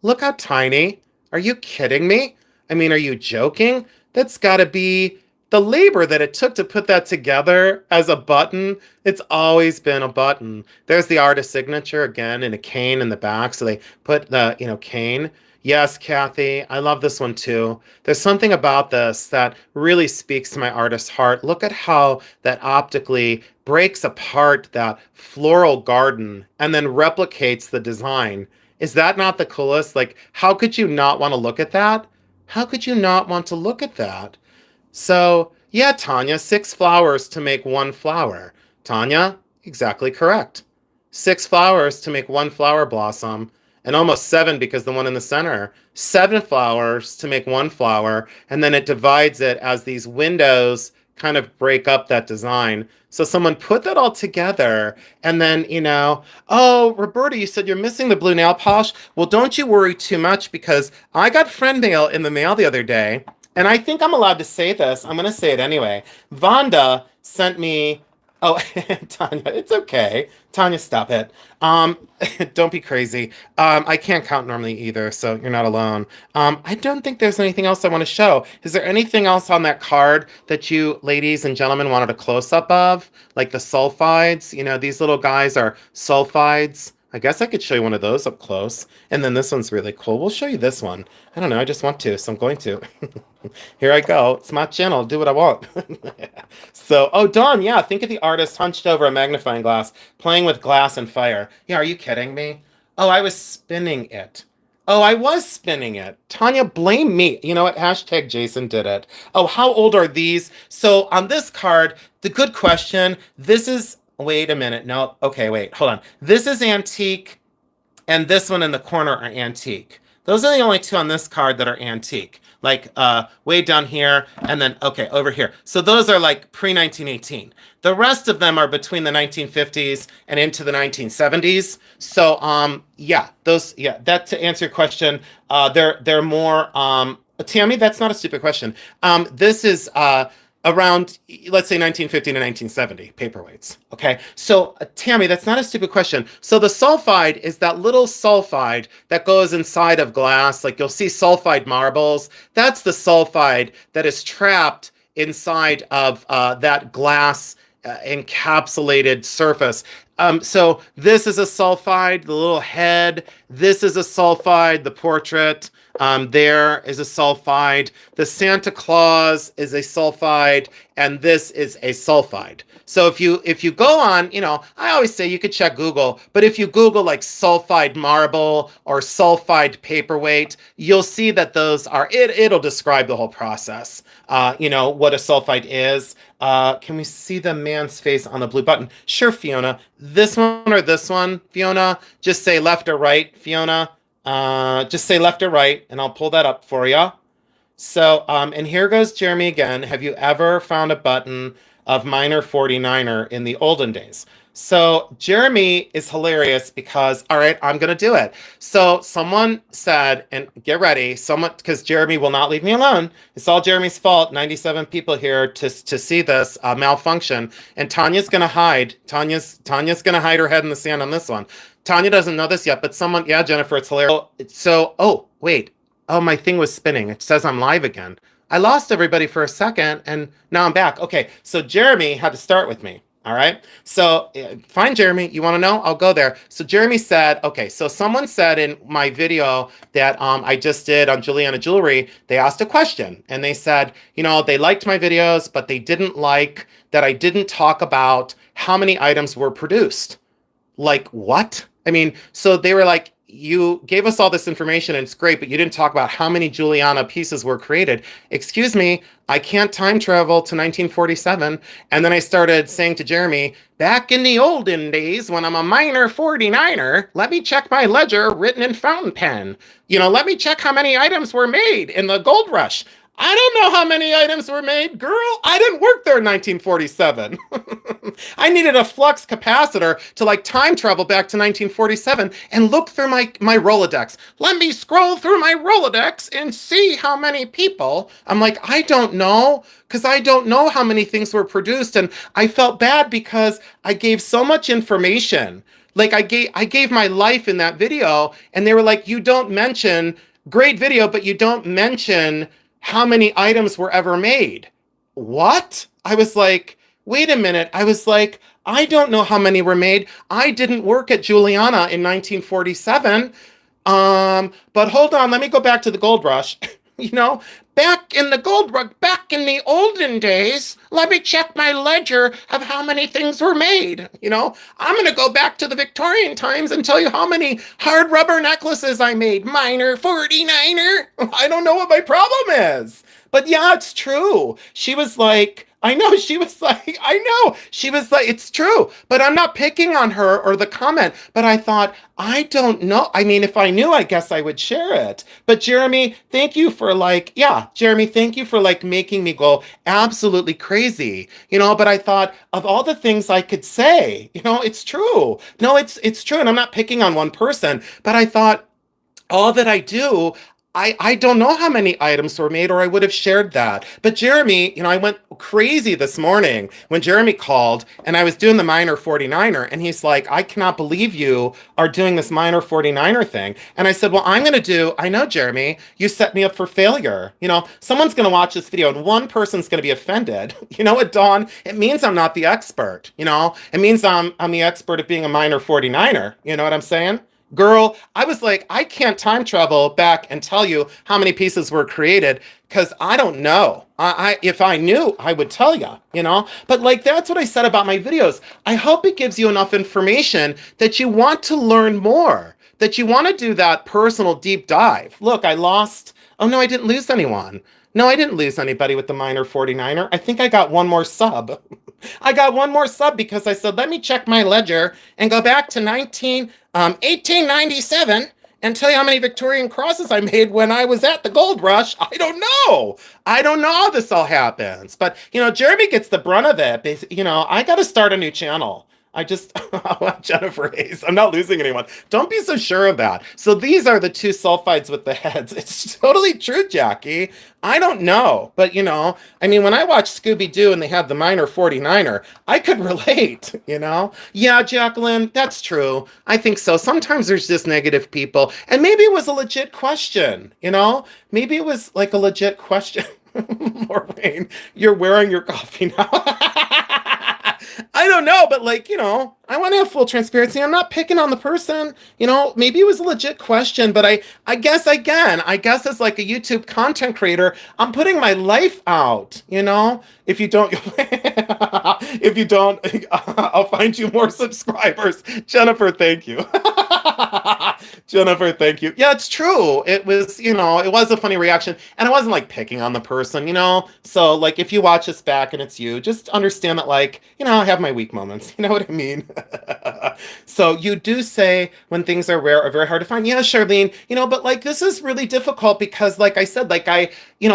Look how tiny. Are you kidding me? I mean, are you joking? That's got to be the labor that it took to put that together as a button. It's always been a button. There's the artist signature again in a cane in the back, so they put the, cane. Yes, Kathy, I love this one too. There's something about this that really speaks to my artist's heart. Look at how that optically breaks apart that floral garden and then replicates the design. Is that not the coolest? Like, how could you not want to look at that? How could you not want to look at that? So, yeah, Tanya, 6 flowers to make 1 flower. Tanya, exactly correct. 6 flowers to make 1 flower blossom. And almost 7 because the one in the center. 7 flowers to make 1 flower, and then it divides it as these windows kind of break up that design. So someone put that all together, and then, oh, Roberta, you said you're missing the blue nail polish. Well, don't you worry too much, because I got friend mail in the mail the other day, and I think I'm allowed to say this. I'm going to say it anyway. Vonda sent me. Oh, Tanya, it's okay. Tanya, stop it. Don't be crazy. I can't count normally either, so you're not alone. I don't think there's anything else I want to show. Is there anything else on that card that you ladies and gentlemen wanted a close-up of? Like the sulfides? These little guys are sulfides. I guess I could show you one of those up close. And then this one's really cool. We'll show you this one. I don't know, I just want to, so I'm going to. Here I go. It's my channel. I'll do what I want. So, oh, Dawn, yeah, think of the artist hunched over a magnifying glass, playing with glass and fire. Yeah, are you kidding me? Oh, I was spinning it. Oh, I was spinning it. Tanya, blame me. You know what? Hashtag Jason did it. Oh, how old are these? So on this card, the good question, this is... Wait a minute. No. Okay, wait. Hold on. This is antique, and this one in the corner are antique. Those are the only 2 on this card that are antique. Like way down here, and then, okay, over here. So those are like pre-1918. The rest of them are between the 1950s and into the 1970s. So, that to answer your question, they're more, Tammy, that's not a stupid question. This is, around, let's say 1950 to 1970 paperweights. Okay, so Tammy, that's not a stupid question. So the sulfide is that little sulfide that goes inside of glass, like you'll see sulfide marbles. That's the sulfide that is trapped inside of that glass encapsulated surface. So this is a sulfide, the little head. This is a sulfide, the portrait. There is a sulfide. The Santa Claus is a sulfide, and this is a sulfide. So if you go on, I always say you could check Google, but if you Google like sulfide marble or sulfide paperweight, you'll see that those are it'll describe the whole process. What a sulfide is. Can we see the man's face on the blue button? Sure, Fiona. This one or this one, Fiona? Just say left or right, Fiona. Just say left or right, and I'll pull that up for you. So, and here goes Jeremy again. Have you ever found a button of Miner 49er in the olden days? So Jeremy is hilarious because, all right, I'm going to do it. So someone said, and get ready, because Jeremy will not leave me alone. It's all Jeremy's fault. 97 people here to see this malfunction. And Tanya's going to hide. Tanya's going to hide her head in the sand on this one. Tanya doesn't know this yet, but yeah, Jennifer, it's hilarious. So, oh, wait. Oh, my thing was spinning. It says I'm live again. I lost everybody for a second, and now I'm back. Okay, so Jeremy had to start with me. All right. So find Jeremy. You want to know? I'll go there. So Jeremy said, okay, so someone said in my video that I just did on Juliana Jewelry, they asked a question and they said, they liked my videos, but they didn't like that I didn't talk about how many items were produced. Like what? I mean, so they were like, you gave us all this information and it's great, but you didn't talk about how many Juliana pieces were created. Excuse me, I can't time travel to 1947. And then I started saying to Jeremy, back in the olden days when I'm a Miner 49er, let me check my ledger written in fountain pen. Let me check how many items were made in the gold rush. I don't know how many items were made, girl. I didn't work there in 1947. I needed a flux capacitor to time travel back to 1947 and look through my Rolodex. Let me scroll through my Rolodex and see how many people. I'm like, I don't know, because I don't know how many things were produced. And I felt bad because I gave so much information. I gave my life in that video, and they were like, you don't mention, great video, but you don't mention how many items were ever made. What? I was like, wait a minute. I was like, I don't know how many were made. I didn't work at Juliana in 1947. But hold on, let me go back to the gold rush. Back in the olden days, let me check my ledger of how many things were made. I'm going to go back to the Victorian times and tell you how many hard rubber necklaces I made. Miner 49er. I don't know what my problem is. But yeah, it's true. She was like, I know. She was like, I know. She was like, it's true. But I'm not picking on her or the comment. But I thought, I don't know. I mean, if I knew, I guess I would share it. But Jeremy, thank you for Jeremy, thank you for making me go absolutely crazy. But I thought of all the things I could say, it's true. No, it's true. And I'm not picking on one person, but I thought all that I do, I don't know how many items were made, or I would have shared that. But Jeremy, I went crazy this morning when Jeremy called and I was doing the Miner 49er, and he's like, I cannot believe you are doing this Miner 49er thing. And I said, well, I know, Jeremy, you set me up for failure. Someone's going to watch this video and one person's going to be offended. You know what, Dawn? It means I'm not the expert. It means I'm the expert at being a Miner 49er. You know what I'm saying? Girl, I was like, I can't time travel back and tell you how many pieces were created because I don't know. If I knew, I would tell you, But that's what I said about my videos. I hope it gives you enough information that you want to learn more, that you want to do that personal deep dive. Look, I lost. Oh, no, I didn't lose anyone. No, I didn't lose anybody with the Miner 49er. I think I got one more sub. I got one more sub because I said, let me check my ledger and go back to 1897 and tell you how many Victorian crosses I made when I was at the gold rush. I don't know. I don't know how this all happens. But, Jeremy gets the brunt of it. I got to start a new channel. I just, Jennifer Hayes, I'm not losing anyone. Don't be so sure of that. So these are the two sulfides with the heads. It's totally true, Jackie. I don't know, but I mean, when I watched Scooby-Doo and they had the minor 49er, I could relate. Yeah, Jacqueline, that's true. I think so. Sometimes there's just negative people, and maybe it was a legit question. Maybe it was like a legit question. Maureen, you're wearing your coffee now. I don't know, but I want to have full transparency. I'm not picking on the person. Maybe it was a legit question, but I guess again, I guess as like a YouTube content creator, I'm putting my life out. If you don't, if you don't, I'll find you more subscribers. Jennifer, thank you. Jennifer, thank you. Yeah, it's true. It was a funny reaction. And I wasn't like picking on the person. So like if you watch this back and it's you, just understand that I have my weak moments. You know what I mean? So you do say when things are rare or very hard to find. Yeah, Charlene, but this is really difficult because like I said,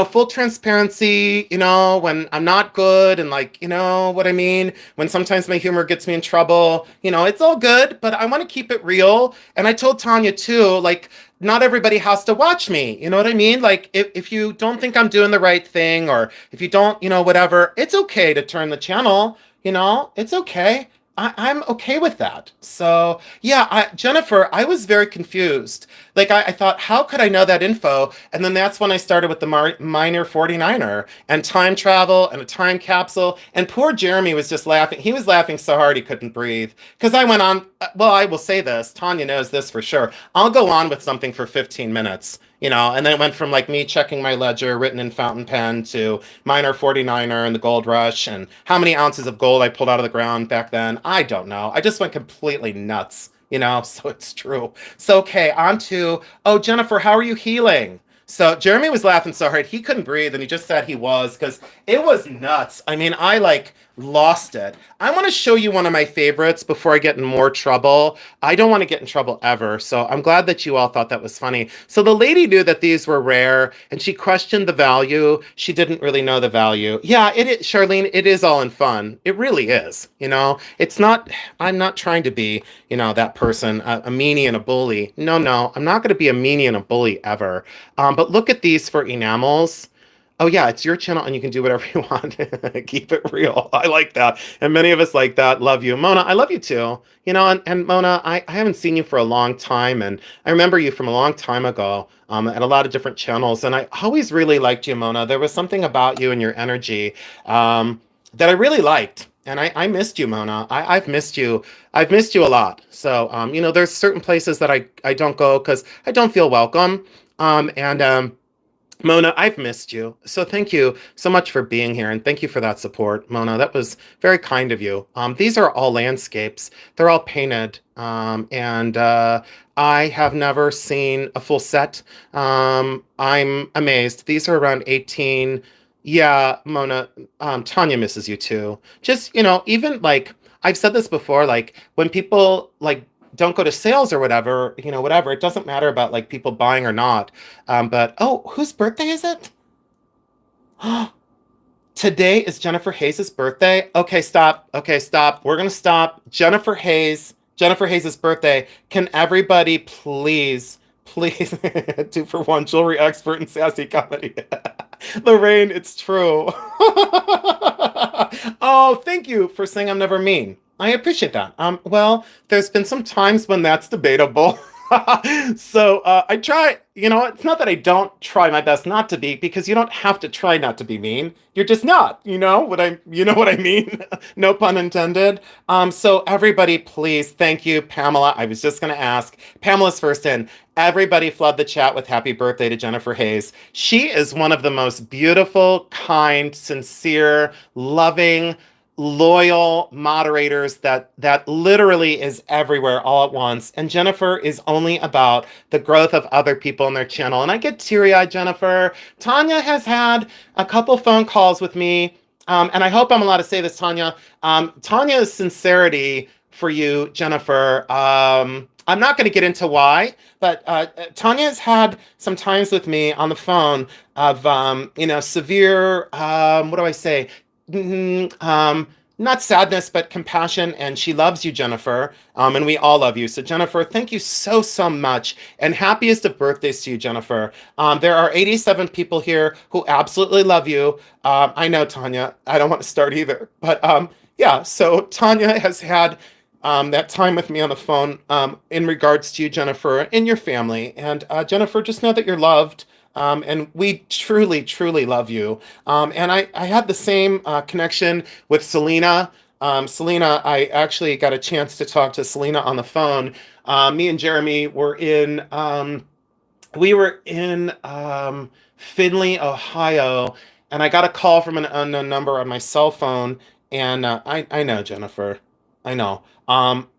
full transparency, when I'm not good and what I mean? When sometimes my humor gets me in trouble, it's all good, but I want to keep it real. And I told Tanya too, not everybody has to watch me. You know what I mean? If you don't think I'm doing the right thing or if you don't, whatever, it's okay to turn the channel, it's okay. I'm okay with that. So yeah, Jennifer, I was very confused. I thought, how could I know that info? And then that's when I started with the minor 49er and time travel and a time capsule. And poor Jeremy was just laughing. He was laughing so hard he couldn't breathe. Because I went on, well, I will say this, Tanya knows this for sure. I'll go on with something for 15 minutes. And then it went from me checking my ledger written in fountain pen to minor 49er and the gold rush and how many ounces of gold I pulled out of the ground back then. I don't know. I just went completely nuts, so it's true. So, okay, on to, oh, Jennifer, how are you healing? So Jeremy was laughing so hard he couldn't breathe, and he just said he was because it was nuts. I mean, I lost it. I want to show you one of my favorites before I get in more trouble. I don't want to get in trouble ever, so I'm glad that you all thought that was funny. So the lady knew that these were rare, and she questioned the value. She didn't really know the value. Yeah, it is, Charlene, it is all in fun. It really is, It's not, I'm not trying to be, that person, a meanie and a bully. No, I'm not going to be a meanie and a bully ever. But look at these for enamels. Oh yeah, it's your channel and you can do whatever you want. Keep it real. I like that. And many of us like that. Love you. Mona, I love you too. And Mona, I haven't seen you for a long time. And I remember you from a long time ago at a lot of different channels. And I always really liked you, Mona. There was something about you and your energy that I really liked. And I missed you, Mona. I've missed you. I've missed you a lot. So, there's certain places that I don't go because I don't feel welcome. Mona, I've missed you. So thank you so much for being here. And thank you for that support, Mona. That was very kind of you. These are all landscapes. They're all painted. And I have never seen a full set. I'm amazed. These are around 18. Yeah, Mona, Tanya misses you too. Just, even I've said this before, when people don't go to sales or whatever, whatever. It doesn't matter about people buying or not. But oh, whose birthday is it? Today is Jennifer Hayes' birthday. Okay, stop. Okay, stop. We're gonna stop. Jennifer Hayes' birthday. Can everybody please 2-for-1 jewelry expert and sassy comedy? Lorraine, it's true. Oh, thank you for saying I'm never mean. I appreciate that. Well, there's been some times when that's debatable. So I try, it's not that I don't try my best not to be, because you don't have to try not to be mean. You're just not, you know what I mean? No pun intended. So everybody, please, thank you, Pamela. I was just going to ask. Pamela's first in. Everybody flood the chat with happy birthday to Jennifer Hayes. She is one of the most beautiful, kind, sincere, loving, loyal moderators that literally is everywhere all at once. And Jennifer is only about the growth of other people in their channel. And I get teary-eyed, Jennifer. Tanya has had a couple phone calls with me. And I hope I'm allowed to say this, Tanya. Tanya's sincerity for you, Jennifer, I'm not going to get into why, but Tanya has had some times with me on the phone of, severe, what do I say? not sadness, but compassion. And she loves you, Jennifer. And we all love you. So, Jennifer, thank you so, so much. And happiest of birthdays to you, Jennifer. There are 87 people here who absolutely love you. I know, Tanya. I don't want to start either. But yeah, so Tanya has had that time with me on the phone in regards to you, Jennifer, and your family. And Jennifer, just know that you're loved. And we truly, truly love you. And I had the same connection with Selena. Selena, I actually got a chance to talk to Selena on the phone. Me and Jeremy we were in Findlay, Ohio, and I got a call from an unknown number on my cell phone. And I know, Jennifer. I know.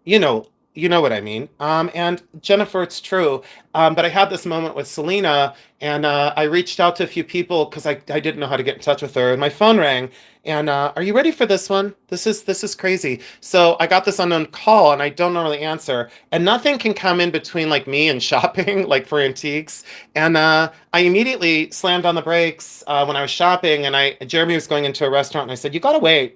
You know what I mean. And Jennifer, it's true. But I had this moment with Selena, and I reached out to a few people because I didn't know how to get in touch with her, and my phone rang. And are you ready for this one? This is crazy. So I got this unknown call, and I don't normally answer, and nothing can come in between like me and shopping, like for antiques. And I immediately slammed on the brakes when I was shopping, and I Jeremy was going into a restaurant, and I said, "You gotta wait.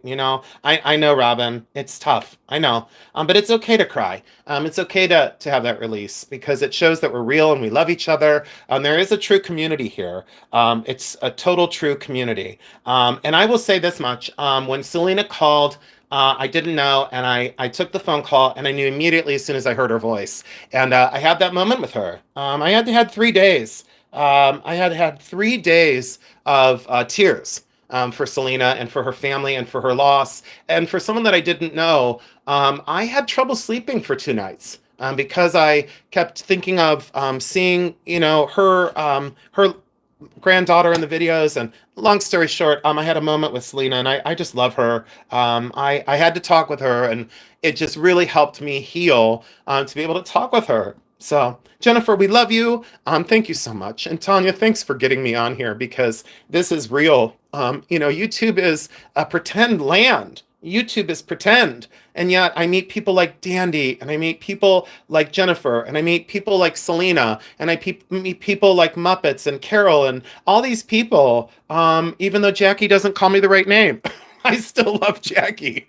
I know, Robin. It's tough. I know, but it's okay to cry. It's okay to have that release because it shows that we're real and we love each other. There is a true community here. It's a total true community. And I will say this much: when Selena called, I didn't know, and I took the phone call, and I knew immediately as soon as I heard her voice. And I had that moment with her. I had 3 days. I had 3 days of tears. For Selena and for her family and for her loss and for someone that I didn't know. I had trouble sleeping for 2 nights because I kept thinking of seeing, her granddaughter in the videos. And long story short, I had a moment with Selena, and I just love her. I had to talk with her, and it just really helped me heal to be able to talk with her. So, Jennifer, we love you. Thank you so much. And Tanya, thanks for getting me on here because this is real. YouTube is a pretend land. YouTube is pretend. And yet I meet people like Dandy, and I meet people like Jennifer, and I meet people like Selena, and meet people like Muppets and Carol and all these people. Even though Jackie doesn't call me the right name, I still love Jackie.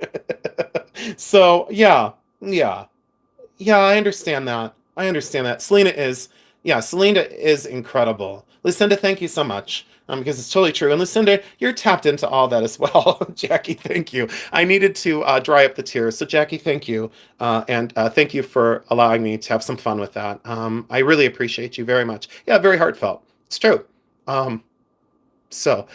So, yeah, I understand that. I understand that. Selena is incredible. Lucinda, thank you so much. Because it's totally true. And Lucinda, you're tapped into all that as well. Jackie, thank you. I needed to dry up the tears. So Jackie, thank you. And thank you for allowing me to have some fun with that. I really appreciate you very much. Yeah, very heartfelt. It's true. So,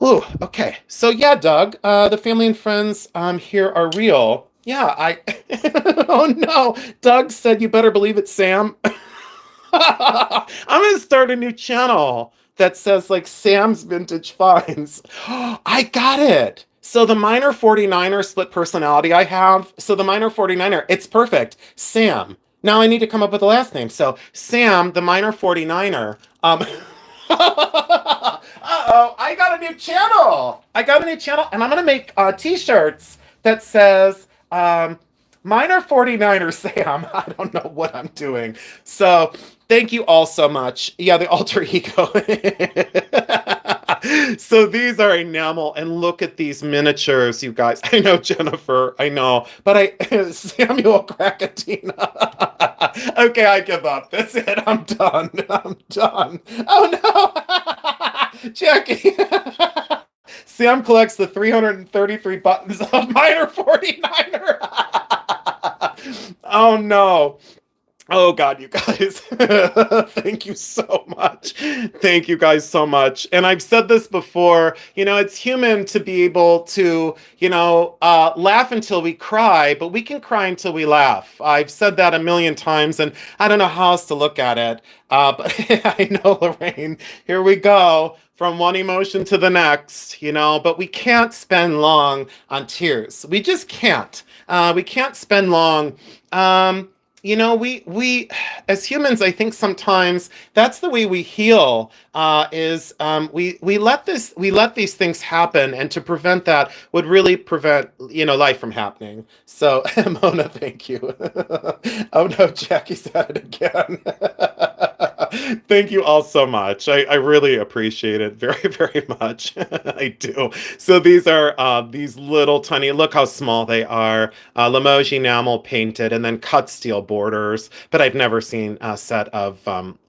ooh, okay. So yeah, Doug, the family and friends here are real. Yeah, oh no, Doug said you better believe it, Sam. I'm gonna start a new channel that says like Sam's Vintage Finds. I got it. So the minor 49er split personality I have. So the minor 49er, it's perfect. Sam. Now I need to come up with a last name. So Sam, the minor 49er. Uh-oh, I got a new channel. And I'm gonna make t-shirts that says minor 49er Sam. I don't know what I'm doing. So thank you all so much. Yeah, the alter ego. So these are enamel, and look at these miniatures, you guys. I know, Jennifer, I know, but Samuel Crackatina. Okay, I give up. That's it. I'm done. Oh no, Jackie. Sam collects the 333 buttons of minor 49er. Oh no. Oh God, you guys. Thank you so much. Thank you guys so much. And I've said this before, it's human to be able to, laugh until we cry, but we can cry until we laugh. I've said that a million times, and I don't know how else to look at it. But I know, Lorraine, here we go. From one emotion to the next, but we can't spend long on tears. We just can't. We can't spend long. We as humans, I think sometimes that's the way we heal. We let these things happen, and to prevent that would really prevent life from happening. So Mona, thank you. Oh no, Jackie's at it again. Thank you all so much. I really appreciate it very, very much. I do. So these are these little tiny, look how small they are. Limoges enamel painted and then cut steel borders. But I've never seen a set of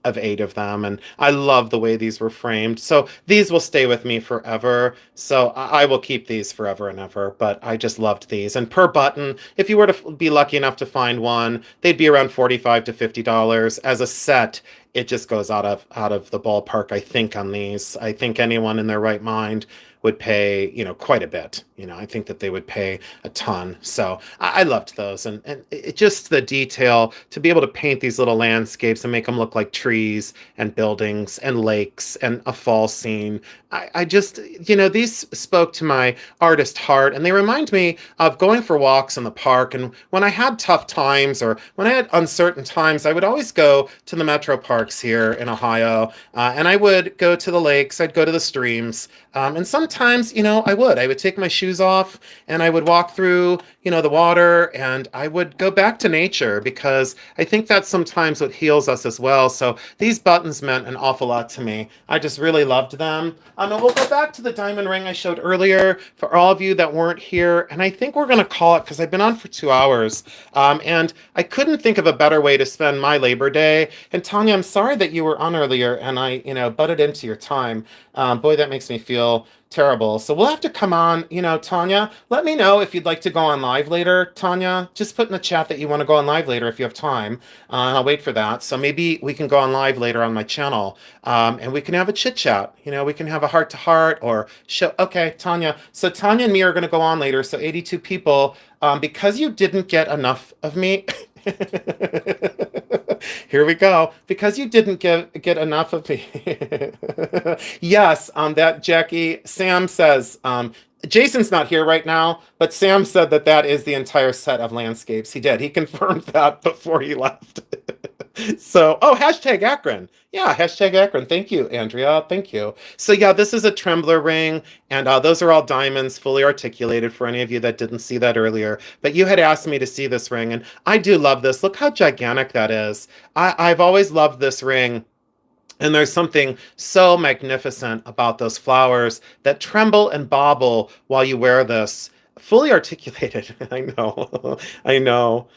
8 of them. And I love the way these were framed. So these will stay with me forever. So I will keep these forever and ever. But I just loved these. And per button, if you were to be lucky enough to find one, they'd be around $45 to $50 as a set. It just goes out of the ballpark, I think, on these. I think anyone in their right mind would pay, quite a bit. I think that they would pay a ton. So I loved those, and it just the detail to be able to paint these little landscapes and make them look like trees and buildings and lakes and a fall scene. I just, these spoke to my artist heart, and they remind me of going for walks in the park. And when I had tough times or when I had uncertain times, I would always go to the metro parks here in Ohio, and I would go to the lakes, I'd go to the streams, and sometimes, I would take my shoes off and I would walk through, the water, and I would go back to nature because I think that's sometimes what heals us as well. So these buttons meant an awful lot to me. I just really loved them. And we'll go back to the diamond ring I showed earlier for all of you that weren't here. And I think we're going to call it because I've been on for 2 hours. And I couldn't think of a better way to spend my Labor Day. And Tanya, I'm sorry that you were on earlier and I, butted into your time. Boy, that makes me feel terrible. So we'll have to come on, Tanya, let me know if you'd like to go on live later. Tanya, just put in the chat that you want to go on live later if you have time. And I'll wait for that. So maybe we can go on live later on my channel, and we can have a chit chat. We can have a heart to heart or show. Okay, Tanya. So Tanya and me are going to go on later. So 82 people, because you didn't get enough of me. Here we go. Because you didn't get enough of me. Yes, that Jackie, Sam says, Jason's not here right now, but Sam said that that is the entire set of landscapes. He did. He confirmed that before he left. So, hashtag Akron. Yeah, hashtag Akron. Thank you, Andrea. Thank you. So yeah, this is a trembler ring, and those are all diamonds, fully articulated for any of you that didn't see that earlier. But you had asked me to see this ring, and I do love this. Look how gigantic that is. I've always loved this ring. And there's something so magnificent about those flowers that tremble and bobble while you wear this. Fully articulated. I know. I know.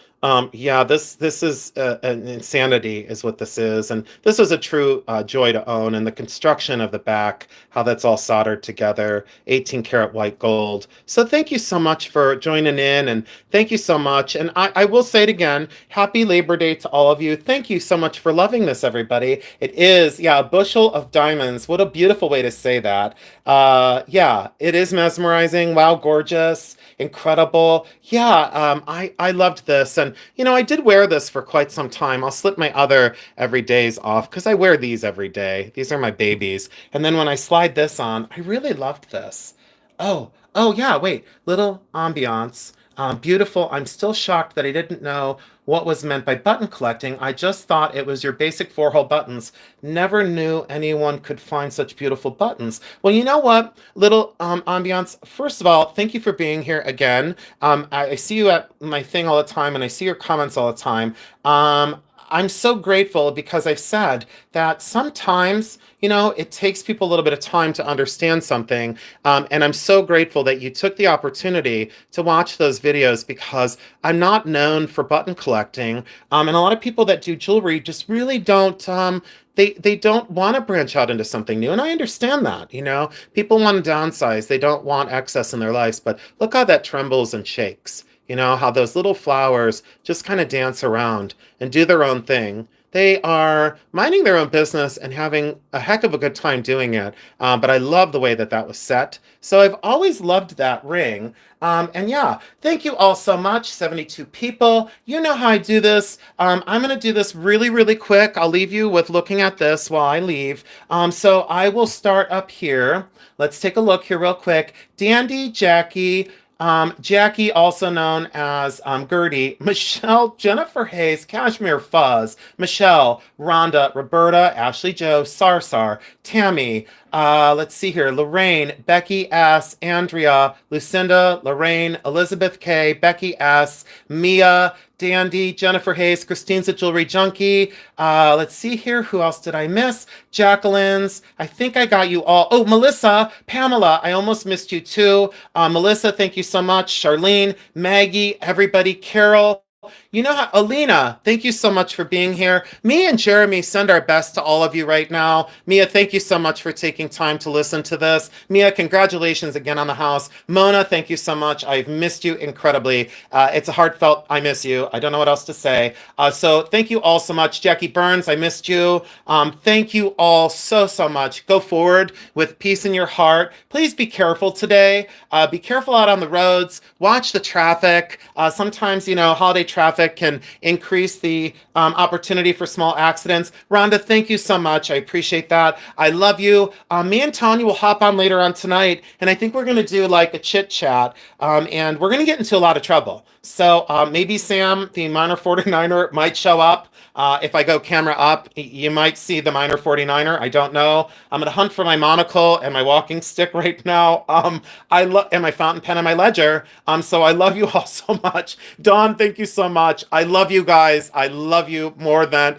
Yeah, this is an insanity is what this is. And this was a true joy to own. And the construction of the back, how that's all soldered together, 18 karat white gold. So thank you so much for joining in, and thank you so much. And I will say it again, happy Labor Day to all of you. Thank you so much for loving this, everybody. It is, yeah, a bushel of diamonds. What a beautiful way to say that. Yeah, it is mesmerizing. Wow, gorgeous, incredible. Yeah, I loved this. And I did wear this for quite some time. I'll slip my other everydays off because I wear these every day. These are my babies. And then when I slide this on, I really loved this. Oh yeah, wait, little ambiance. Beautiful. I'm still shocked that I didn't know what was meant by button collecting. I just thought it was your basic 4-hole buttons. Never knew anyone could find such beautiful buttons. Well, you know what, little ambiance. First of all, thank you for being here again. I see you at my thing all the time, and I see your comments all the time. I'm so grateful because I've said that sometimes, it takes people a little bit of time to understand something. And I'm so grateful that you took the opportunity to watch those videos because I'm not known for button collecting. And a lot of people that do jewelry just really don't, they don't want to branch out into something new. And I understand that, people want to downsize. They don't want excess in their lives, but look how that trembles and shakes. How those little flowers just kind of dance around and do their own thing. They are minding their own business and having a heck of a good time doing it. But I love the way that that was set. So I've always loved that ring. And yeah, thank you all so much. 72 people. You know how I do this. I'm going to do this really, really quick. I'll leave you with looking at this while I leave. So I will start up here. Let's take a look here real quick. Dandy, Jackie, Jackie, also known as Gertie, Michelle, Jennifer Hayes, Cashmere Fuzz, Michelle, Rhonda, Roberta, Ashley Joe, Sarsar, Tammy, let's see here, Lorraine, Becky S, Andrea, Lucinda, Lorraine, Elizabeth K, Becky S, Mia, Dandy, Jennifer Hayes, Christine's a jewelry junkie. Let's see here. Who else did I miss? Jacqueline's. I think I got you all. Oh, Melissa, Pamela. I almost missed you too. Melissa, thank you so much. Charlene, Maggie, everybody, Carol. You know how, Alina, thank you so much for being here. Me and Jeremy send our best to all of you right now. Mia, thank you so much for taking time to listen to this. Mia, congratulations again on the house. Mona, thank you so much. I've missed you incredibly. It's a heartfelt, I miss you. I don't know what else to say. So thank you all so much. Jackie Burns, I missed you. Thank you all so, so much. Go forward with peace in your heart. Please be careful today. Be careful out on the roads. Watch the traffic. Sometimes, holiday traffic can increase the opportunity for small accidents. Rhonda, thank you so much. I appreciate that. I love you. Me and Tanya will hop on later on tonight, and I think we're going to do like a chit chat, and we're going to get into a lot of trouble. So maybe Sam, the minor 49er, might show up. If I go camera up, you might see the minor 49er. I don't know. I'm going to hunt for my monocle and my walking stick right now. And my fountain pen and my ledger. So I love you all so much. Dawn, thank you so much. I love you guys. I love you more than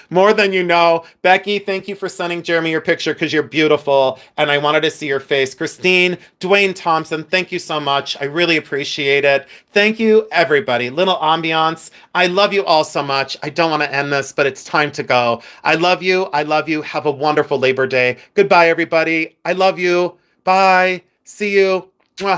more than you know. Becky, thank you for sending Jeremy your picture because you're beautiful and I wanted to see your face. Christine, Dwayne Thompson, thank you so much. I really appreciate it. Thank you, everybody. Little ambiance. I love you all so much. I don't want to end this, but it's time to go. I love you. I love you. Have a wonderful Labor Day. Goodbye, everybody. I love you. Bye. See you. Mwah.